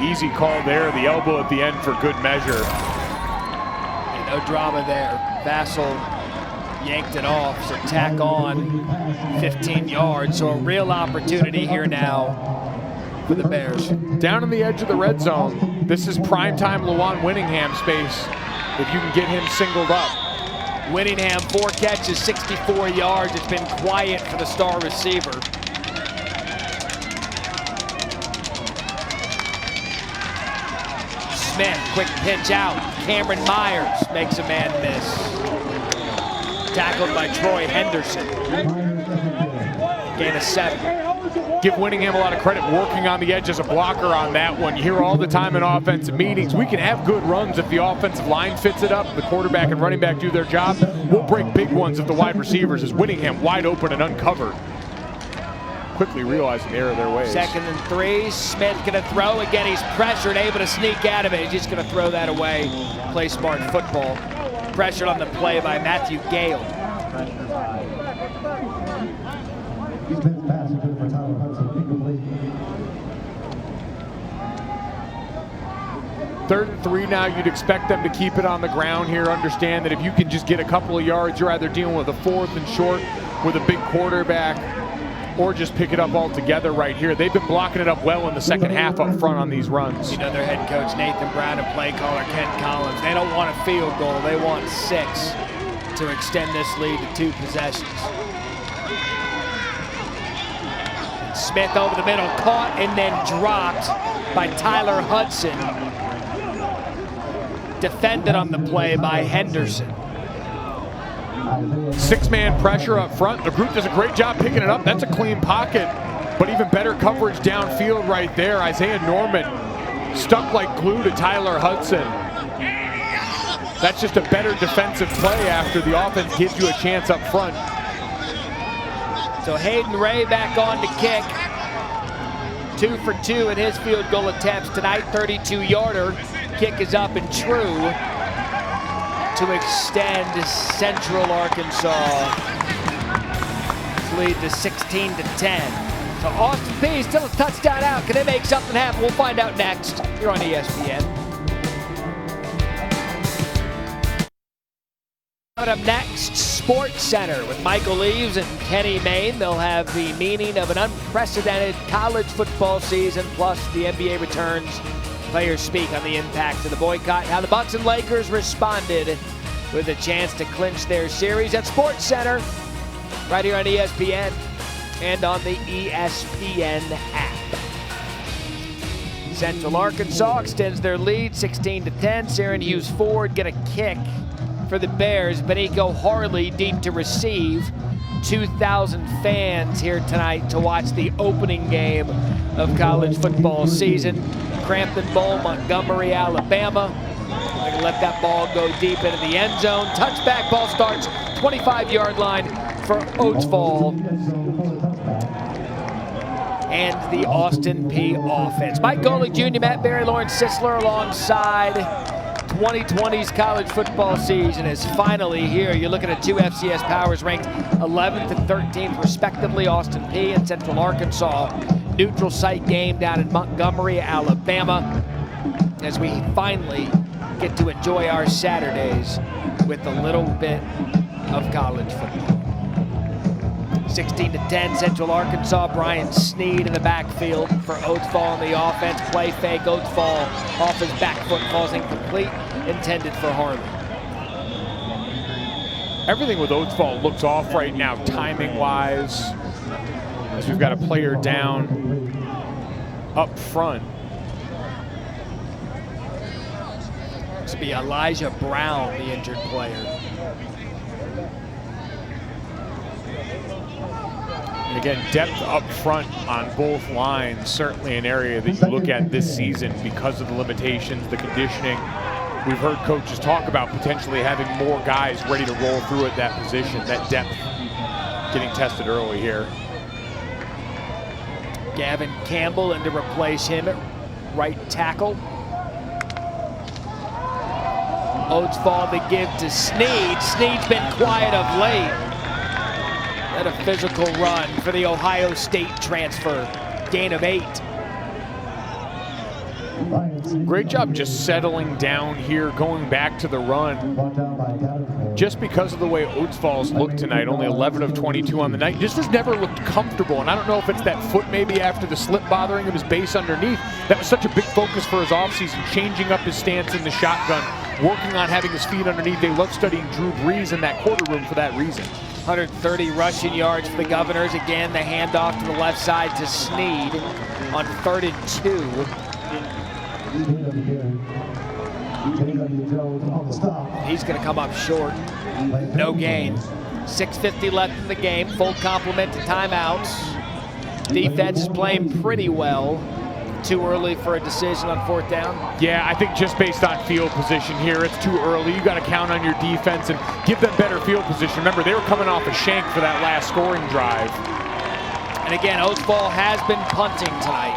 Easy call there, the elbow at the end for good measure. No drama there. Vassell yanked it off, so tack on 15 yards. So a real opportunity here now for the Bears. Down on the edge of the red zone, this is primetime Lawan Winningham space if you can get him singled up. Winningham, 4 catches, 64 yards. It's been quiet for the star receiver. Smith, quick pitch out. Cameron Myers makes a man miss. Tackled by Troy Henderson. Gain of 7. Give Winningham a lot of credit working on the edge as a blocker on that one. You hear all the time in offensive meetings, we can have good runs if the offensive line fits it up, the quarterback and running back do their job. We'll break big ones if the wide receivers is Winningham wide open and uncovered. Quickly realizing the error of their ways. 2nd and 3, Smith gonna throw. Again, he's pressured, able to sneak out of it. He's just gonna throw that away. Play smart football. Pressured on the play by Matthew Gale. 3rd and 3 now, you'd expect them to keep it on the ground here. Understand that if you can just get a couple of yards, you're either dealing with a 4th and short with a big quarterback or just pick it up altogether right here. They've been blocking it up well in the second half up front on these runs. You know, their head coach Nathan Brown and play caller Ken Collins, they don't want a field goal. They want 6 to extend this lead to 2 possessions. Smith over the middle, caught and then dropped by Tyler Hudson. Defended on the play by Henderson. 6-man pressure up front. The group does a great job picking it up. That's a clean pocket, but even better coverage downfield right there. Isaiah Norman stuck like glue to Tyler Hudson. That's just a better defensive play after the offense gives you a chance up front. So Hayden Ray back on to kick. 2 for 2 in his field goal attempts tonight, 32-yarder. Kick is up and true to extend Central Arkansas' lead to 16-10. So Austin Peay still a touchdown out. Can they make something happen? We'll find out next here on ESPN. Coming up next, Sports Center with Michael Eaves and Kenny Mayne. They'll have the meaning of an unprecedented college football season, plus the NBA returns. Players speak on the impact of the boycott, how the Bucks and Lakers responded with a chance to clinch their series at Sports Center, right here on ESPN and on the ESPN app. Central Arkansas extends their lead 16-10. Saren Hughes Ford get a kick for the Bears. Benico Harley deep to receive. 2,000 fans here tonight to watch the opening game of college football season. Crampton Bowl, Montgomery, Alabama. They're gonna let that ball go deep into the end zone. Touchback ball starts 25-yard line for Oatsfall and the Austin Peay offense. Mike Golick Jr., Matt Berry, Lawrence Sisler alongside. 2020's college football season is finally here. You're looking at 2 FCS powers ranked 11th and 13th respectively, Austin Peay and Central Arkansas. Neutral site game down in Montgomery, Alabama, as we finally get to enjoy our Saturdays with a little bit of college football. 16-10, Central Arkansas. Brian Sneed in the backfield for Oatsfall in the offense. Play fake, Oatsfall off his back foot, falls incomplete, intended for Harley. Everything with Oatsfall looks off right now, timing-wise, as we've got a player down up front. This will be Elijah Brown, the injured player. And again, depth up front on both lines, certainly an area that you look at this season because of the limitations, the conditioning. We've heard coaches talk about potentially having more guys ready to roll through at that position, that depth getting tested early here. Gavin Campbell in to replace him at right tackle. Oatsfall the give to Sneed. Sneed's been quiet of late. And a physical run for the Ohio State transfer. Gain of 8. Great job just settling down here, going back to the run. Just because of the way Oatsfall's looked tonight, only 11 of 22 on the night, just has never looked comfortable. And I don't know if it's that foot maybe after the slip bothering him, his base underneath. That was such a big focus for his offseason, changing up his stance in the shotgun, working on having his feet underneath. They love studying Drew Brees in that quarter room for that reason. 130 rushing yards for the Governors. Again, the handoff to the left side to Sneed on 3rd and 2. He's going to come up short. No gain. 6:50 left in the game. Full complement to timeouts. Defense is playing pretty well. Too early for a decision on 4th down? Yeah, I think just based on field position here, it's too early. You got to count on your defense and give them better field position. Remember, they were coming off a shank for that last scoring drive. And again, Oatsfall has been punting tonight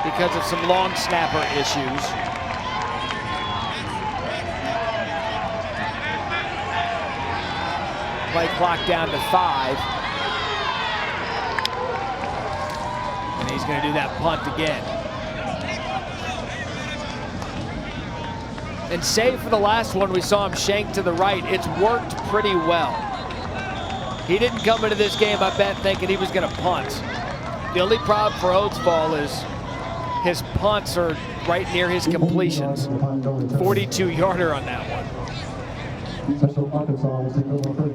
because of some long snapper issues. Play clock down to 5. And he's going to do that punt again. And save for the last one, we saw him shank to the right. It's worked pretty well. He didn't come into this game, I bet, thinking he was going to punt. The only problem for Oatsfall is his punts are right near his completions. 42-yarder on that one.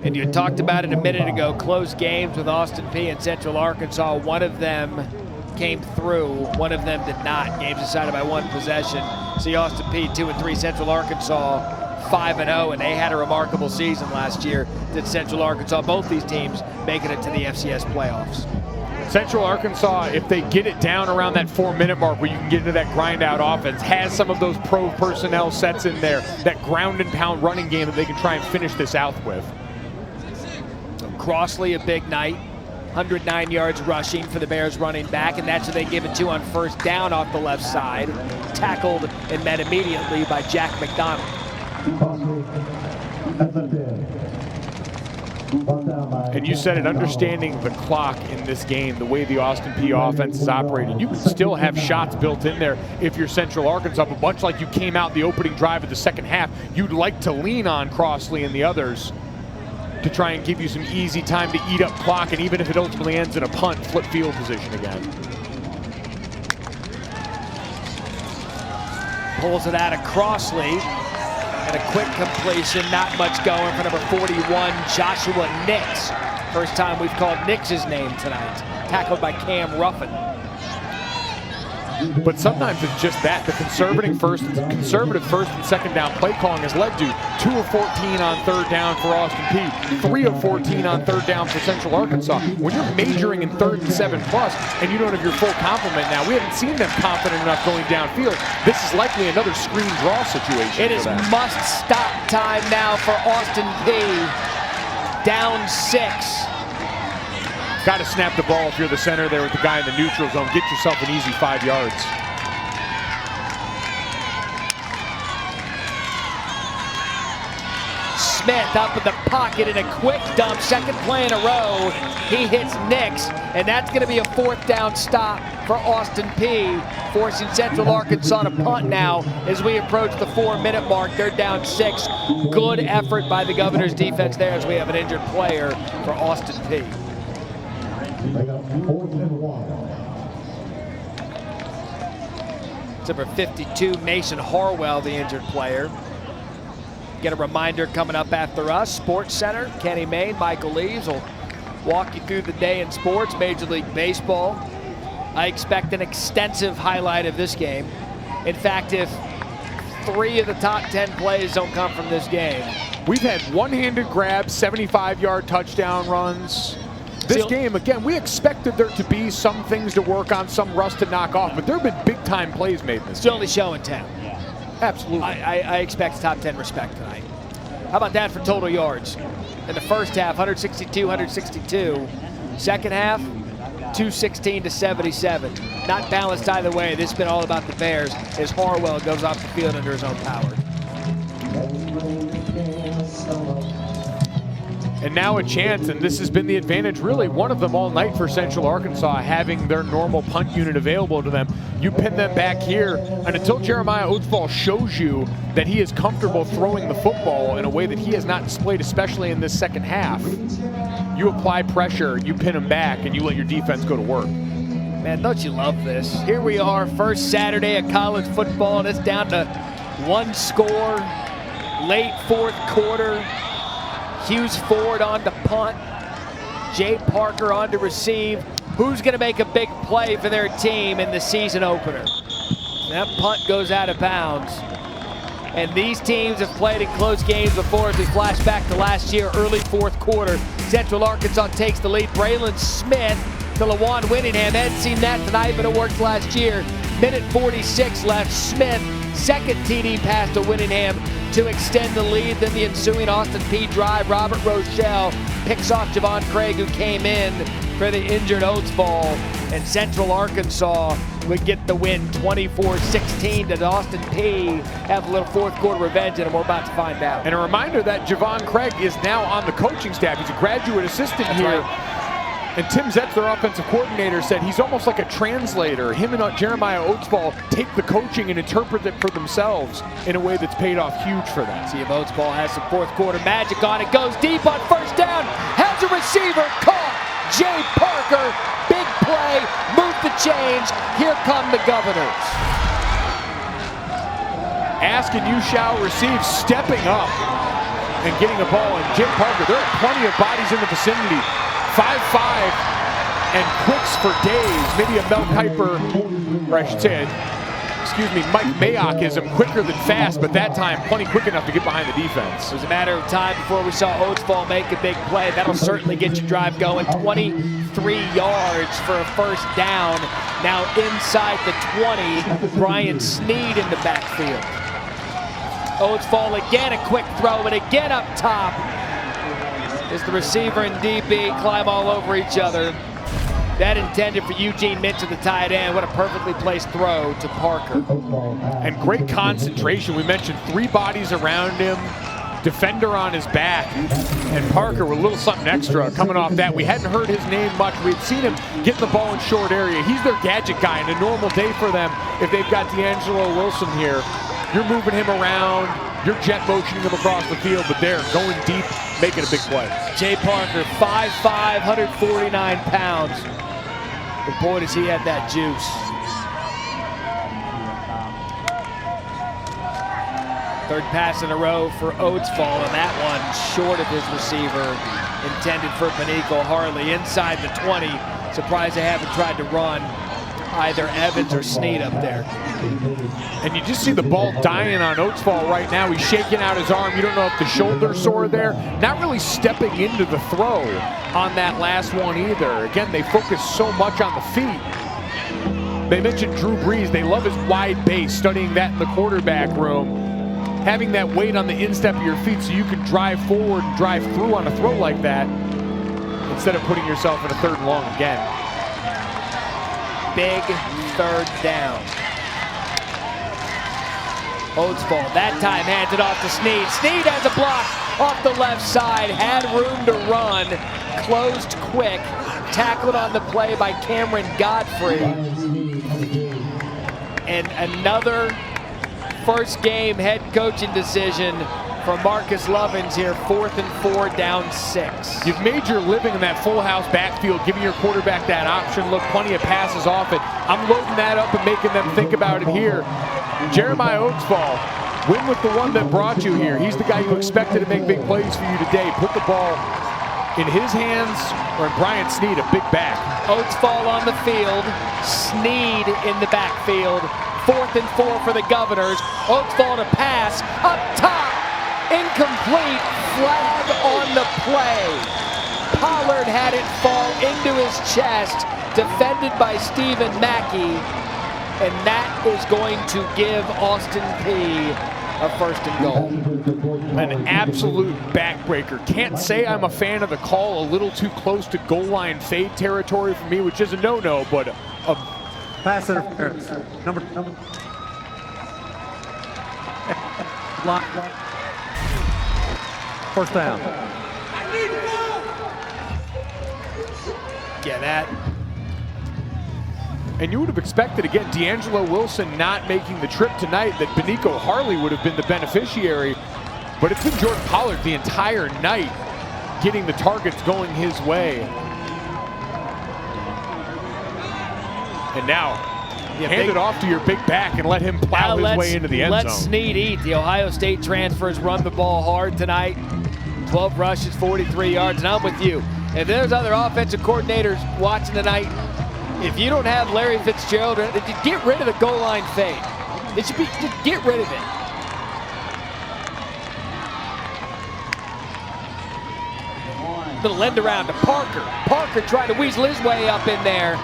And you talked about it a minute ago, close games with Austin Peay and Central Arkansas. One of them came through, one of them did not. Games decided by one possession. See Austin Peay 2-3, Central Arkansas 5-0, and they had a remarkable season last year. Did Central Arkansas, both these teams making it to the FCS playoffs. Central Arkansas, if they get it down around that 4-minute mark where you can get into that grind-out offense, has some of those pro personnel sets in there, that ground-and-pound running game that they can try and finish this out with. So Crossley, a big night. 109 yards rushing for the Bears running back, and that's what they give it to on first down off the left side. Tackled and met immediately by Jack McDonald. And you said it, understanding the clock in this game, the way the Austin Peay offense is operating, you can still have shots built in there if you're Central Arkansas, but much like you came out the opening drive of the second half, you'd like to lean on Crossley and the others to try and give you some easy time to eat up clock, and even if it ultimately ends in a punt, flip field position again. Pulls it out of Crossley. And a quick completion, not much going for number 41, Joshua Nix. First time we've called Nix's name tonight. Tackled by Cam Ruffin. But sometimes it's just that. The conservative first and second down play calling has led to 2 of 14 on third down for Austin Peay, 3 of 14 on third down for Central Arkansas. When you're majoring in 3rd and 7+ and you don't have your full complement now, we haven't seen them confident enough going downfield. This is likely another screen draw situation. It is must-stop time now for Austin Peay. Down 6. Got to snap the ball if you're the center there with the guy in the neutral zone. Get yourself an easy 5 yards. Smith up in the pocket in a quick dump, second play in a row. He hits Nix, and that's going to be a 4th down stop for Austin Peay, forcing Central Arkansas to punt now as we approach the 4-minute mark. They're down 6. Good effort by the Governor's defense there as we have an injured player for Austin Peay. Number 52, Mason Harwell, the injured player. Get a reminder coming up after us. Sports Center, Kenny Mayne, Michael Leaves will walk you through the day in sports. Major League Baseball. I expect an extensive highlight of this game. In fact, if 3 of the top 10 plays don't come from this game. We've had one-handed grabs, 75-yard touchdown runs. This game, again, we expected there to be some things to work on, some rust to knock off, but there have been big-time plays made in this game. Only show and tell. Yeah. Absolutely. I expect top 10 respect tonight. How about that for total yards? In the first half, 162, 162. Second half, 216 to 77. Not balanced either way. This has been all about the Bears as Harwell goes off the field under his own power. And now a chance, and this has been the advantage, really one of them all night for Central Arkansas, having their normal punt unit available to them. You pin them back here, and until Jeremiah Oatsfall shows you that he is comfortable throwing the football in a way that he has not displayed, especially in this second half, you apply pressure, you pin him back, and you let your defense go to work. Man, don't you love this? Here we are, first Saturday of college football, and it's down to 1 score, late 4th quarter. Hughes Ford on to punt. Jay Parker on to receive. Who's going to make a big play for their team in the season opener? That punt goes out of bounds. And these teams have played in close games before as we flash back to last year, early 4th quarter. Central Arkansas takes the lead. Braylon Smith to Lawan Winningham. Hadn't seen that tonight, but it worked last year. Minute 46 left. Smith, second TD pass to Winningham to extend the lead. Then the ensuing Austin Peay drive. Robert Rochelle picks off Javon Craig, who came in for the injured Oatsfall. And Central Arkansas would get the win 24-16. Did Austin Peay have a little 4th quarter revenge, and we're about to find out. And a reminder that Javon Craig is now on the coaching staff. He's a graduate assistant here. Right. And Tim Zetz, their offensive coordinator, said he's almost like a translator. Him and Jeremiah Oatsfall take the coaching and interpret it for themselves in a way that's paid off huge for them. See if Oatsfall has some 4th quarter magic on it. Goes deep on first down. has a receiver caught. Jay Parker, big play, move the change. Here come the Governors. Ask and you shall receive, stepping up and getting the ball. And Jay Parker, there are plenty of bodies in the vicinity. 5'5", and quicks for days. Maybe a Mel Kiper, or I should say, Mike Mayockism, quicker than fast, but that time plenty quick enough to get behind the defense. It was a matter of time before we saw Oatsfall make a big play. That'll certainly get your drive going. 23 yards for a first down. Now inside the 20, Brian Sneed in the backfield. Oatsfall again, a quick throw, and again up top as the receiver and DB climb all over each other. That intended for Eugene Mitchell, the tight end. What a perfectly placed throw to Parker. And great concentration. We mentioned 3 bodies around him, defender on his back, and Parker with a little something extra coming off that. We hadn't heard his name much. We had seen him getting the ball in short area. He's their gadget guy, and a normal day for them if they've got D'Angelo Wilson here. You're moving him around, you're jet motioning him across the field, but they're going deep, making a big play. Jay Parker, 5'5", 149 pounds. But boy, does he have that juice. Third pass in a row for Oatsfall, and that one short of his receiver, intended for Panico Harley. Inside the 20, surprised they haven't tried to run either Evans or Sneed up there. And you just see the ball dying on Oatsfall right now. He's shaking out his arm. You don't know if the shoulder's sore there. Not really stepping into the throw on that last one either. Again, they focus so much on the feet. They mentioned Drew Brees. They love his wide base, studying that in the quarterback room. Having that weight on the instep of your feet so you can drive forward and drive through on a throw like that instead of putting yourself in a 3rd and long again. Big 3rd down. Oatsfall, that time hands it off to Sneed. Sneed has a block off the left side, had room to run, closed quick, tackled on the play by Cameron Godfrey. And another first game head coaching decision for Marcus Lovins here, 4th and 4, down 6. You've made your living in that full house backfield, giving your quarterback that option look, plenty of passes off it. I'm loading that up and making them think about it here. Jeremiah Oatsfall, win with the one that brought you here. He's the guy you expected to make big plays for you today. Put the ball in his hands, or in Brian Sneed, a big back. Oatsfall on the field, Sneed in the backfield. 4th and 4 for the Governors. Oatsfall to pass, up top, incomplete, flag on the play. Pollard had it fall into his chest, defended by Stephen Mackey, and that is going to give Austin Peay a 1st and goal. An absolute backbreaker. Can't say I'm a fan of the call. A little too close to goal line fade territory for me, which is a no-no, but a pass interference. Number. First down. Yeah, that. And you would have expected, again, D'Angelo Wilson not making the trip tonight, that Benico Harley would have been the beneficiary. But it's been Jordan Pollard the entire night getting the targets going his way. And now, hand it off to your big back and let him plow his way into the end zone. Let Sneed eat. The Ohio State transfers run the ball hard tonight. 12 rushes, 43 yards, and I'm with you. If there's other offensive coordinators watching tonight, if you don't have Larry Fitzgerald, get rid of the goal line fade. It should be, just get rid of it. Little end around to Parker. Parker trying to weasel his way up in there.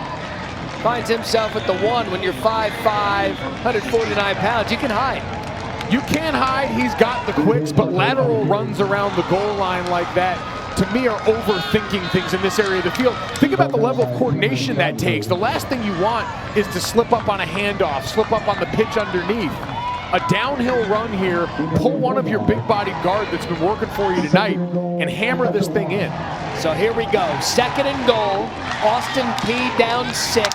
Finds himself at the 1. When you're 5'5", 149 pounds, you can hide. You can hide. He's got the quicks, but lateral runs around the goal line like that, to me, are overthinking things in this area of the field. Think about the level of coordination that takes. The last thing you want is to slip up on a handoff, slip up on the pitch underneath. A downhill run here, pull one of your big body guard that's been working for you tonight and hammer this thing in. So here we go, 2nd and goal. Austin Peay down 6.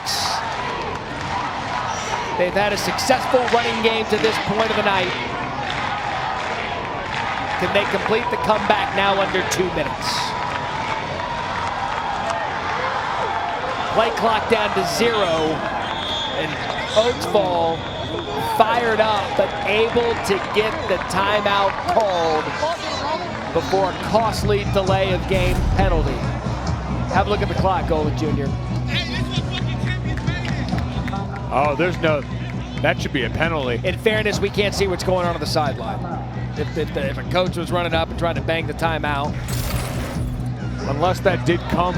They've had a successful running game to this point of the night. Can they complete the comeback now under 2 minutes? Play clock down to 0. And Oatsville fired up, but able to get the timeout called before a costly delay of game penalty. Have a look at the clock, Golick Jr. Oh, that should be a penalty. In fairness, we can't see what's going on the sideline. If a coach was running up and trying to bang the timeout. Unless that did come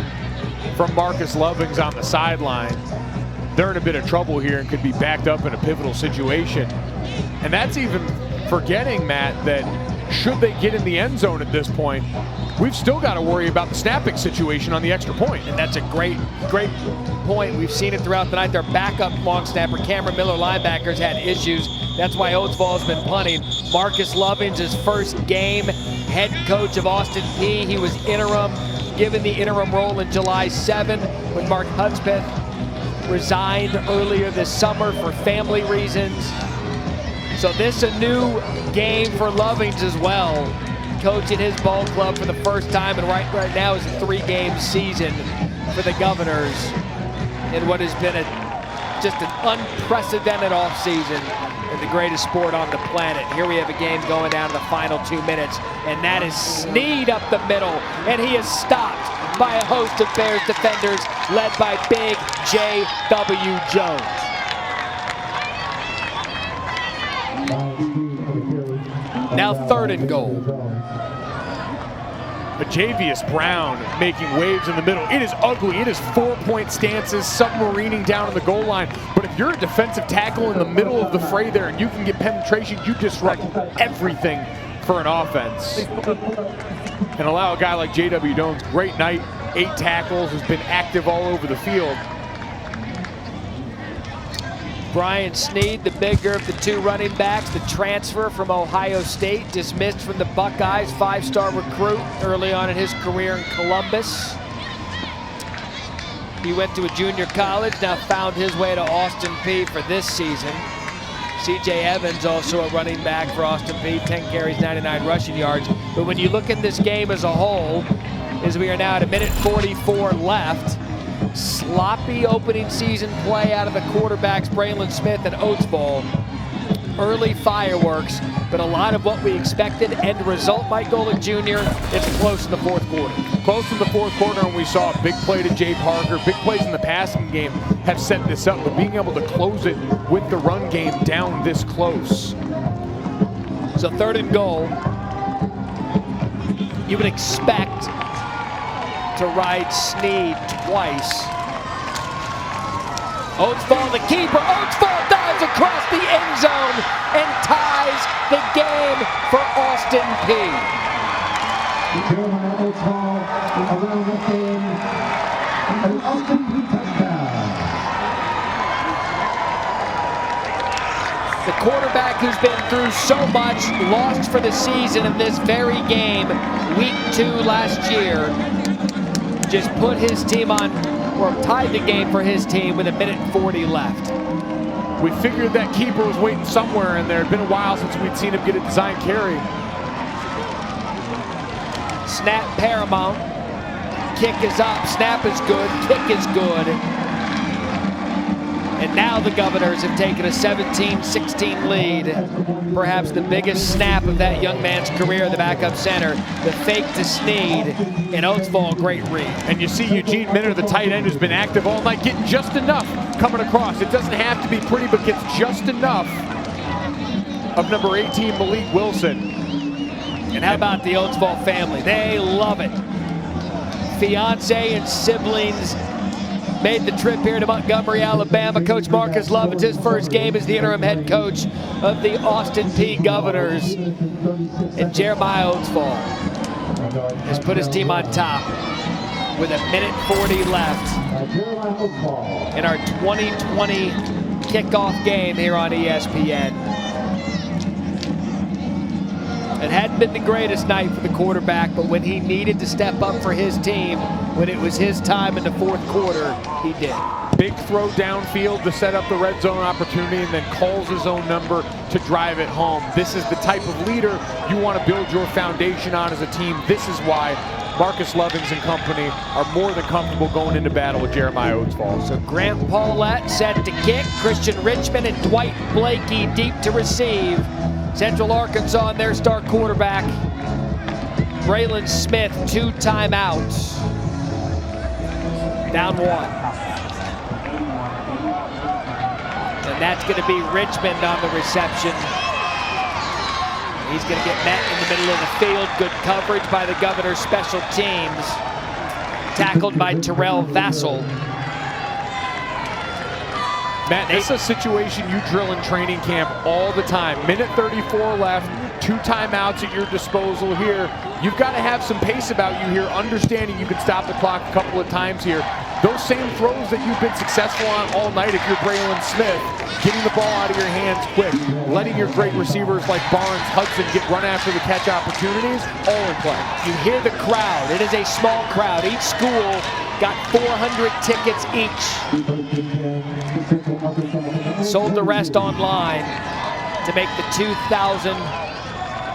from Marcus Lovings on the sideline, they're in a bit of trouble here and could be backed up in a pivotal situation. And that's even forgetting, Matt, that should they get in the end zone at this point, we've still got to worry about the snapping situation on the extra point. And that's a great point. We've seen it throughout the night. Their backup long snapper, Cameron Miller, linebackers, had issues. That's why Oatsville has been punting. Marcus Lovings, his first game, head coach of Austin Peay. He was interim, given the interim role in July 7 when Mark Hudspeth resigned earlier this summer for family reasons. So this a new game for Lovings as well. Coaching his ball club for the first time, and right now is a 3-game season for the Governors in what has been just an unprecedented offseason in the greatest sport on the planet. Here we have a game going down to the final 2 minutes, and that is Sneed up the middle, and he is stopped by a host of Bears defenders led by big J.W. Jones. Now 3rd and goal. But Javius Brown making waves in the middle. It is ugly. It is 4-point stances, submarining down on the goal line. But if you're a defensive tackle in the middle of the fray there and you can get penetration, you disrupt everything for an offense. And allow a guy like J.W. Jones, great night, 8 tackles, has been active all over the field. Brian Sneed, the bigger of the 2 running backs, the transfer from Ohio State, dismissed from the Buckeyes, 5-star recruit early on in his career in Columbus. He went to a junior college, now found his way to Austin Peay for this season. C.J. Evans, also a running back for Austin Peay, 10 carries, 99 rushing yards. But when you look at this game as a whole, as we are now at 1:44 left, sloppy opening season play out of the quarterbacks, Braylon Smith and Oatsville. Early fireworks, but a lot of what we expected. End result, Mike Golick Jr., it's close in the 4th quarter. Close in the 4th quarter, and we saw a big play to Jay Parker. Big plays in the passing game have set this up, but being able to close it with the run game down this close. So 3rd and goal, you would expect to ride Sneed twice. Oatsville, the keeper. Oatsville dives across the end zone and ties the game for Austin Peay. Jeremiah Oatsville around the thing. An Austin Peay touchdown. The quarterback who's been through so much, lost for the season in this very game, week 2 last year, just put his team on, or tied the game for his team with 1:40 left. We figured that keeper was waiting somewhere in there. It had been a while since we'd seen him get a design carry. Snap paramount. Kick is up. Snap is good. Kick is good. And now the Governors have taken a 17-16 lead. Perhaps the biggest snap of that young man's career, the backup center. The fake to Sneed, and Oatsville, a great read. And you see Eugene Minner, the tight end, who's been active all night, getting just enough coming across. It doesn't have to be pretty, but gets just enough of number 18, Malik Wilson. And how about the Oatsville family? They love it. Fiance and siblings made the trip here to Montgomery, Alabama. Coach Marcus Lovins, his first game as the interim head coach of the Austin Peay Governors. And Jeremiah Oatsville has put his team on top with 1:40 left in our 2020 kickoff game here on ESPN. It hadn't been the greatest night for the quarterback, but when he needed to step up for his team, when it was his time in the 4th quarter, he did. Big throw downfield to set up the red zone opportunity, and then calls his own number to drive it home. This is the type of leader you want to build your foundation on as a team. This is why Marcus Lovins and company are more than comfortable going into battle with Jeremiah Oatsfall. So Grant Paulette set to kick. Christian Richmond and Dwight Blakey deep to receive. Central Arkansas and their star quarterback, Braylon Smith, 2 timeouts. Down 1. And that's going to be Richmond on the reception. He's going to get met in the middle of the field. Good coverage by the Governor's special teams. Tackled by Terrell Vassell. Matt, this is a situation you drill in training camp all the time. Minute 34 left, 2 timeouts at your disposal here. You've got to have some pace about you here, understanding you can stop the clock a couple of times here. Those same throws that you've been successful on all night if you're Braylon Smith, getting the ball out of your hands quick, letting your great receivers like Barnes, Hudson get run after the catch opportunities, all in play. You hear the crowd. It is a small crowd. Each school got 400 tickets each. Sold the rest online to make the 2,000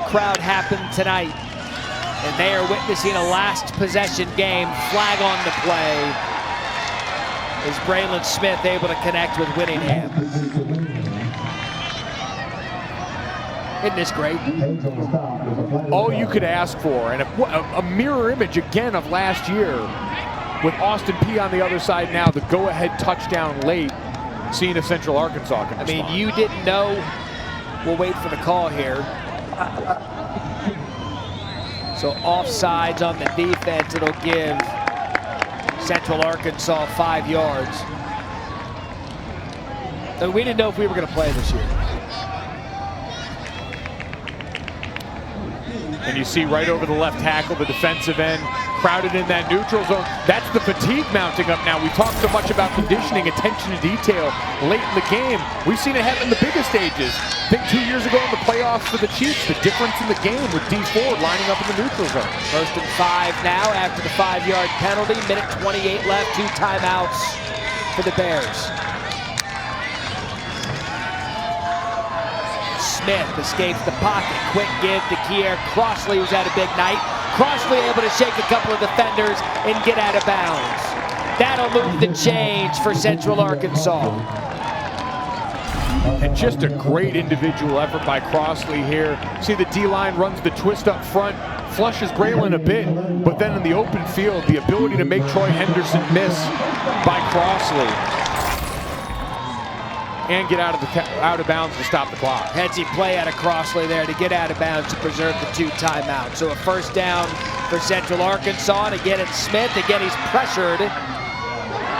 crowd happen tonight. And they are witnessing a last possession game. Flag on the play. Is Braylon Smith able to connect with Whittingham? Isn't this great? All you could ask for, and a mirror image again of last year with Austin Peay on the other side now, the go-ahead touchdown late, seeing if Central Arkansas can respond. I mean, you didn't know. We'll wait for the call here. So offsides on the defense, it'll give Central Arkansas 5 yards. So we didn't know if we were going to play this year. And you see right over the left tackle, the defensive end, crowded in that neutral zone. That's the fatigue mounting up now. We talked so much about conditioning, attention to detail late in the game. We've seen it happen in the biggest stages. I think 2 years ago in the playoffs for the Chiefs, the difference in the game with D Ford lining up in the neutral zone. 1st and 5 now after the 5-yard penalty. Minute 28 left, 2 timeouts for the Bears. Smith escapes the pocket. Quick give to Kier Crossley, who's had a big night. Crossley able to shake a couple of defenders and get out of bounds. That'll move the change for Central Arkansas. And just a great individual effort by Crossley here. See the D-line runs the twist up front, flushes Braylon a bit, but then in the open field, the ability to make Troy Henderson miss by Crossley and get out of bounds to stop the clock. Headsy play out of Crossley there to get out of bounds to preserve the 2 timeouts. So a 1st down for Central Arkansas. And again, it's Smith. Again, he's pressured.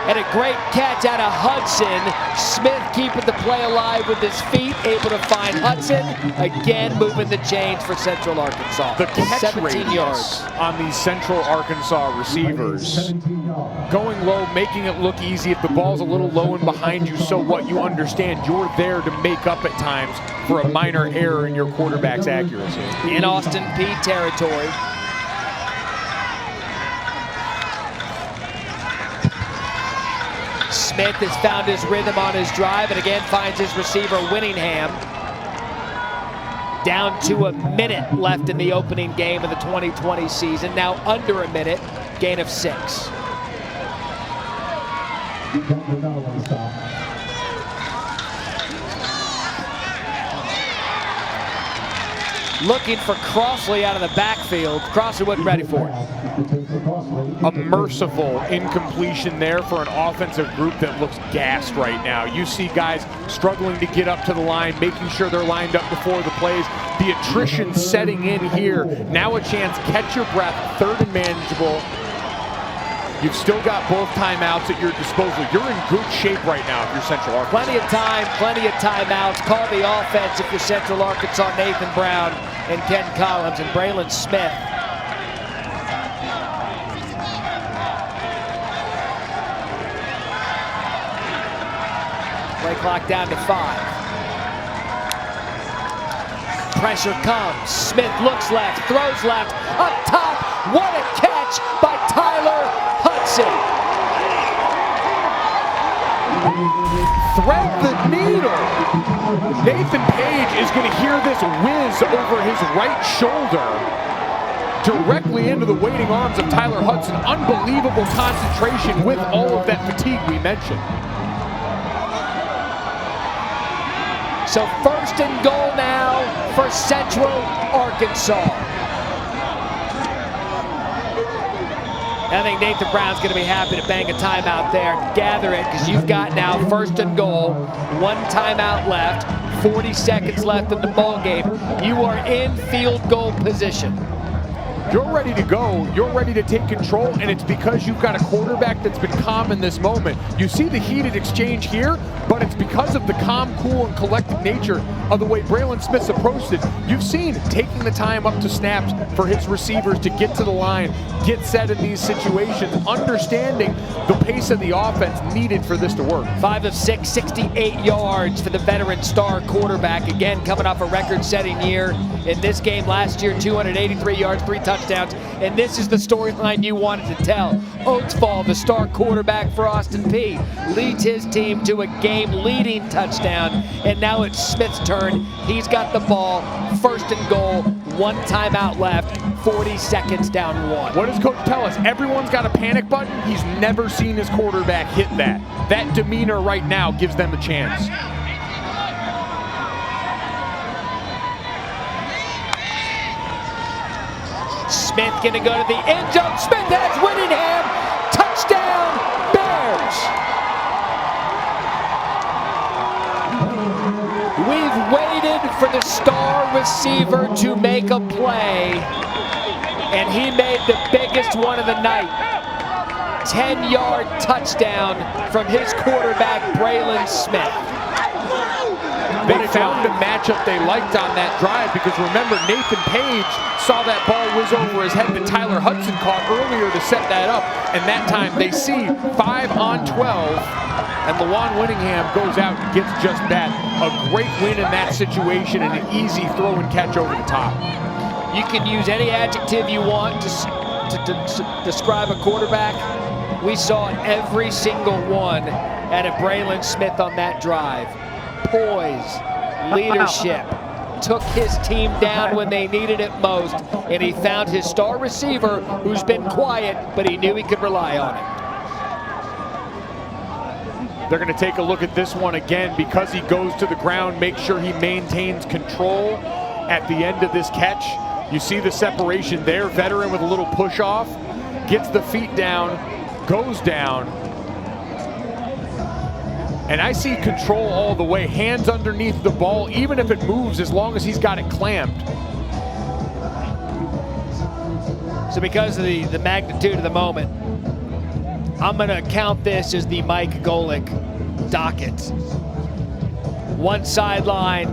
And a great catch out of Hudson. Smith keeping the play alive with his feet, able to find Hudson. Again, moving the chains for Central Arkansas. The catch 17 yards on these Central Arkansas receivers. Going low, making it look easy. If the ball's a little low and behind you, so what? You understand you're there to make up at times for a minor error in your quarterback's accuracy. In Austin Peay territory. Smith has found his rhythm on his drive and again finds his receiver Whittingham. Down to a minute left in the opening game of the 2020 season. Now under a minute, gain of 6. Looking for Crossley out of the backfield. Crossley wasn't ready for it. A merciful incompletion there for an offensive group that looks gassed right now. You see guys struggling to get up to the line, making sure they're lined up before the plays. The attrition setting in here. Now a chance, catch your breath, 3rd and manageable. You've still got both timeouts at your disposal. You're in good shape right now if you're Central Arkansas. Plenty of time, plenty of timeouts. Call the offense if you're Central Arkansas. Nathan Brown and Ken Collins and Braylon Smith. Play clock down to 5. Pressure comes. Smith looks left, throws left, up top. What a catch by Tyler Hudson. Thread the needle. Nathan Page is going to hear this whiz over his right shoulder. directly into the waiting arms of Tyler Hudson. Unbelievable concentration with all of that fatigue we mentioned. So 1st and goal now for Central Arkansas. I think Nathan Brown's going to be happy to bang a timeout there. Gather it, because you've got now 1st and goal, 1 timeout left, 40 seconds left in the ball game. You are in field goal position. You're ready to go. You're ready to take control, and it's because you've got a quarterback that's been calm in this moment. You see the heated exchange here, but it's because of the calm, cool, and collected nature of the way Braylon Smith's approached it. You've seen taking the time up to snaps for his receivers to get to the line, get set in these situations, understanding the pace of the offense needed for this to work. 5 of 6, 68 yards for the veteran star quarterback. Again, coming off a record-setting year. In this game last year, 283 yards, 3 touchdowns. And this is the storyline you wanted to tell. Oatsfall, the star quarterback for Austin Peay, leads his team to a game-leading touchdown. And now it's Smith's turn. He's got the ball. 1st and goal, 1 timeout left, 40 seconds down 1. What does Coach tell us? Everyone's got a panic button. He's never seen his quarterback hit that. That demeanor right now gives them a chance. Smith gonna go to the end zone. Smith has Whittingham. Touchdown, Bears. We've waited for the star receiver to make a play, and he made the biggest one of the night. 10-yard touchdown from his quarterback, Braylon Smith. They found a matchup they liked on that drive, because remember, Nathan Page saw that ball whiz over his head that Tyler Hudson caught earlier to set that up, and that time they see 5 on 12, and Lawan Whittingham goes out and gets just that. A great win in that situation and an easy throw and catch over the top. You can use any adjective you want to describe a quarterback. We saw every single one out of Braylon Smith on that drive. Poise, leadership, took his team down when they needed it most, and he found his star receiver, who's been quiet, but he knew he could rely on him. They're going to take a look at this one again, because he goes to the ground, make sure he maintains control at the end of this catch. You see the separation there, veteran with a little push off, gets the feet down, goes down. And I see control all the way, hands underneath the ball, even if it moves, as long as he's got it clamped. So because of the magnitude of the moment, I'm gonna count this as the Mike Golick docket. One sideline,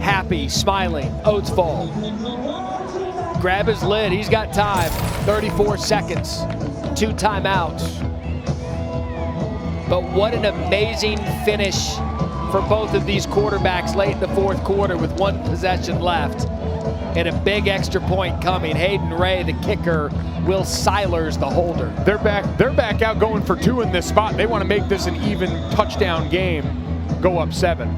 happy, smiling, Oatsfall. Grab his lid, he's got time, 34 seconds, 2 timeouts. But what an amazing finish for both of these quarterbacks late in the 4th quarter with 1 possession left. And a big extra point coming. Hayden Ray, the kicker, Will Silers, the holder. They're back out going for 2 in this spot. They want to make this an even touchdown game, go up 7.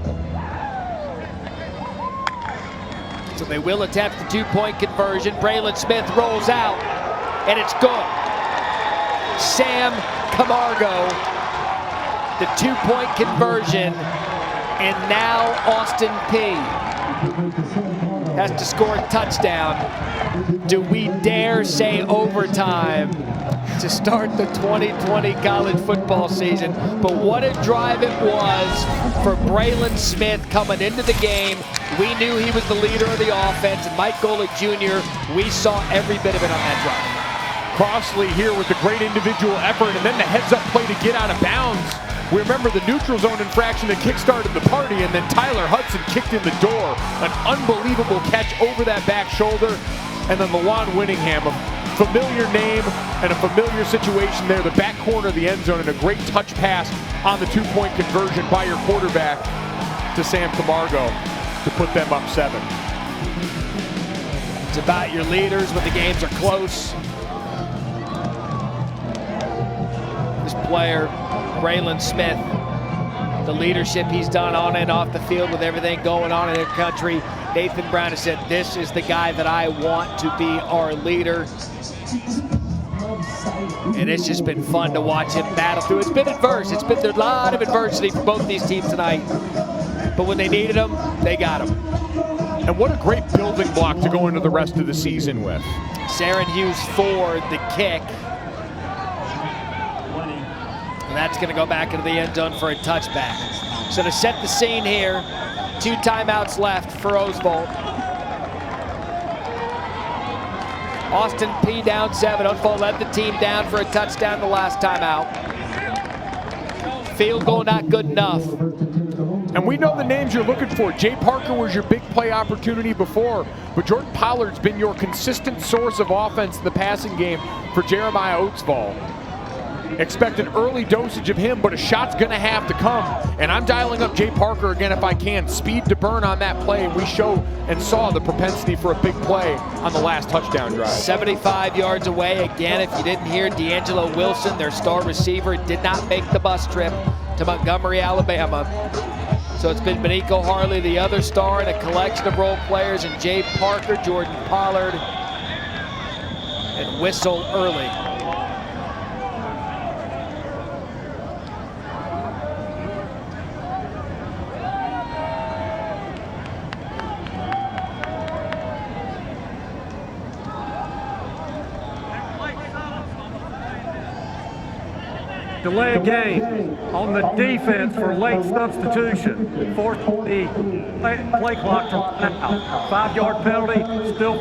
So they will attempt the 2-point conversion. Braylon Smith rolls out, and it's good. Sam Camargo, the 2-point conversion, and now Austin Peay has to score a touchdown. Do we dare say overtime to start the 2020 college football season? But what a drive it was for Braylon Smith coming into the game. We knew he was the leader of the offense, and Mike Golick Jr., we saw every bit of it on that drive. Crossley here with the great individual effort, and then the heads-up play to get out of bounds. We remember the neutral zone infraction that kick-started the party, and then Tyler Hudson kicked in the door. An unbelievable catch over that back shoulder. And then Lawan Whittingham, a familiar name and a familiar situation there, the back corner of the end zone, and a great touch pass on the 2-point conversion by your quarterback to Sam Camargo to put them up 7. It's about your leaders when the games are close. This player, Braylon Smith, the leadership he's done on and off the field with everything going on in the country. Nathan Brown has said, this is the guy that I want to be our leader. And it's just been fun to watch him battle through. It's been adverse. It's been a lot of adversity for both these teams tonight. But when they needed him, they got him. And what a great building block to go into the rest of the season with. Saren Hughes for the kick. And that's going to go back into the end zone for a touchback. So to set the scene here, 2 timeouts left for Oswald. Austin Peay down 7. Oswald led the team down for a touchdown the last time out. Field goal not good enough. And we know the names you're looking for. Jay Parker was your big play opportunity before, but Jordan Pollard's been your consistent source of offense in the passing game for Jeremiah Oatsvall. Expect an early dosage of him, but a shot's gonna have to come. And I'm dialing up Jay Parker again if I can. Speed to burn on that play, and we show and saw the propensity for a big play on the last touchdown drive. 75 yards away. Again, if you didn't hear, D'Angelo Wilson, their star receiver, did not make the bus trip to Montgomery, Alabama. So it's been Benico Harley, the other star, and a collection of role players, and Jay Parker, Jordan Pollard, and whistle early. Delay a game on the defense for late substitution. Force the play clock to run out. 5-yard penalty, still.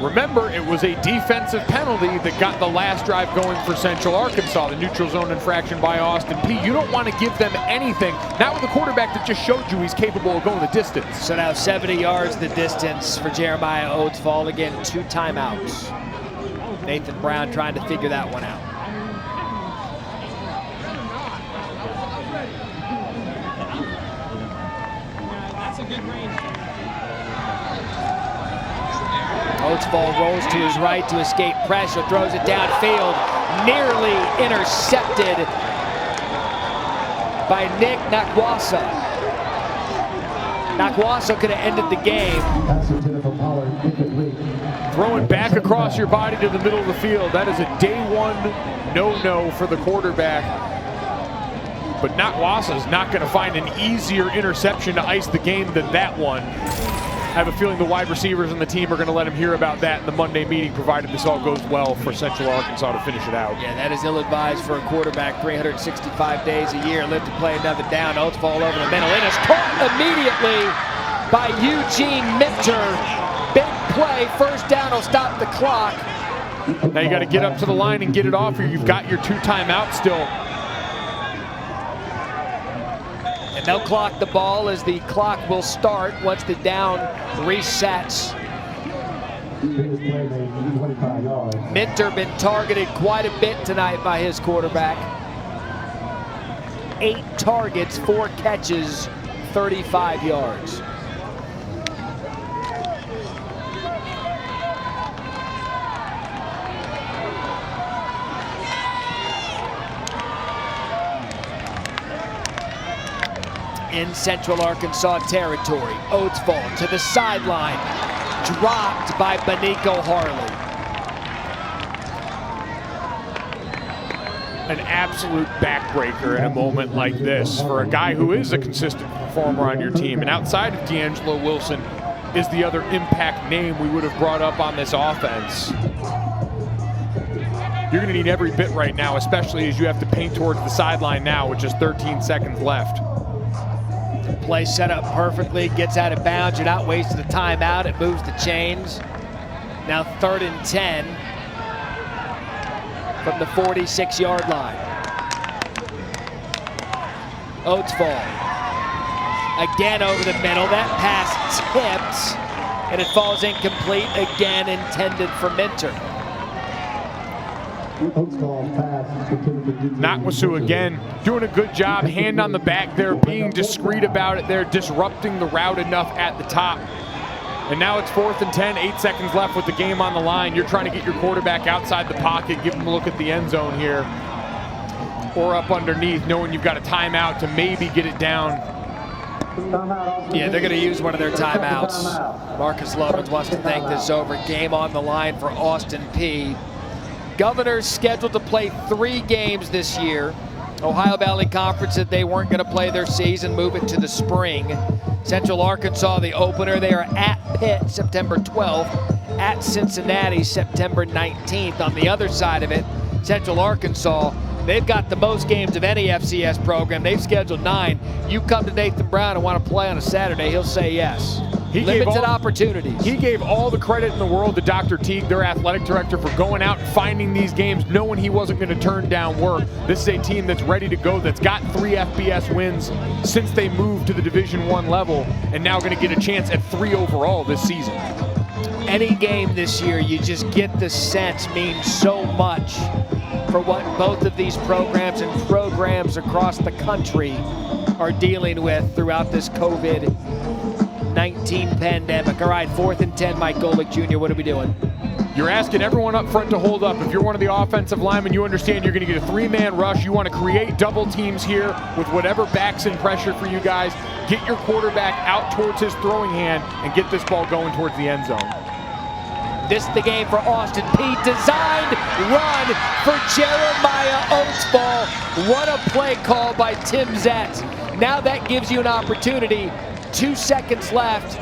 Remember, it was a defensive penalty that got the last drive going for Central Arkansas, the neutral zone infraction by Austin Peay. You don't want to give them anything. Not with a quarterback that just showed you he's capable of going the distance. So now 70 yards the distance for Jeremiah Oatsvall. Again, 2 timeouts. Nathan Brown trying to figure that one out. Oatsvall rolls to his right to escape pressure, throws it downfield, nearly intercepted by Nick Nakwasa. Nakwasa could have ended the game. Throwing back across your body to the middle of the field, that is a day 1 no-no for the quarterback. But Nakwasa is not going to find an easier interception to ice the game than that one. I have a feeling the wide receivers and the team are going to let him hear about that in the Monday meeting, provided this all goes well for Central Arkansas to finish it out. Yeah, that is ill-advised for a quarterback. 365 days a year, live to play another down. Oatsvall over the middle, and it's caught immediately by Eugene Minter. Big play, first down will stop the clock. Now you got to get up to the line and get it off here. You've got your 2 timeouts still. And they'll clock the ball as the clock will start once the down resets. Minter been targeted quite a bit tonight by his quarterback. 8 targets, 4 catches, 35 yards. In Central Arkansas territory, Oatsvall to the sideline, dropped by Benico Harley. An absolute backbreaker in a moment like this for a guy who is a consistent performer on your team. And outside of D'Angelo Wilson is the other impact name we would have brought up on this offense. You're going to need every bit right now, especially as you have to paint towards the sideline now with just 13 seconds left. Play set up perfectly, gets out of bounds. You're not wasting a timeout. It moves the chains. Now 3rd and 10 from the 46-yard line. Oatsvall again over the middle. That pass tipped, and it falls incomplete. Again intended for Minter. Nakwasu again doing a good job, hand on the back there, being discreet about it there, disrupting the route enough at the top. And now it's 4th and 10, 8 seconds left with the game on the line. You're trying to get your quarterback outside the pocket, give him a look at the end zone here, or up underneath, knowing you've got a timeout to maybe get it down Yeah, they're going to use one of their timeouts. Marcus Lovins wants to think this over. Game on the line for Austin Peay. Governors scheduled to play 3 games this year. Ohio Valley Conference said they weren't going to play their season, move it to the spring. Central Arkansas, the opener, they are at Pitt September 12th, at Cincinnati September 19th. On the other side of it, Central Arkansas, they've got the most games of any FCS program. They've scheduled 9. You come to Nathan Brown and want to play on a Saturday, he'll say yes. Limited opportunities. He gave all the credit in the world to Dr. Teague, their athletic director, for going out and finding these games, knowing he wasn't going to turn down work. This is a team that's ready to go, that's got 3 FBS wins since they moved to the Division I level, and now going to get a chance at 3 overall this season. Any game this year, you just get the sense means so much for what both of these programs and programs across the country are dealing with throughout this COVID-19 pandemic. All right, 4th and 10, Mike Golick Jr., what are we doing? You're asking everyone up front to hold up. If you're one of the offensive linemen, you understand you're going to get a 3-man rush. You want to create double teams here with whatever backs in pressure for you guys. Get your quarterback out towards his throwing hand and get this ball going towards the end zone. This is the game for Austin Peay. Designed run for Jeremiah Oatsball. What a play call by Tim Zetz. Now that gives you an opportunity. 2 seconds left.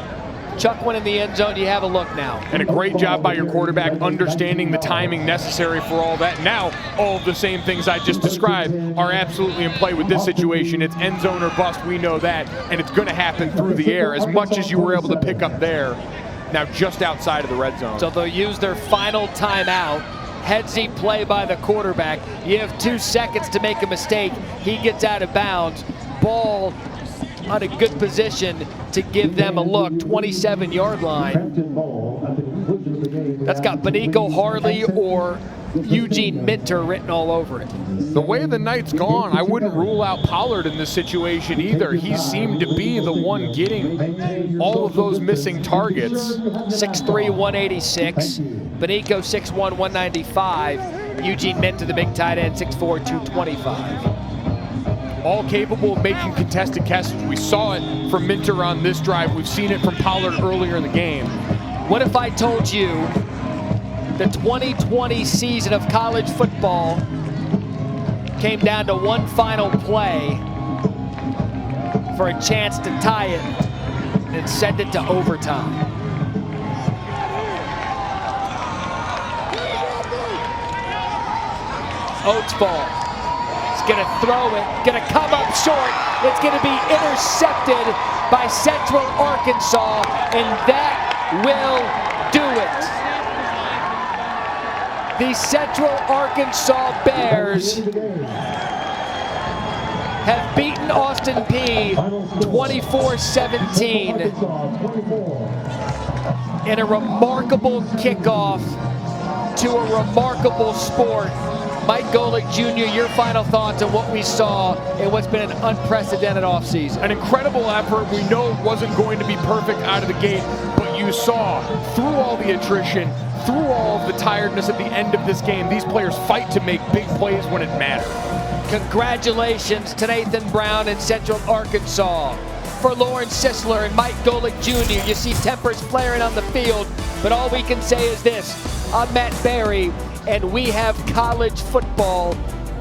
Chuck one in the end zone. You have a look now. And a great job by your quarterback understanding the timing necessary for all that. Now, all of the same things I just described are absolutely in play with this situation. It's end zone or bust. We know that. And it's going to happen through the air as much as you were able to pick up there. Now just outside of the red zone. So they'll use their final timeout. Headsy play by the quarterback. You have 2 seconds to make a mistake. He gets out of bounds. Ball on a good position to give them a look. 27-yard line. That's got Benico Harley or Eugene Minter written all over it. The way the night's gone, I wouldn't rule out Pollard in this situation either. He seemed to be the one getting all of those missing targets. 6'3", 186. Benico 6'1", 195. Eugene Minter, the big tight end, 6'4", 225. All capable of making contested catches. We saw it from Minter on this drive. We've seen it from Pollard earlier in the game. What if I told you the 2020 season of college football came down to one final play for a chance to tie it and send it to overtime? Oatsball is going to throw it, going to come up short. It's going to be intercepted by Central Arkansas, and that will do it. The Central Arkansas Bears have beaten Austin Peay 24-17 in a remarkable kickoff to a remarkable sport. Mike Golick Jr., your final thoughts on what we saw in what's been an unprecedented offseason. An incredible effort. We know it wasn't going to be perfect out of the gate, but you saw through all the attrition, through all of the tiredness at the end of this game, these players fight to make big plays when it matters. Congratulations to Nathan Brown in Central Arkansas. For Lauren Sisler and Mike Golick Jr., you see tempers flaring on the field, but all we can say is this. I'm Matt Barry, and we have college football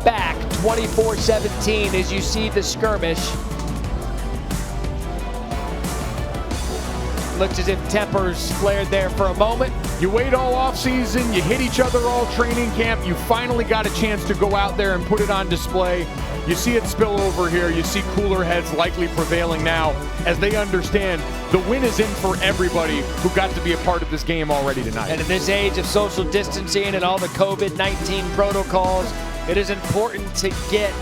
back 24-17 as you see the skirmish. Looks as if tempers flared there for a moment. You wait all offseason, you hit each other all training camp, you finally got a chance to go out there and put it on display. You see it spill over here, you see cooler heads likely prevailing now as they understand the win is in for everybody who got to be a part of this game already tonight. And in this age of social distancing and all the COVID-19 protocols, it is important to get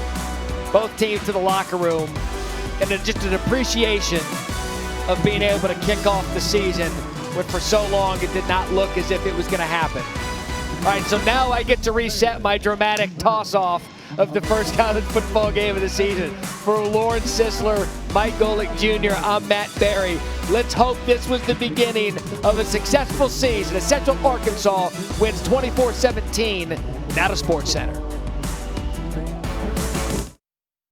both teams to the locker room and just an appreciation of being able to kick off the season when for so long it did not look as if it was going to happen. All right, so now I get to reset my dramatic toss-off of the first college football game of the season. For Lauren Sisler, Mike Golick Jr., I'm Matt Barry. Let's hope this was the beginning of a successful season as Central Arkansas wins 24-17 now to SportsCenter.